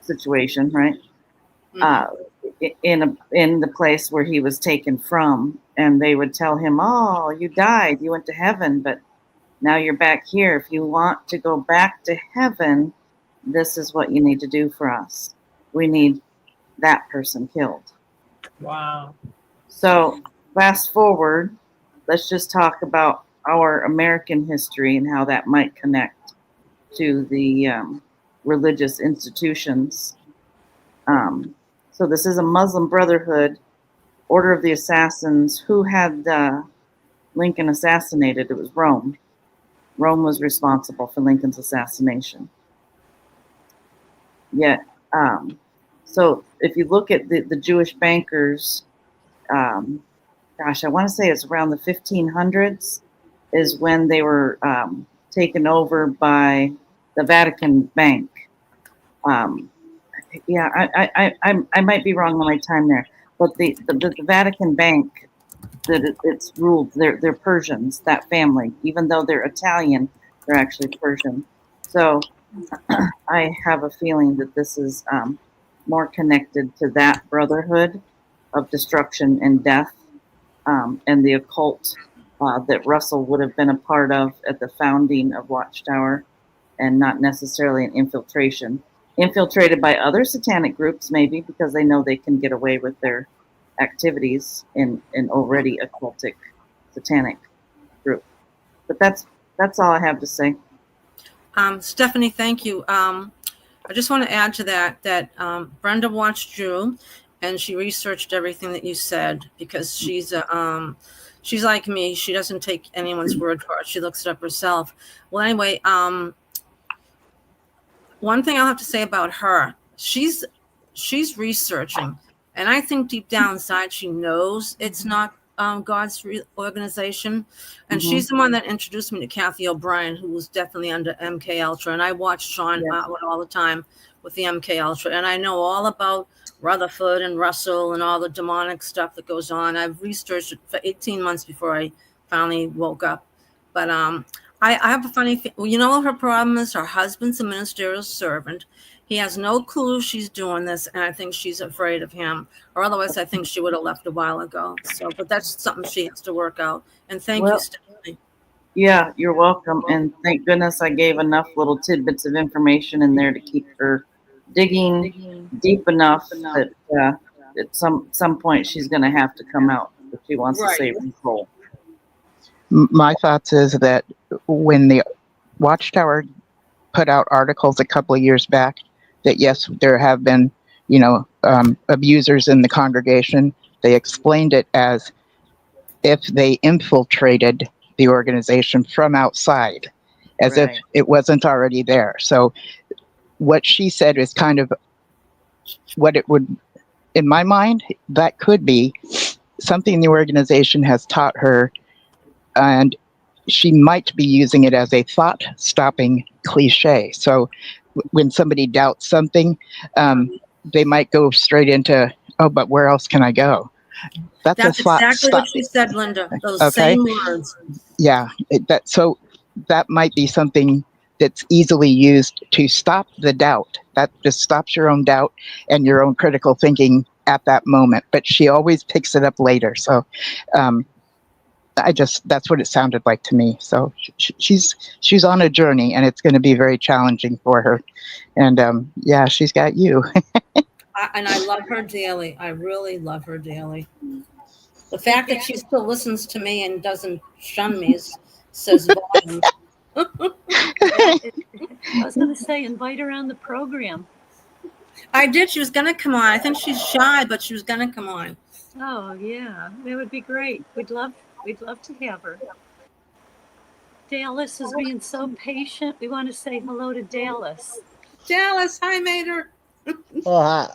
situation, right? In the place where he was taken from, and they would tell him, "Oh, you died, you went to heaven, but now you're back here. If you want to go back to heaven, this is what you need to do for us. We need that person killed." Wow. So fast forward, let's just talk about our American history and how that might connect to the religious institutions. So this is a Muslim Brotherhood, Order of the Assassins. Who had Lincoln assassinated? It was Rome. Rome was responsible for Lincoln's assassination. Yet, so if you look at the Jewish bankers, gosh, I want to say it's around the 1500s is when they were taken over by the Vatican Bank. Yeah, I might be wrong on my time there, but the Vatican Bank, that it's ruled, they're Persians, that family. Even though they're Italian, they're actually Persian. So I have a feeling that this is more connected to that brotherhood of destruction and death, and the occult that Russell would have been a part of at the founding of Watchtower, and not necessarily an infiltration. Infiltrated by other satanic groups, maybe, because they know they can get away with their activities in an already occultic satanic group. But that's all I have to say. Stephanie, thank you. I just want to add to that Brenda watched you, and she researched everything that you said, because she's like me. She doesn't take anyone's word for it. She looks it up herself. Well, anyway, one thing I'll have to say about her, she's researching, and I think deep down inside she knows it's not God's organization. And she's the one that introduced me to Kathy O'Brien, who was definitely under MK Ultra. And I watched Sean Atwood all the time with the MK Ultra, and I know all about Rutherford and Russell and all the demonic stuff that goes on. I've researched it for 18 months before I finally woke up. But I have a funny, you know what her problem is? Her husband's a ministerial servant. He has no clue she's doing this, and I think she's afraid of him. Or otherwise, I think she would have left a while ago. So, but that's something she has to work out. And thank you, Well, Stephanie. yeah, you're welcome. And thank goodness I gave enough little tidbits of information in there to keep her digging deep enough that at some point she's going to have to come out if she wants to save control. My thoughts is that when the Watchtower put out articles a couple of years back that yes, there have been, abusers in the congregation, they explained it as if they infiltrated the organization from outside, as if it wasn't already there. So what she said is kind of what it would, in my mind, that could be something the organization has taught her, and she might be using it as a thought-stopping cliche. So when somebody doubts something, they might go straight into, oh, but where else can I go? That's a thought exactly what she said, Linda. Those same words. Yeah, that might be something that's easily used to stop the doubt. That just stops your own doubt and your own critical thinking at that moment. But she always picks it up later. So that's what it sounded like to me. So she's on a journey, and it's going to be very challenging for her. And yeah, she's got you. And I love her dearly. I really love her dearly. The fact that she still listens to me and doesn't shun me says volumes. I was going to say, invite her on the program. I did. She was going to come on. I think she's shy, but she was going to come on. Oh yeah, that would be great. We'd love to have her. Dallas is being so patient. We want to say hello to Dallas. Dallas, hi, Mater. Hi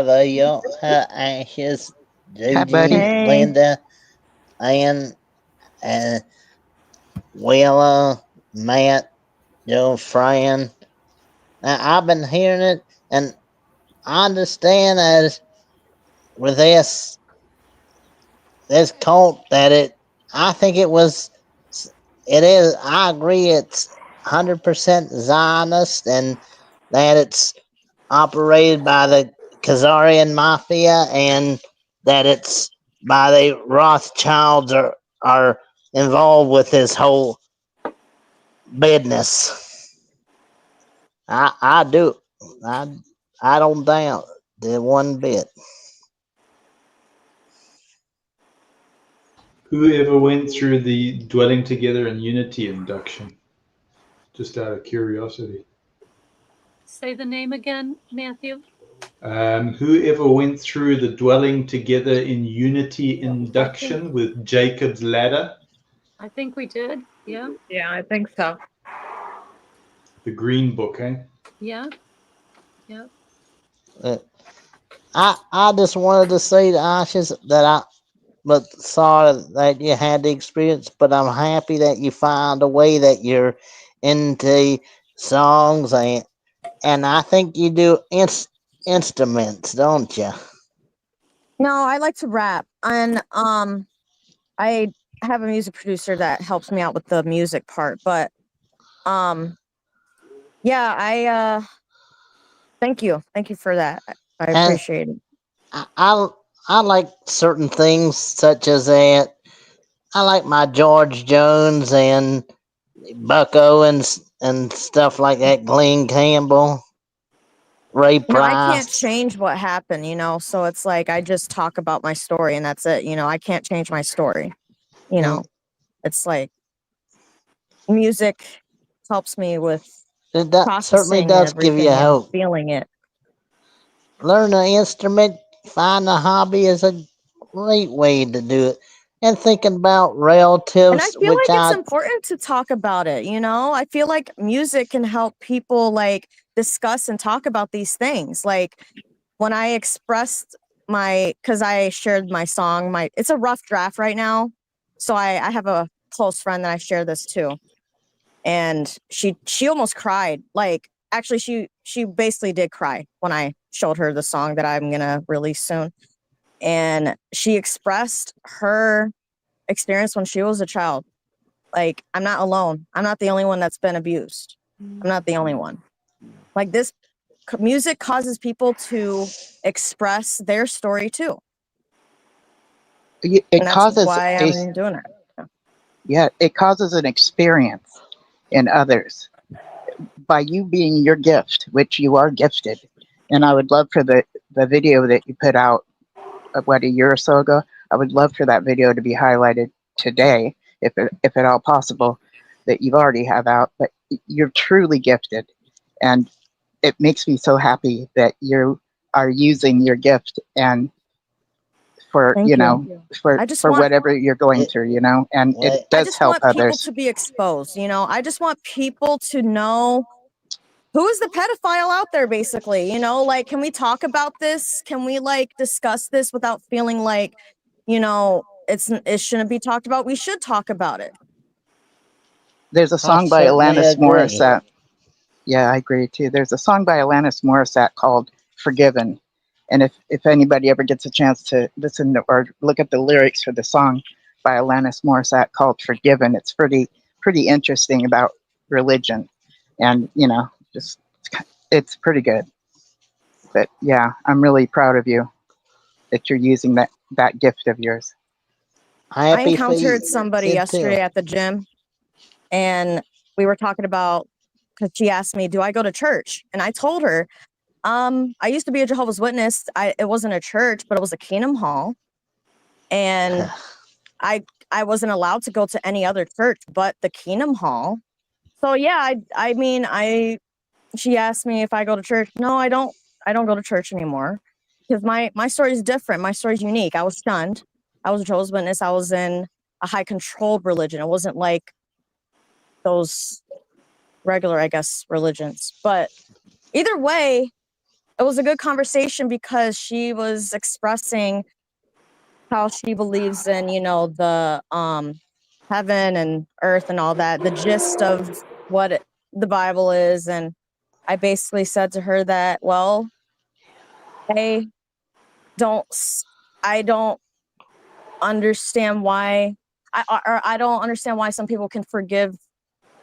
there, y'all. Hi, Ashes, Hi, buddy. Juju, Linda, and Willa, Matt, Joe Fran. Now, I've been hearing it, and I understand as with this cult that I think it is, I agree it's 100% Zionist, and that it's operated by the Khazarian Mafia, and that it's by the Rothschilds are involved with this whole business. I do. I don't doubt it one bit. Whoever went through the dwelling together in unity induction? Just out of curiosity. Say the name again, Matthew. Whoever went through the dwelling together in unity induction with Jacob's ladder? I think we did. Yeah. Yeah, I think so. The green book, eh? Yeah. Yeah. I just wanted to say to Ashes that but sorry that you had the experience, but I'm happy that you found a way that you're into songs, and I think you do instruments, don't you? No, I like to rap, and I have a music producer that helps me out with the music part. But yeah, I thank you for that. I appreciate it. I like certain things such as that. I like my George Jones and Buck Owens and stuff like that. Glenn Campbell, Ray Price. I can't change what happened, so it's like I just talk about my story and that's it. I can't change my story. It's like music helps me with that certainly does give you hope. Feeling it. Learn an instrument, find a hobby is a great way to do it. And thinking about relatives, and I feel like it's important to talk about it. I feel like music can help people like discuss and talk about these things. Like when I expressed because I shared my song, it's a rough draft right now. So I have a close friend that I share this to, and she almost cried. Like actually, she basically did cry when I showed her the song that I'm gonna release soon, and she expressed her experience when she was a child. Like, I'm not alone. I'm not the only one that's been abused. I'm not the only one. Like, this music causes people to express their story too. It And that's causes why I'm doing it. Yeah, it causes an experience in others by you being your gift, which you are gifted. And I would love for the video that you put out, a year or so ago, I would love for that video to be highlighted today, if at all possible, that you've already have out. But you're truly gifted, and it makes me so happy that you are using your gift and for Thank you. I just for want whatever you're going through, and it I does just help want people others. to be exposed, I just want people to know who is the pedophile out there, basically. Like, can we talk about this? Can we discuss this without feeling like, it shouldn't be talked about? We should talk about it. There's a I song by certainly Alanis agree. Morissette. Yeah, I agree too. There's a song by Alanis Morissette called Forgiven. And if anybody ever gets a chance to listen to, or look at the lyrics for the song by Alanis Morissette called Forgiven, it's pretty interesting about religion. And, just it's pretty good. But yeah, I'm really proud of you that you're using that gift of yours. I encountered somebody yesterday at the gym, and we were talking about, because she asked me, do I go to church? And I told her, I used to be a Jehovah's Witness. It wasn't a church, but it was a Kingdom Hall. And I wasn't allowed to go to any other church but the Kingdom Hall. So yeah, she asked me if I go to church. No, I don't go to church anymore, because my story is different. My story is unique. I was shunned. I was a Jehovah's Witness. I was in a high controlled religion. It wasn't like those regular, I guess, religions. But either way, it was a good conversation, because she was expressing how she believes in, the heaven and earth and all that, the gist of what the Bible is. And I basically said to her that, well, I don't understand why I don't understand why some people can forgive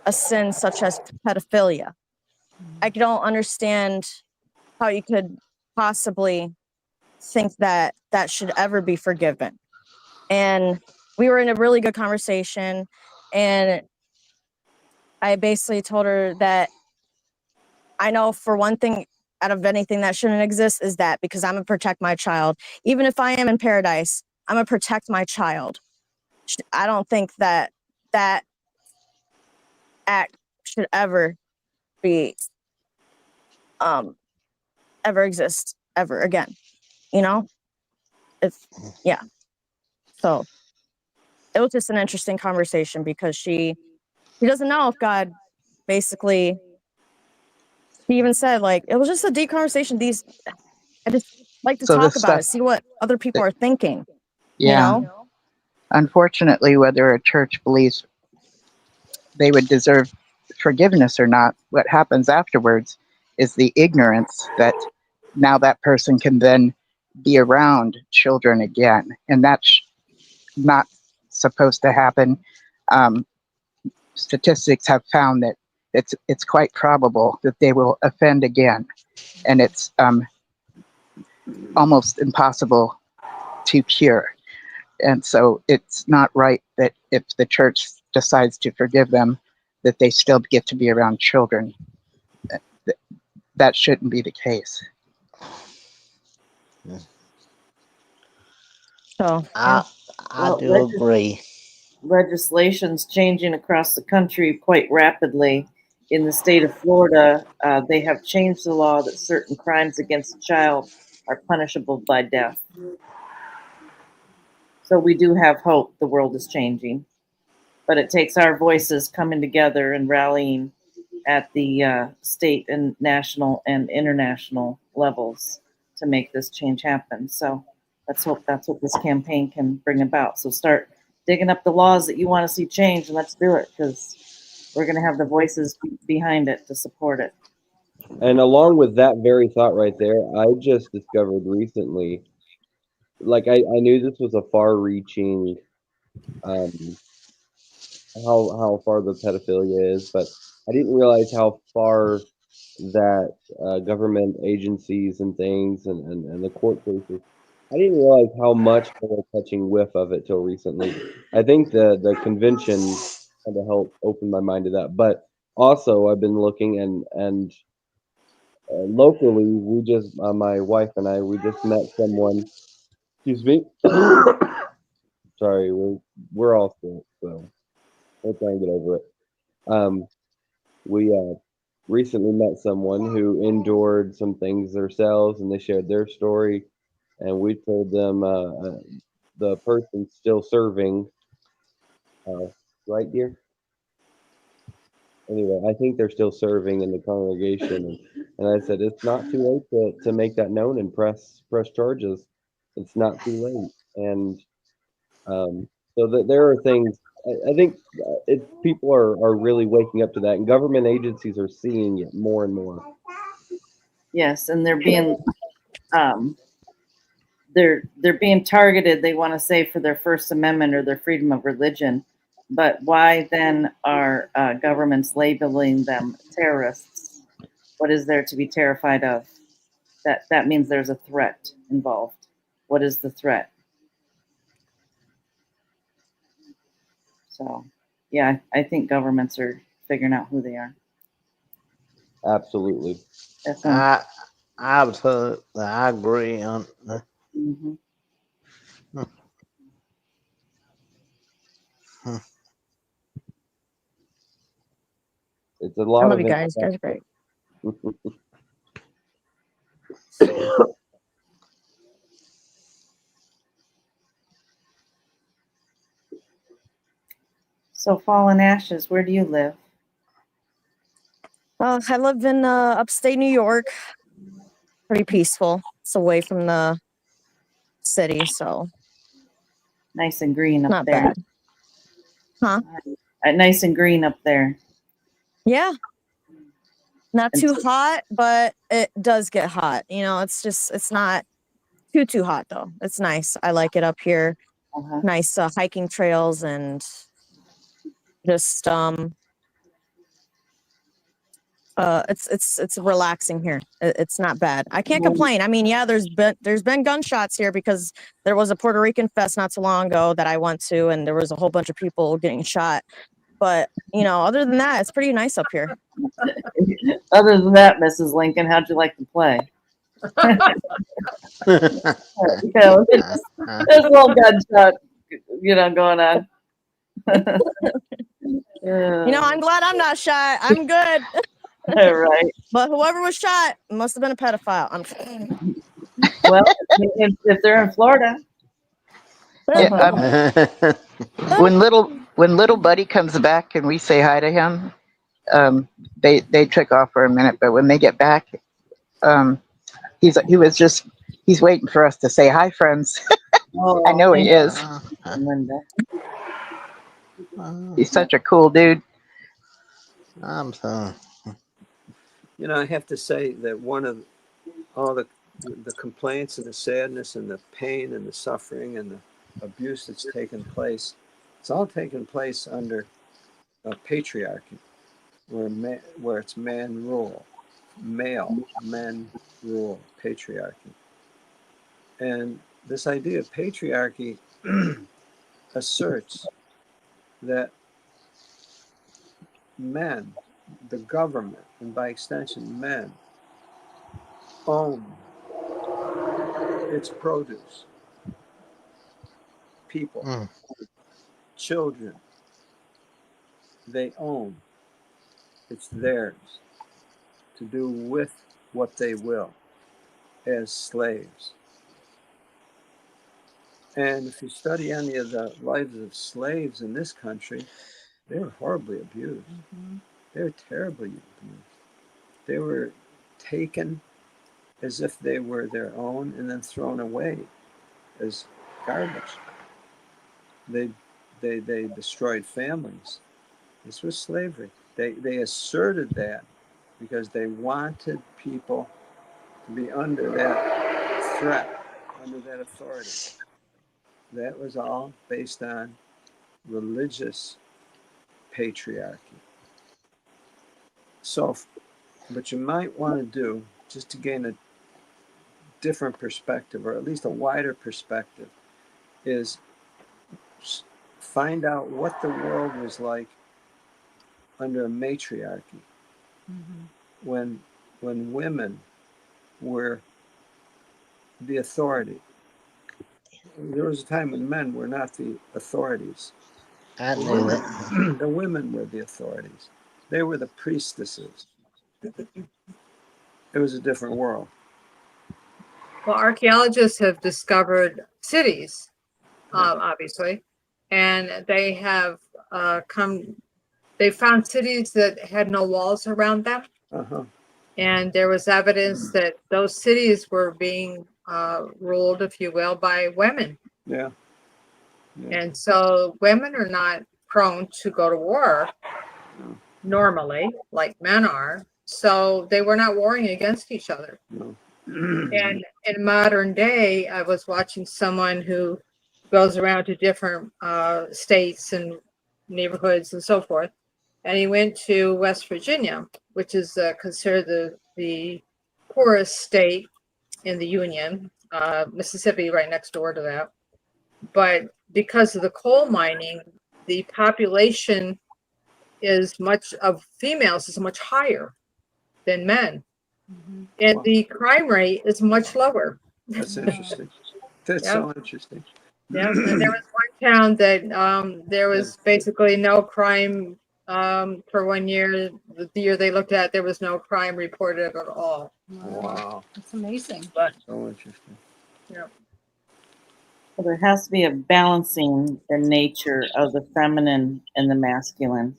a sin such as pedophilia. I don't understand how you could possibly think that that should ever be forgiven. And we were in a really good conversation, and I basically told her that I know, for one thing, out of anything that shouldn't exist is that, because I'm gonna protect my child. Even if I am in paradise, I'm gonna protect my child. I don't think that that act should ever be ever exist ever again. Yeah. So it was just an interesting conversation, because she doesn't know if God basically, he even said, it was just a deep conversation. I just like to So talk this about stuff, it, see what other people are thinking. yeah. Unfortunately, whether a church believes they would deserve forgiveness or not, what happens afterwards is the ignorance that now that person can then be around children again. And that's not supposed to happen. Statistics have found that it's quite probable that they will offend again. And it's almost impossible to cure. And so it's not right that if the church decides to forgive them, that they still get to be around children. That shouldn't be the case. So I do agree. Legislation's changing across the country quite rapidly. In the state of Florida, they have changed the law that certain crimes against a child are punishable by death. So we do have hope. The world is changing, but it takes our voices coming together and rallying at the state and national and international levels to make this change happen. So let's hope that's what this campaign can bring about. So start digging up the laws that you want to see change, and let's do it, because we're going to have the voices behind it to support it. And along with that very thought right there, I just discovered recently, like I knew this was a far-reaching, um, how far the pedophilia is, but I didn't realize how far that government agencies and things and the court cases. I didn't realize how much they were touching whiff of it till recently. I think the convention kind of helped open my mind to that. But also, I've been looking and locally, we just my wife and I we just met someone. Excuse me. Sorry, we're all sick, so we'll try and get over it. Um, we recently met someone who endured some things themselves, and they shared their story, and we told them the person's still serving. Right, dear? Anyway, I think they're still serving in the congregation, and I said it's not too late to make that known and press charges. It's not too late, and so that there are things. I think people are really waking up to that, and government agencies are seeing it more and more. Yes, and um, they're being targeted. They want to say for their First Amendment or their freedom of religion, but why then are governments labeling them terrorists? What is there to be terrified of? That means there's a threat involved. What is the threat? So, yeah, I think governments are figuring out who they are. Absolutely. I absolutely I agree on. Mm-hmm. It's a lot I love of you guys. You guys are great. So, Fallen Ashes, where do you live? Well, I live in upstate New York. Pretty peaceful. It's away from the city, so Nice and green up not there. bad. Huh? Nice and green up there. Yeah. Not And too hot, but it does get hot. You know, it's not too hot though. It's nice. I like it up here. Nice hiking trails and just it's relaxing here. It's not bad. I can't complain. I mean, yeah, there's been gunshots here because there was a Puerto Rican fest not too long ago that I went to, and there was a whole bunch of people getting shot. But you know, other than that, it's pretty nice up here. Other than that, Mrs. Lincoln, how'd you like to play? You know, there's a little gunshot, going on. You know, I'm glad I'm not shot. I'm good. Right. But whoever was shot must have been a pedophile. Well, if they're in Florida. When little buddy comes back and we say hi to him, they trick off for a minute, but when they get back, he's waiting for us to say hi, friends. I know he is. Linda. He's such a cool dude. You know, I have to say that one of all the complaints and the sadness and the pain and the suffering and the abuse that's taken place, it's all taken place under a patriarchy, where it's man rule, male men rule, patriarchy. And this idea of patriarchy asserts that men, the government, and by extension men, own its produce, people, children. They own. It's theirs to do with what they will as slaves. And if you study any of the lives of slaves in this country, they were horribly abused. They were terribly abused. They were taken as if they were their own and then thrown away as garbage. They destroyed families. This was slavery. They asserted that because they wanted people to be under that threat, under that authority. That was all based on religious patriarchy. So, what you might want to do, just to gain a different perspective, or at least a wider perspective, is find out what the world was like under a matriarchy, when women were the authority. There was a time when men were not the authorities. I knew that. The women were the authorities. They were the priestesses. It was a different world. Well, archaeologists have discovered cities, obviously, and they have they found cities that had no walls around them. And there was evidence that those cities were being ruled, if you will, by women. Yeah. And so women are not prone to go to war normally, like men are. So they were not warring against each other. And in modern day, I was watching someone who goes around to different states and neighborhoods and so forth. And he went to West Virginia, which is considered the poorest state in the Union. Mississippi right next door to that. But because of the coal mining, the population of females is much higher than men. And the crime rate is much lower. That's interesting. That's so interesting. Yeah, and there was one town that there was basically no crime for 1 year. The year they looked at, there was no crime reported at all. Wow. That's amazing. But so interesting. Yeah. Well, there has to be a balancing the nature of the feminine and the masculine.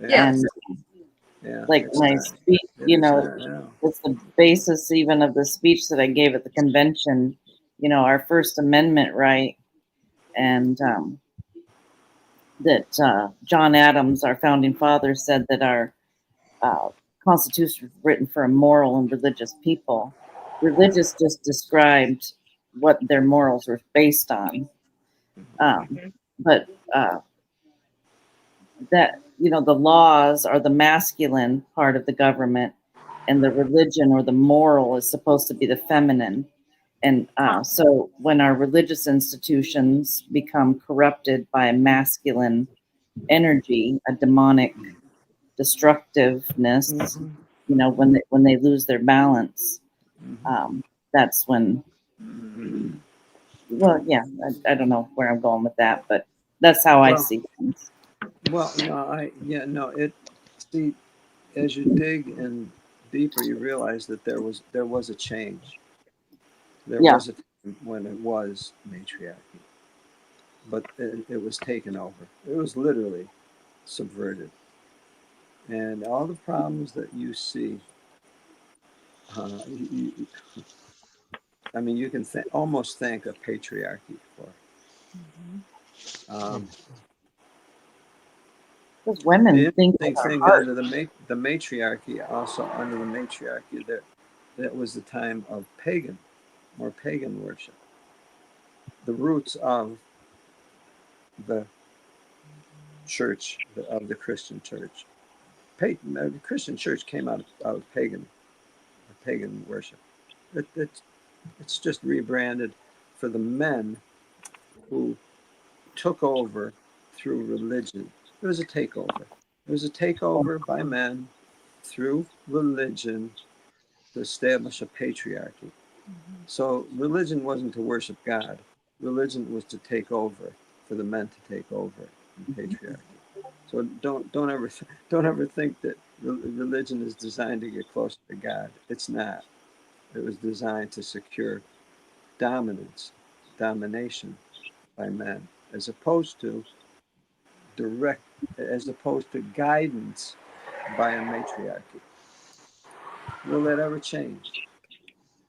Yes. And like my speech, it's the basis even of the speech that I gave at the convention, our First Amendment right. And that John Adams, our founding father, said that our Constitution was written for a moral and religious people. Religious just described what their morals were based on. But that, the laws are the masculine part of the government, and the religion or the moral is supposed to be the feminine. And so when our religious institutions become corrupted by a masculine energy, a demonic destructiveness, when they lose their balance, that's when, well, yeah, I don't know where I'm going with that, but that's how I see things. Well, see, as you dig in deeper, you realize that there was a change. There was a time when it was matriarchy, but it was taken over. It was literally subverted. And all the problems that you see, you can almost thank a patriarchy for. Because women think thing under the matriarchy, also under the matriarchy, that was the time of more pagan worship. The roots of the church, of the Christian church. The Christian church came out of pagan worship. It's just rebranded for the men who took over through religion. It was a takeover. It was a takeover by men through religion to establish a patriarchy. So religion wasn't to worship God. Religion was to take over, for the men to take over in patriarchy. So don't ever think that religion is designed to get closer to God. It's not. It was designed to secure domination by men, as opposed to guidance by a matriarchy. Will that ever change?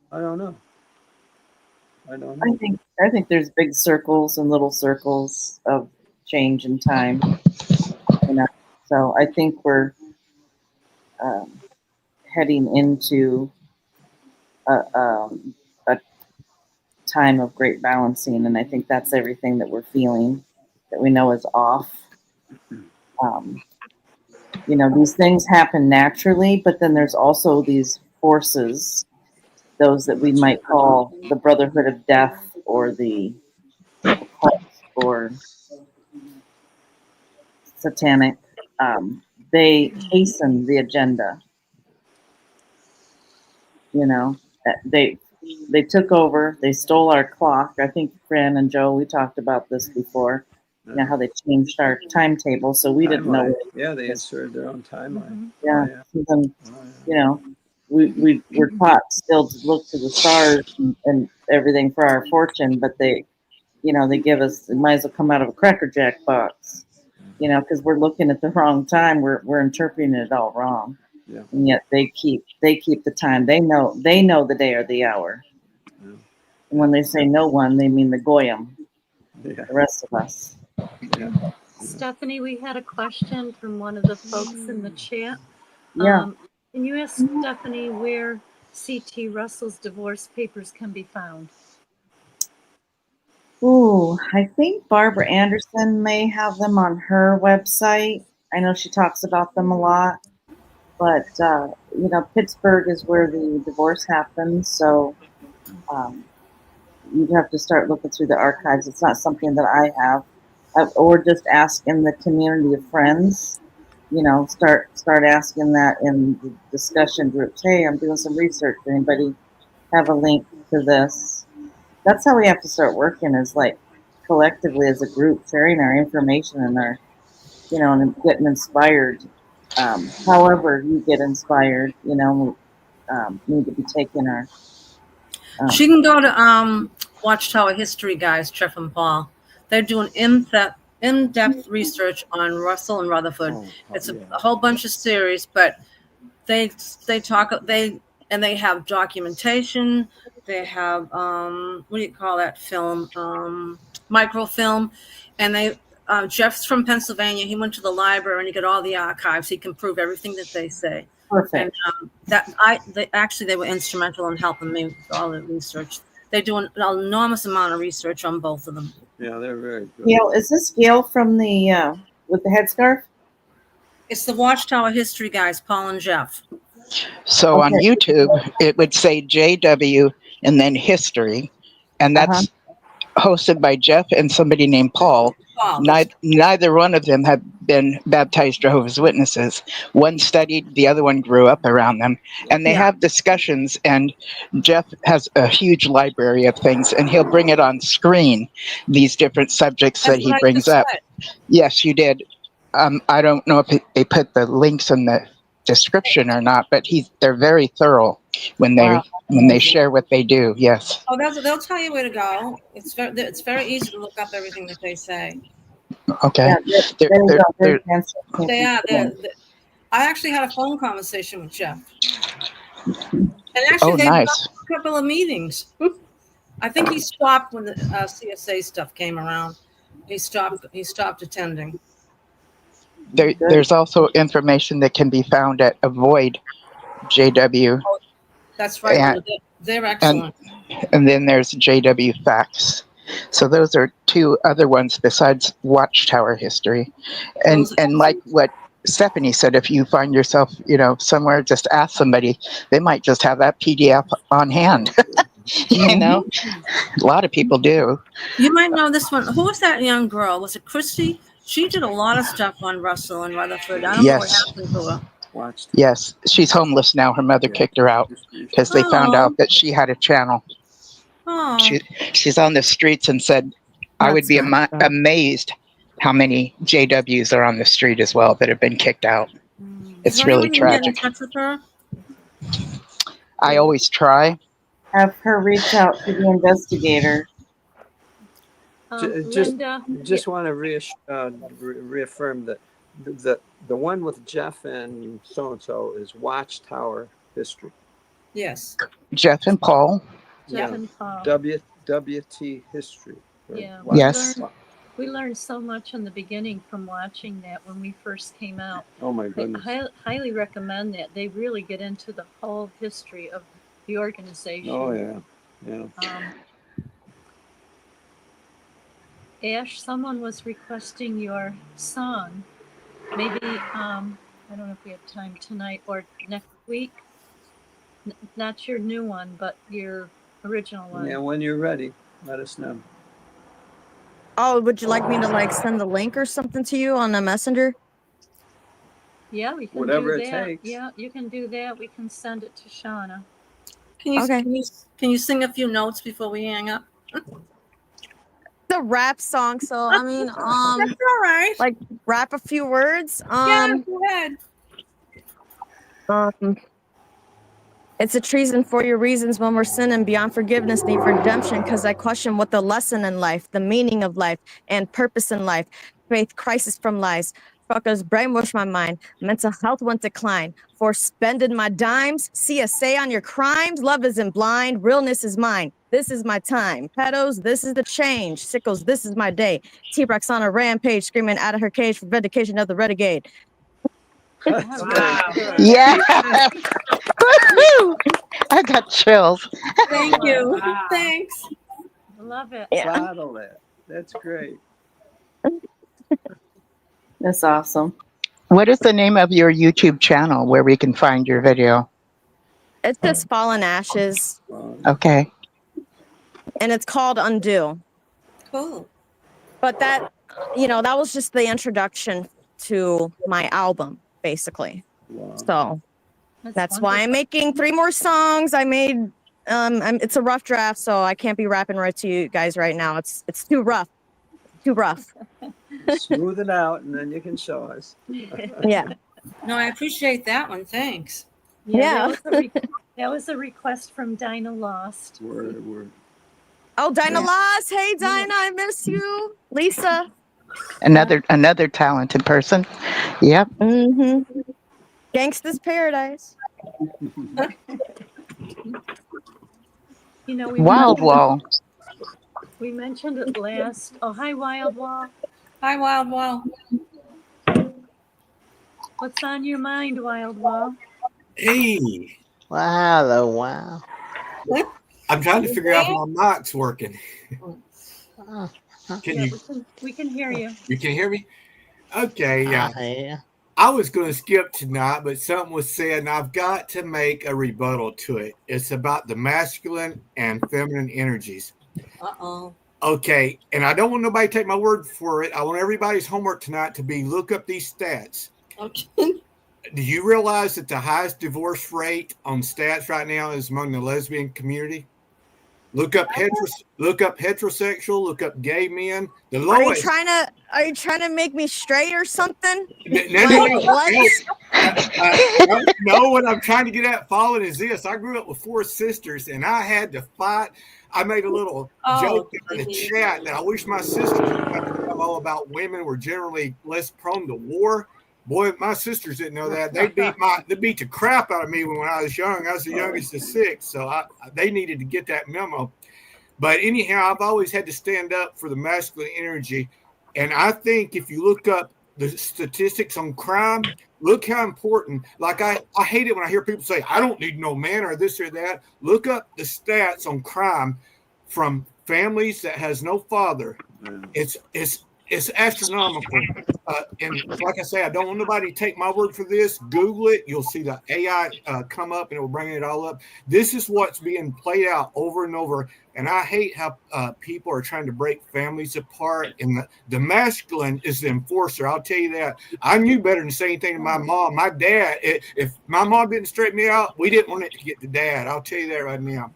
I don't know. I think there's big circles and little circles of change in time. So I think we're heading into a time of great balancing, and I think that's everything that we're feeling that we know is off. You know, these things happen naturally, but then there's also these forces, those that we might call the Brotherhood of Death or the occult or satanic. They hasten the agenda. You know, they took over. They stole our clock. I think Fran and Joe, we talked about this before. You know how they changed our timetable, so we didn't know. Yeah, they inserted their own timeline. Yeah, Oh, yeah. so then, you know, we're taught still to look to the stars and everything for our fortune, but they, you know, they give us, it might as well come out of a Cracker Jack box, you know, because we're looking at the wrong time. We're interpreting it all wrong. Yeah. And yet they keep the time. They know the day or the hour. Yeah. And when they say no one, they mean the goyim, Yeah. the rest of us. Yeah. Stephanie, we had a question from one of the folks in the chat. Yeah. Can you ask Stephanie where C.T. Russell's divorce papers can be found? Ooh, I think Barbara Anderson may have them on her website. I know she talks about them a lot, but you know, Pittsburgh is where the divorce happened, so you'd have to start looking through the archives. It's not something that I have, or just ask in the community of friends. You know, start asking that in the discussion groups. Hey, I'm doing some research. Anybody have a link to this? That's how we have to start working, is like collectively as a group, sharing our information and our, you know, and getting inspired. However you get inspired, you know, need to be taking our. She can go to Watchtower History Guys, Jeff and Paul. They're doing in-depth research on Russell and Rutherford. It's a whole bunch of series, but they have documentation. They have what do you call that film? Microfilm, and they. Jeff's from Pennsylvania. He went to the library and he got all the archives. He can prove everything that they say. Perfect. And they were instrumental in helping me with all the research. They do an enormous amount of research on both of them. Yeah, they're very good. Gail, is this Gail from the with the headscarf? It's the Watchtower History Guys, Paul and Jeff. So on YouTube, it would say JW and then history, and that's hosted by Jeff and somebody named Paul. Neither one of them have been baptized Jehovah's Witnesses. One studied, the other one grew up around them, and they have discussions, and Jeff has a huge library of things, and he'll bring it on screen, these different subjects that he brings up. Yes, you did. I don't know if they put the links in the description or not, but they're very thorough when they share what they do. Yes. Oh, they'll tell you where to go. It's very easy to look up everything that they say. Okay. They are. I actually had a phone conversation with Jeff, and actually they've got a couple of meetings. I think he stopped when the CSA stuff came around. He stopped attending. There's also information that can be found at Avoid JW. Oh, that's right. They're excellent. And then there's JW Facts. So those are two other ones besides Watchtower History. And like what Stephanie said, if you find yourself, you know, somewhere, just ask somebody. They might just have that PDF on hand. You know, a lot of people do. You might know this one. Who was that young girl? Was it Christy? She did a lot of stuff on Russell and Rutherford. I don't know what happened to her. Yes, she's homeless now. Her mother kicked her out because they found out that she had a channel. Oh. She's on the streets and said, I would be amazed how many JWs are on the street as well that have been kicked out. It's really tragic. Get in touch with her? I always try. Have her reach out to the investigator. Just want to reaffirm that the one with Jeff and so-and-so is Watchtower History. Yes. Jeff and Paul. Jeff and Paul. WT History. Yeah. Yes. We learned so much in the beginning from watching that when we first came out. Oh my goodness. I highly recommend that. They really get into the whole history of the organization. Oh yeah, yeah. Ash, someone was requesting your song. Maybe, I don't know if we have time tonight or next week. Not your new one, but your original one. Yeah, when you're ready, let us know. Oh, would you like me to like send the link or something to you on a messenger? Yeah, we can Whatever do it that. takes. Yeah, you can do that. We can send it to Shauna. Can you, Okay. can you sing a few notes before we hang up? It's a rap song, so I mean, That's all right. like rap a few words. Yeah, go ahead. It's a treason for your reasons when we're sinning beyond forgiveness, need for redemption, because I question what the lesson in life, the meaning of life, and purpose in life. Faith crisis from lies. Fuckers brainwash my mind. Mental health went decline. For spending my dimes. CSA on your crimes. Love isn't blind. Realness is mine. This is my time. Pedos, this is the change. Sickles, this is my day. T-Rex on a rampage, screaming out of her cage for vindication of the renegade. Wow. Yeah. Woohoo! I got chills. Thank you. Wow. Thanks. Love it. Bottle that. That's great. That's awesome. What is the name of your YouTube channel where we can find your video? It's just Fallen Ashes. Okay. And it's called Undo. Cool. But that, that was just the introduction to my album, basically. Wow. So that's why I'm making 3 more songs. I made, it's a rough draft, so I can't be rapping right to you guys right now. It's too rough. Too rough. Smooth it out, and then you can show us. Yeah. No, I appreciate that one. Thanks. Yeah. That was a request from Dinah Lost. Word. Oh, Dinah Lost. Hey, Dinah, I miss you. Lisa. Another talented person. Yep. Mm-hmm. Gangsta's Paradise. Wild Wall. We mentioned it last. Oh, hi, Wild Wall. Hi, Wild Wall. What's on your mind, Wild Wall? Hey. Wow. I'm trying to figure out if my mic's working. We can hear you. You can hear me? Okay, yeah. Yeah. I was going to skip tonight, but something was said, and I've got to make a rebuttal to it. It's about the masculine and feminine energies. Uh-oh. Okay, and I don't want nobody to take my word for it. I want everybody's homework tonight to be look up these stats. Okay. Do you realize that the highest divorce rate on stats right now is among the lesbian community? Look up heterosexual. Look up gay men. The lowest. Are you trying to make me straight or something? No, what I'm trying to get at, Fallen, is this. I grew up with 4 sisters, and I had to fight. I made a little joke in the chat that I wish my sisters would know about women were generally less prone to war. Boy, my sisters didn't know that. They beat the crap out of me when I was young. I was the youngest of 6, so they needed to get that memo. But anyhow, I've always had to stand up for the masculine energy. And I think if you look up the statistics on crime, look how important. Like I hate it when I hear people say, I don't need no man or this or that. Look up the stats on crime from families that has no father. It's astronomical. And like I say, I don't want nobody to take my word for this. Google it. You'll see the AI come up and it will bring it all up. This is what's being played out over and over. And I hate how people are trying to break families apart. And the masculine is the enforcer. I'll tell you that. I knew better than to say anything to my mom. My dad, if my mom didn't straighten me out, we didn't want it to get to dad. I'll tell you that right now.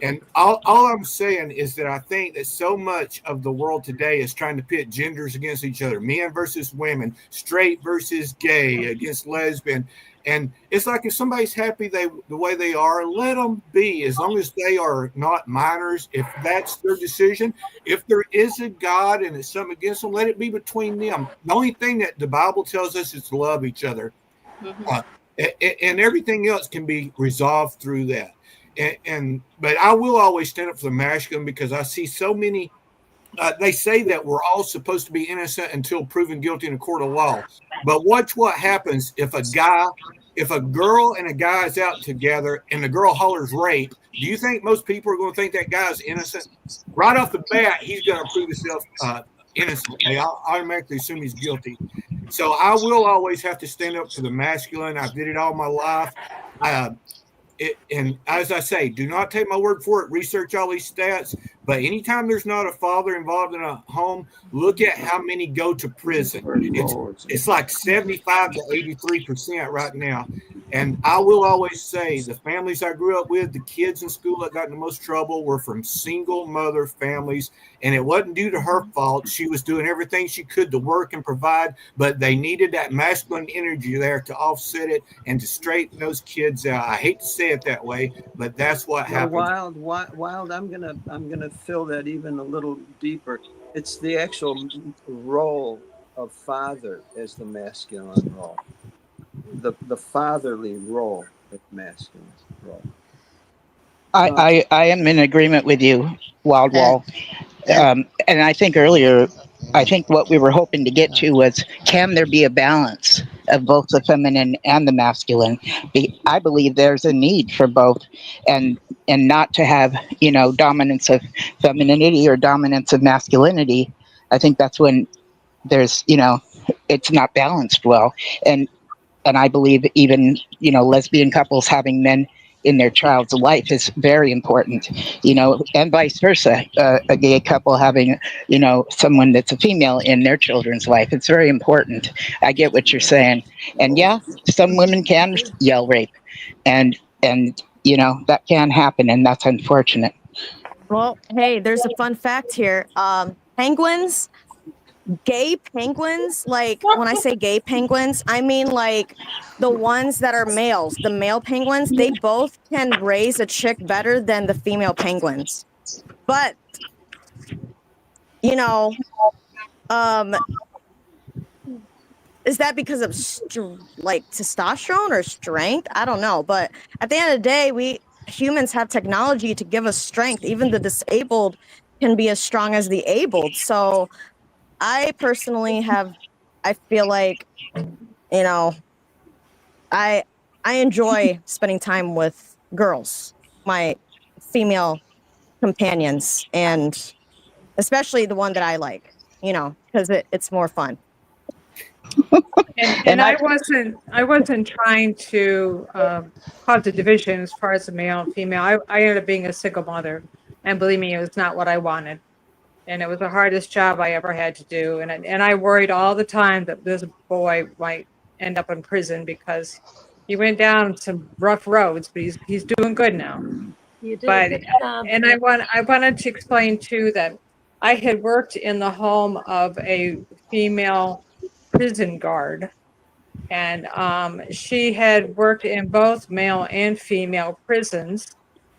And all I'm saying is that I think that so much of the world today is trying to pit genders against each other, men versus women, straight versus gay, against lesbian. And it's like if somebody's happy the way they are, let them be, as long as they are not minors. If that's their decision, if there is a God and it's something against them, let it be between them. The only thing that the Bible tells us is to love each other. And everything else can be resolved through that. But I will always stand up for the masculine because I see so many they say that we're all supposed to be innocent until proven guilty in a court of law. But watch what happens if a girl and a guy is out together and the girl hollers rape. Do you think most people are going to think that guy's innocent? Right off the bat, he's going to prove himself innocent. They automatically assume he's guilty. So I will always have to stand up for the masculine. I did it all my life. And as I say, do not take my word for it. Research all these stats. But anytime there's not a father involved in a home, look at how many go to prison. It's like 75 to 83% right now. And I will always say the families I grew up with, the kids in school that got in the most trouble were from single mother families. And it wasn't due to her fault. She was doing everything she could to work and provide, but they needed that masculine energy there to offset it and to straighten those kids out. I hate to say it that way, but that's what happened. Wild. I'm gonna fill that even a little deeper. It's the actual role of father as the masculine role. The fatherly role, the masculine role. I am in agreement with you, Wild Wall. And I think earlier, I think what we were hoping to get to was, can there be a balance of both the feminine and the masculine? I believe there's a need for both, and not to have, dominance of femininity or dominance of masculinity. I think that's when there's, it's not balanced well. And I believe even, lesbian couples having men in their child's life is very important, and vice versa. A gay couple having, someone that's a female in their children's life. It's very important. I get what you're saying. And yeah, some women can yell rape, and that can happen, and that's unfortunate. Well, hey, there's a fun fact here. Penguins, gay penguins, like when I say gay penguins, I mean like the ones that are males, the male penguins, they both can raise a chick better than the female penguins. But, is that because of testosterone or strength? I don't know. But at the end of the day, we humans have technology to give us strength. Even the disabled can be as strong as the abled. So I personally I feel like, I enjoy spending time with girls, my female companions, and especially the one that I like, because it's more fun. And I wasn't trying to cause a division as far as the male and female. I ended up being a single mother, and believe me, it was not what I wanted. And it was the hardest job I ever had to do. And I worried all the time that this boy might end up in prison because he went down some rough roads, but he's doing good now. You did a good job. And I wanted to explain too that I had worked in the home of a female prison guard, and she had worked in both male and female prisons.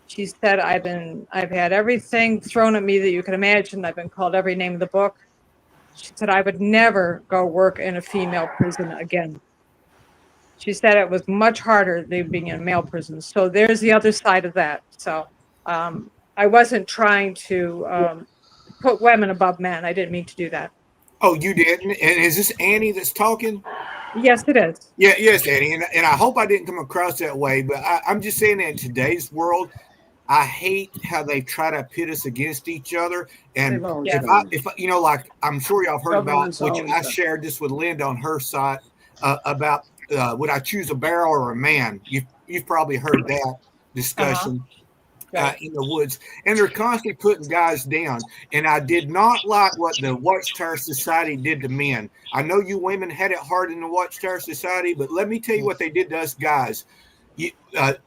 She said, I've had everything thrown at me that you can imagine. I've been called every name in the book. She said, I would never go work in a female prison again. She said it was much harder than being in a male prison. So there's the other side of that. So I wasn't trying to put women above men. I didn't mean to do that. Oh, you didn't? And is this Annie that's talking? Yes, it is. Yeah, yes, Annie. And I hope I didn't come across that way, but I'm just saying that in today's world, I hate how they try to pit us against each other. And if like I'm sure y'all have heard about, which I shared this with Linda on her site about would I choose a bear or a man? You've probably heard that discussion. In the woods, and they're constantly putting guys down. And I did not like what the Watchtower Society did to men. I know you women had it hard in the Watchtower Society, but let me tell you what they did to us guys.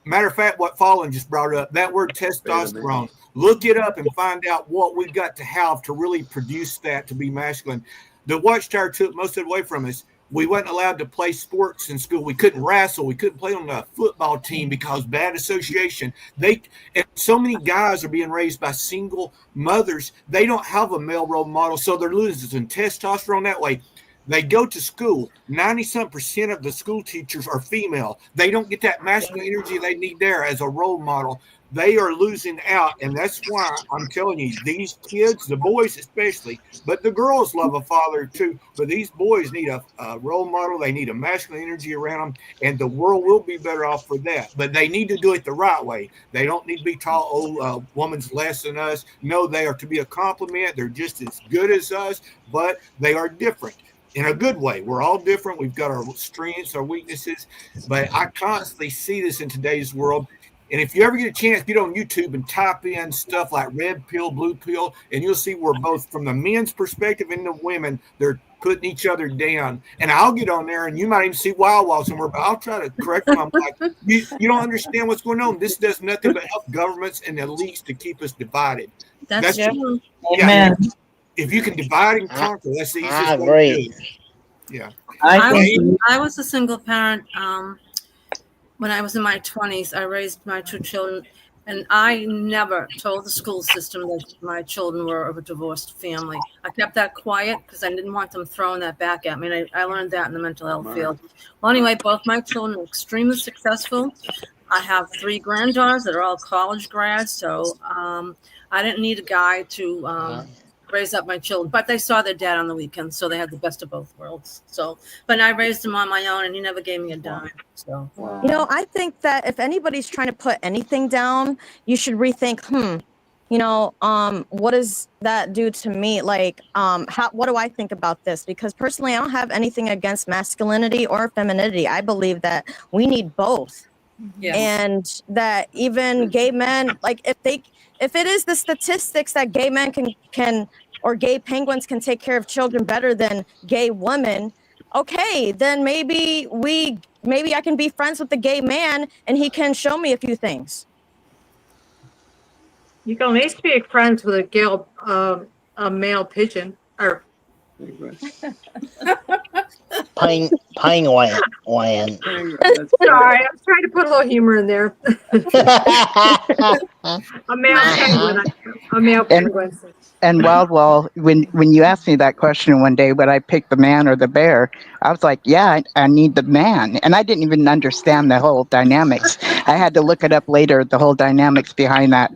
Matter of fact, what Fallon just brought up, that word testosterone, look it up and find out what we've got to have to really produce that to be masculine. The Watchtower took most of it away from us. We weren't allowed to play sports in school. We couldn't wrestle. We couldn't play on the football team because bad association. And so many guys are being raised by single mothers. They don't have a male role model, so they're losing testosterone that way. They go to school. 90% of the school teachers are female. They don't get that masculine energy they need there as a role model. they are losing out. And that's why I'm telling you, these kids, the boys especially, but the girls love a father too. But these boys need a role model. They need a masculine energy around them, and the world will be better off for that. But they need to do it the right way. They don't need to be taught, oh, a woman's less than us. No, they are to be a compliment. They're just as good as us, but they are different in a good way. We're all different. We've got our strengths, our weaknesses, but I constantly see this in today's world. And if you ever get a chance, get on YouTube and type in stuff like red pill, blue pill, and you'll see where both from the men's perspective and the women, they're putting each other down. And I'll get on there, and you might even see Wild somewhere, but I'll try to correct them. I'm like, you don't understand what's going on. This does nothing but help governments and elites to keep us divided. That's true. Yeah. If you can divide and conquer, that's the easiest way to do it. Yeah. I was a single parent. When I was in my 20s, I raised my 2 children, and I never told the school system that my children were of a divorced family. I kept that quiet because I didn't want them throwing that back at me. And I learned that in the mental health field. Well, anyway, both my children are extremely successful. I have 3 granddaughters that are all college grads, so I didn't need a guy to raise up my children, but they saw their dad on the weekends, so they had the best of both worlds. So, but I raised them on my own, and he never gave me a dime. So, You know, I think that if anybody's trying to put anything down, you should rethink, you know, what does that do to me? Like, what do I think about this? Because personally, I don't have anything against masculinity or femininity. I believe that we need both. Yes. And that even gay men, like if it is the statistics that gay men can or gay penguins can take care of children better than gay women, okay, then maybe I can be friends with the gay man and he can show me a few things. You can at least be friends with a male pigeon or penguin. Sorry, I was trying to put a little humor in there. A male penguin. A male penguin. And well, when you asked me that question one day, would I pick the man or the bear? I was like, yeah, I need the man. And I didn't even understand the whole dynamics. I had to look it up later, the whole dynamics behind that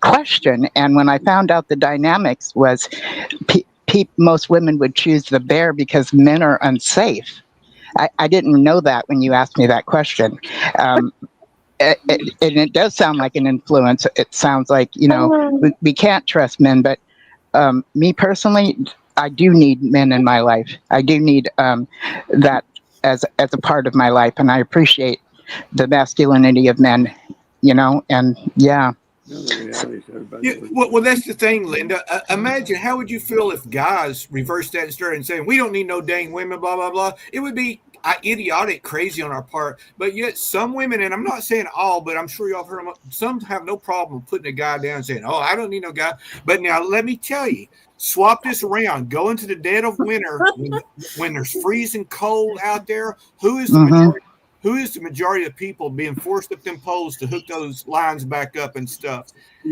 question. And when I found out the dynamics was most women would choose the bear because men are unsafe. I didn't know that when you asked me that question. And it does sound like an influence. It sounds like, you know, we can't trust men, but me personally, I do need men in my life. I do need that as a part of my life, and I appreciate the masculinity of men, you know, and yeah. Well, that's the thing, Linda. Imagine how would you feel if guys reversed that and started saying, we don't need no dang women, blah, blah, blah. It would be idiotic, crazy on our part. But yet some women, and I'm not saying all, but I'm sure y'all have heard them, some have no problem putting a guy down and saying, oh, I don't need no guy. But now let me tell you, swap this around. Go into the dead of winter when there's freezing cold out there. Who is the majority? Who is the majority of people being forced up them poles to hook those lines back up and stuff?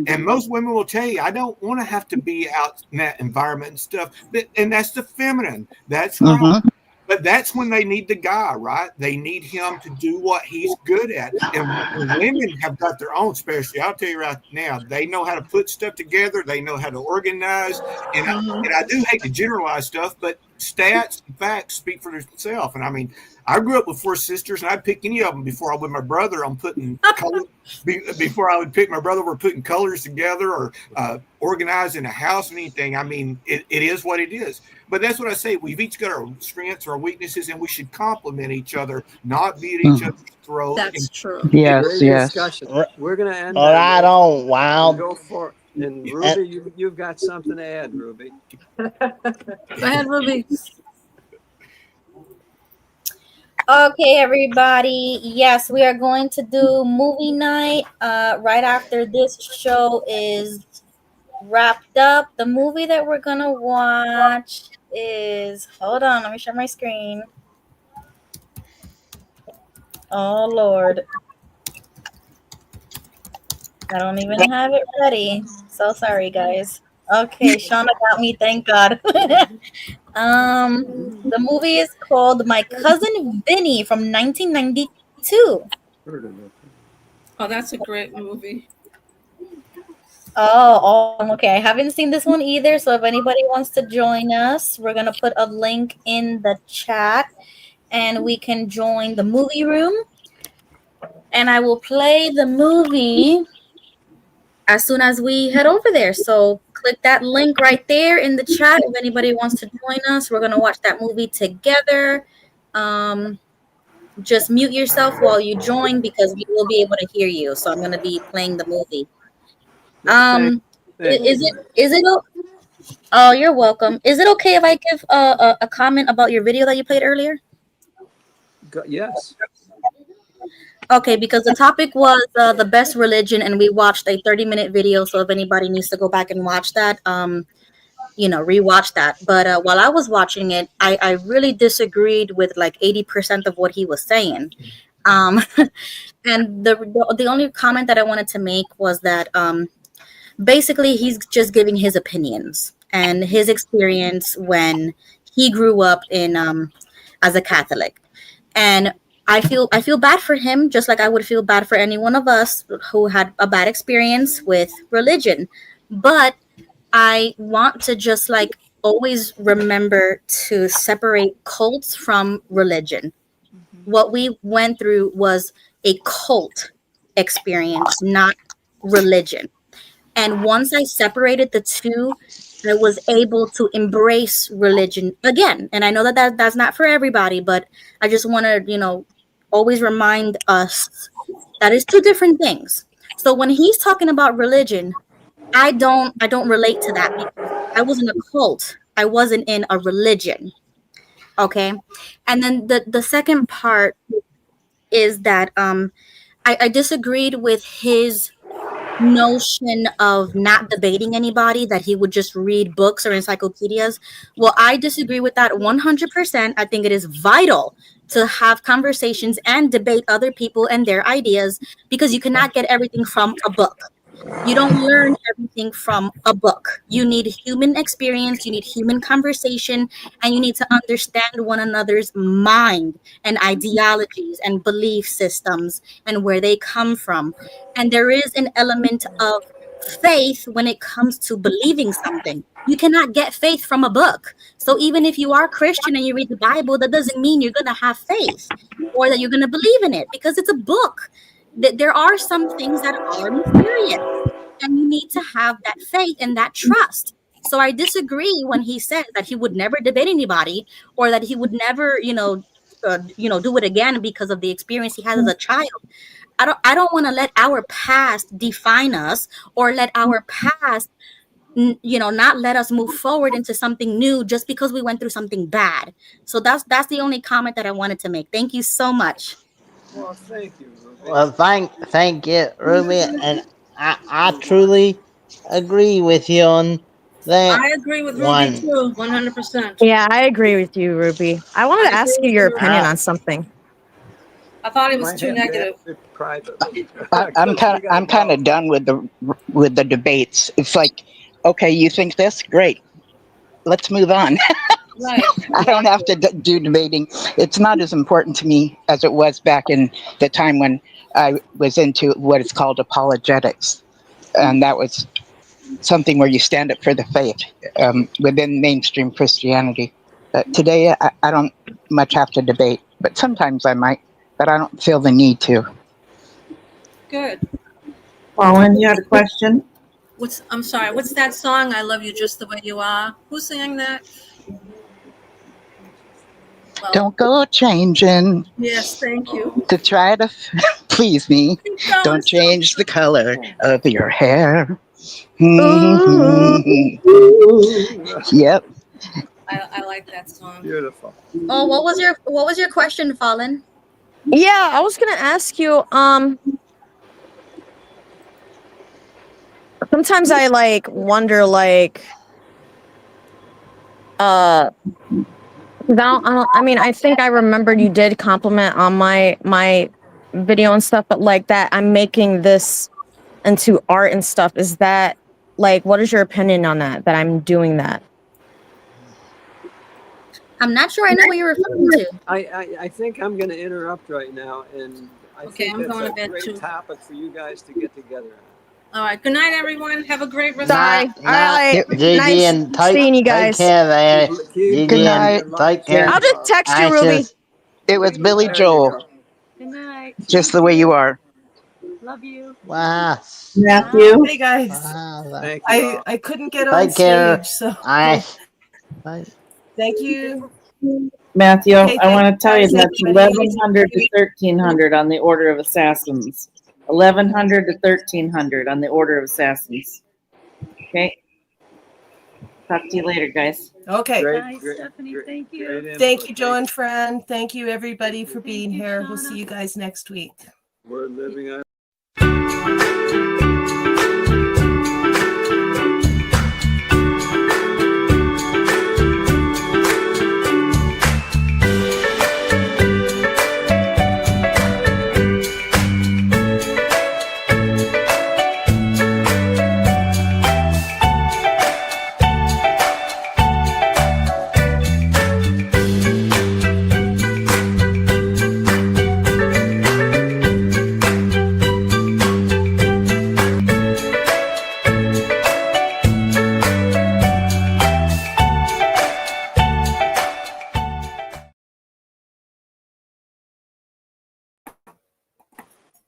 And most women will tell you, I don't want to have to be out in that environment and stuff. And that's the feminine. That's why. But that's when they need the guy, right? They need him to do what he's good at. And women have got their own specialty. I'll tell you right now, they know how to put stuff together. They know how to organize. And I do hate to generalize stuff, but stats and facts speak for themselves. And I mean, I grew up with 4 sisters, and I'd pick any of them before I would my brother on putting color. Before I would pick my brother, we're putting colors together or organizing a house or anything. I mean, it is what it is. But that's what I say. We've each got our strengths, our weaknesses, and we should complement each other, not be at each other's throat. That's true. Yes. Discussion. We're going to end. All right, on, Wild. Go for it. And Ruby, you've got something to add, Ruby. Go ahead, Ruby. Okay, everybody. Yes, we are going to do movie night right after this show is wrapped up. The movie that we're gonna watch is, hold on, let me share my screen. Oh Lord, I don't even have it ready. So sorry, guys. Okay, Shauna got me, thank God. The movie is called My Cousin Vinny from 1992. Oh, that's a great movie. Okay. I haven't seen this one either. So if anybody wants to join us, we're gonna put a link in the chat, and we can join the movie room. And I will play the movie as soon as we head over there. So click that link right there in the chat if anybody wants to join us. We're gonna watch that movie together. Just mute yourself while you join because we will be able to hear you. So I'm gonna be playing the movie. Is it? Oh, you're welcome. Is it okay if I give a comment about your video that you played earlier? Yes. Okay, because the topic was the best religion, and we watched a 30-minute video. So if anybody needs to go back and watch that, rewatch that. But while I was watching it, I really disagreed with like 80% of what he was saying. And the only comment that I wanted to make was that basically he's just giving his opinions and his experience when he grew up in as a Catholic. And I feel bad for him, just like I would feel bad for any one of us who had a bad experience with religion. But I want to just like always remember to separate cults from religion. What we went through was a cult experience, not religion. And once I separated the two, I was able to embrace religion again. And I know that that's not for everybody, but I just want to, always remind us that it's two different things. So when he's talking about religion, I don't relate to that because I was in a cult. I wasn't in a religion. Okay. And then the second part is that I disagreed with his notion of not debating anybody, that he would just read books or encyclopedias. Well, I disagree with that 100%. I think it is vital to have conversations and debate other people and their ideas, because you cannot get everything from a book. You don't learn everything from a book. You need human experience, you need human conversation, and you need to understand one another's mind and ideologies and belief systems and where they come from. And there is an element of faith when it comes to believing something. You cannot get faith from a book. So even if you are Christian and you read the Bible, that doesn't mean you're going to have faith or that you're going to believe in it, because it's a book. There are some things that are mysterious, and you need to have that faith and that trust. So I disagree when he says that he would never debate anybody, or that he would never, do it again because of the experience he had as a child. I don't want to let our past define us, or let our past, not let us move forward into something new just because we went through something bad. So that's the only comment that I wanted to make. Thank you so much. Well, thank you, Ruby. Well, thank you, Ruby, and I truly agree with you on that. I agree with Ruby one. too, 100%. Yeah, I agree with you, Ruby. I wanted to ask you your opinion on something. I thought it was too negative. Privately. I'm kind of done with the debates. It's like, okay, you think this? Great. Let's move on. Right. I don't have to do debating. It's not as important to me as it was back in the time when I was into what is called apologetics. And that was something where you stand up for the faith within mainstream Christianity. But today, I don't much have to debate, but sometimes I might, but I don't feel the need to. Good. Colin, you had a question? I'm sorry, what's that song? I Love You Just the Way You Are. Who sang that? Well, Don't go changing yes, thank you. to try to please me. Don't change the color of your hair. Yep. I like that song. Beautiful. Oh, what was your question, Fallen? Yeah, I was gonna ask you. Sometimes I wonder I mean, I think I remembered you did compliment on my video and stuff, but that I'm making this into art and stuff. Is that what is your opinion on that I'm doing that? I'm not sure I know what you're referring to. I think I'm going to interrupt right now, and I think I'm that's going a to bed great too. topic for you guys to get together on. All right. Good night, everyone. Have a great rest. Sorry. Not, All right. Gigi, Nice and take seeing you take guys. care, man. Keep Gigi, Good and night. take care. I'll just text you, Ruby. Ashes. It was Billy There you Joel, go. Good night. just Thank the way you are. Love you. Wow. Matthew. Hey guys, Wow. Thank you all. I couldn't get on Take care. stage, so I. Bye. thank you. Matthew, Okay, I want to tell you guys, that's everybody. 1100 to 1300 on the order of assassins. 1100 to 1300 on the order of assassins. Okay. Talk to you later, guys. Okay. Bye, Stephanie. Thank you. Thank you, Joe and Fran. Thank you, everybody, for being you, here. We'll Shauna. see you guys next week. We're living on.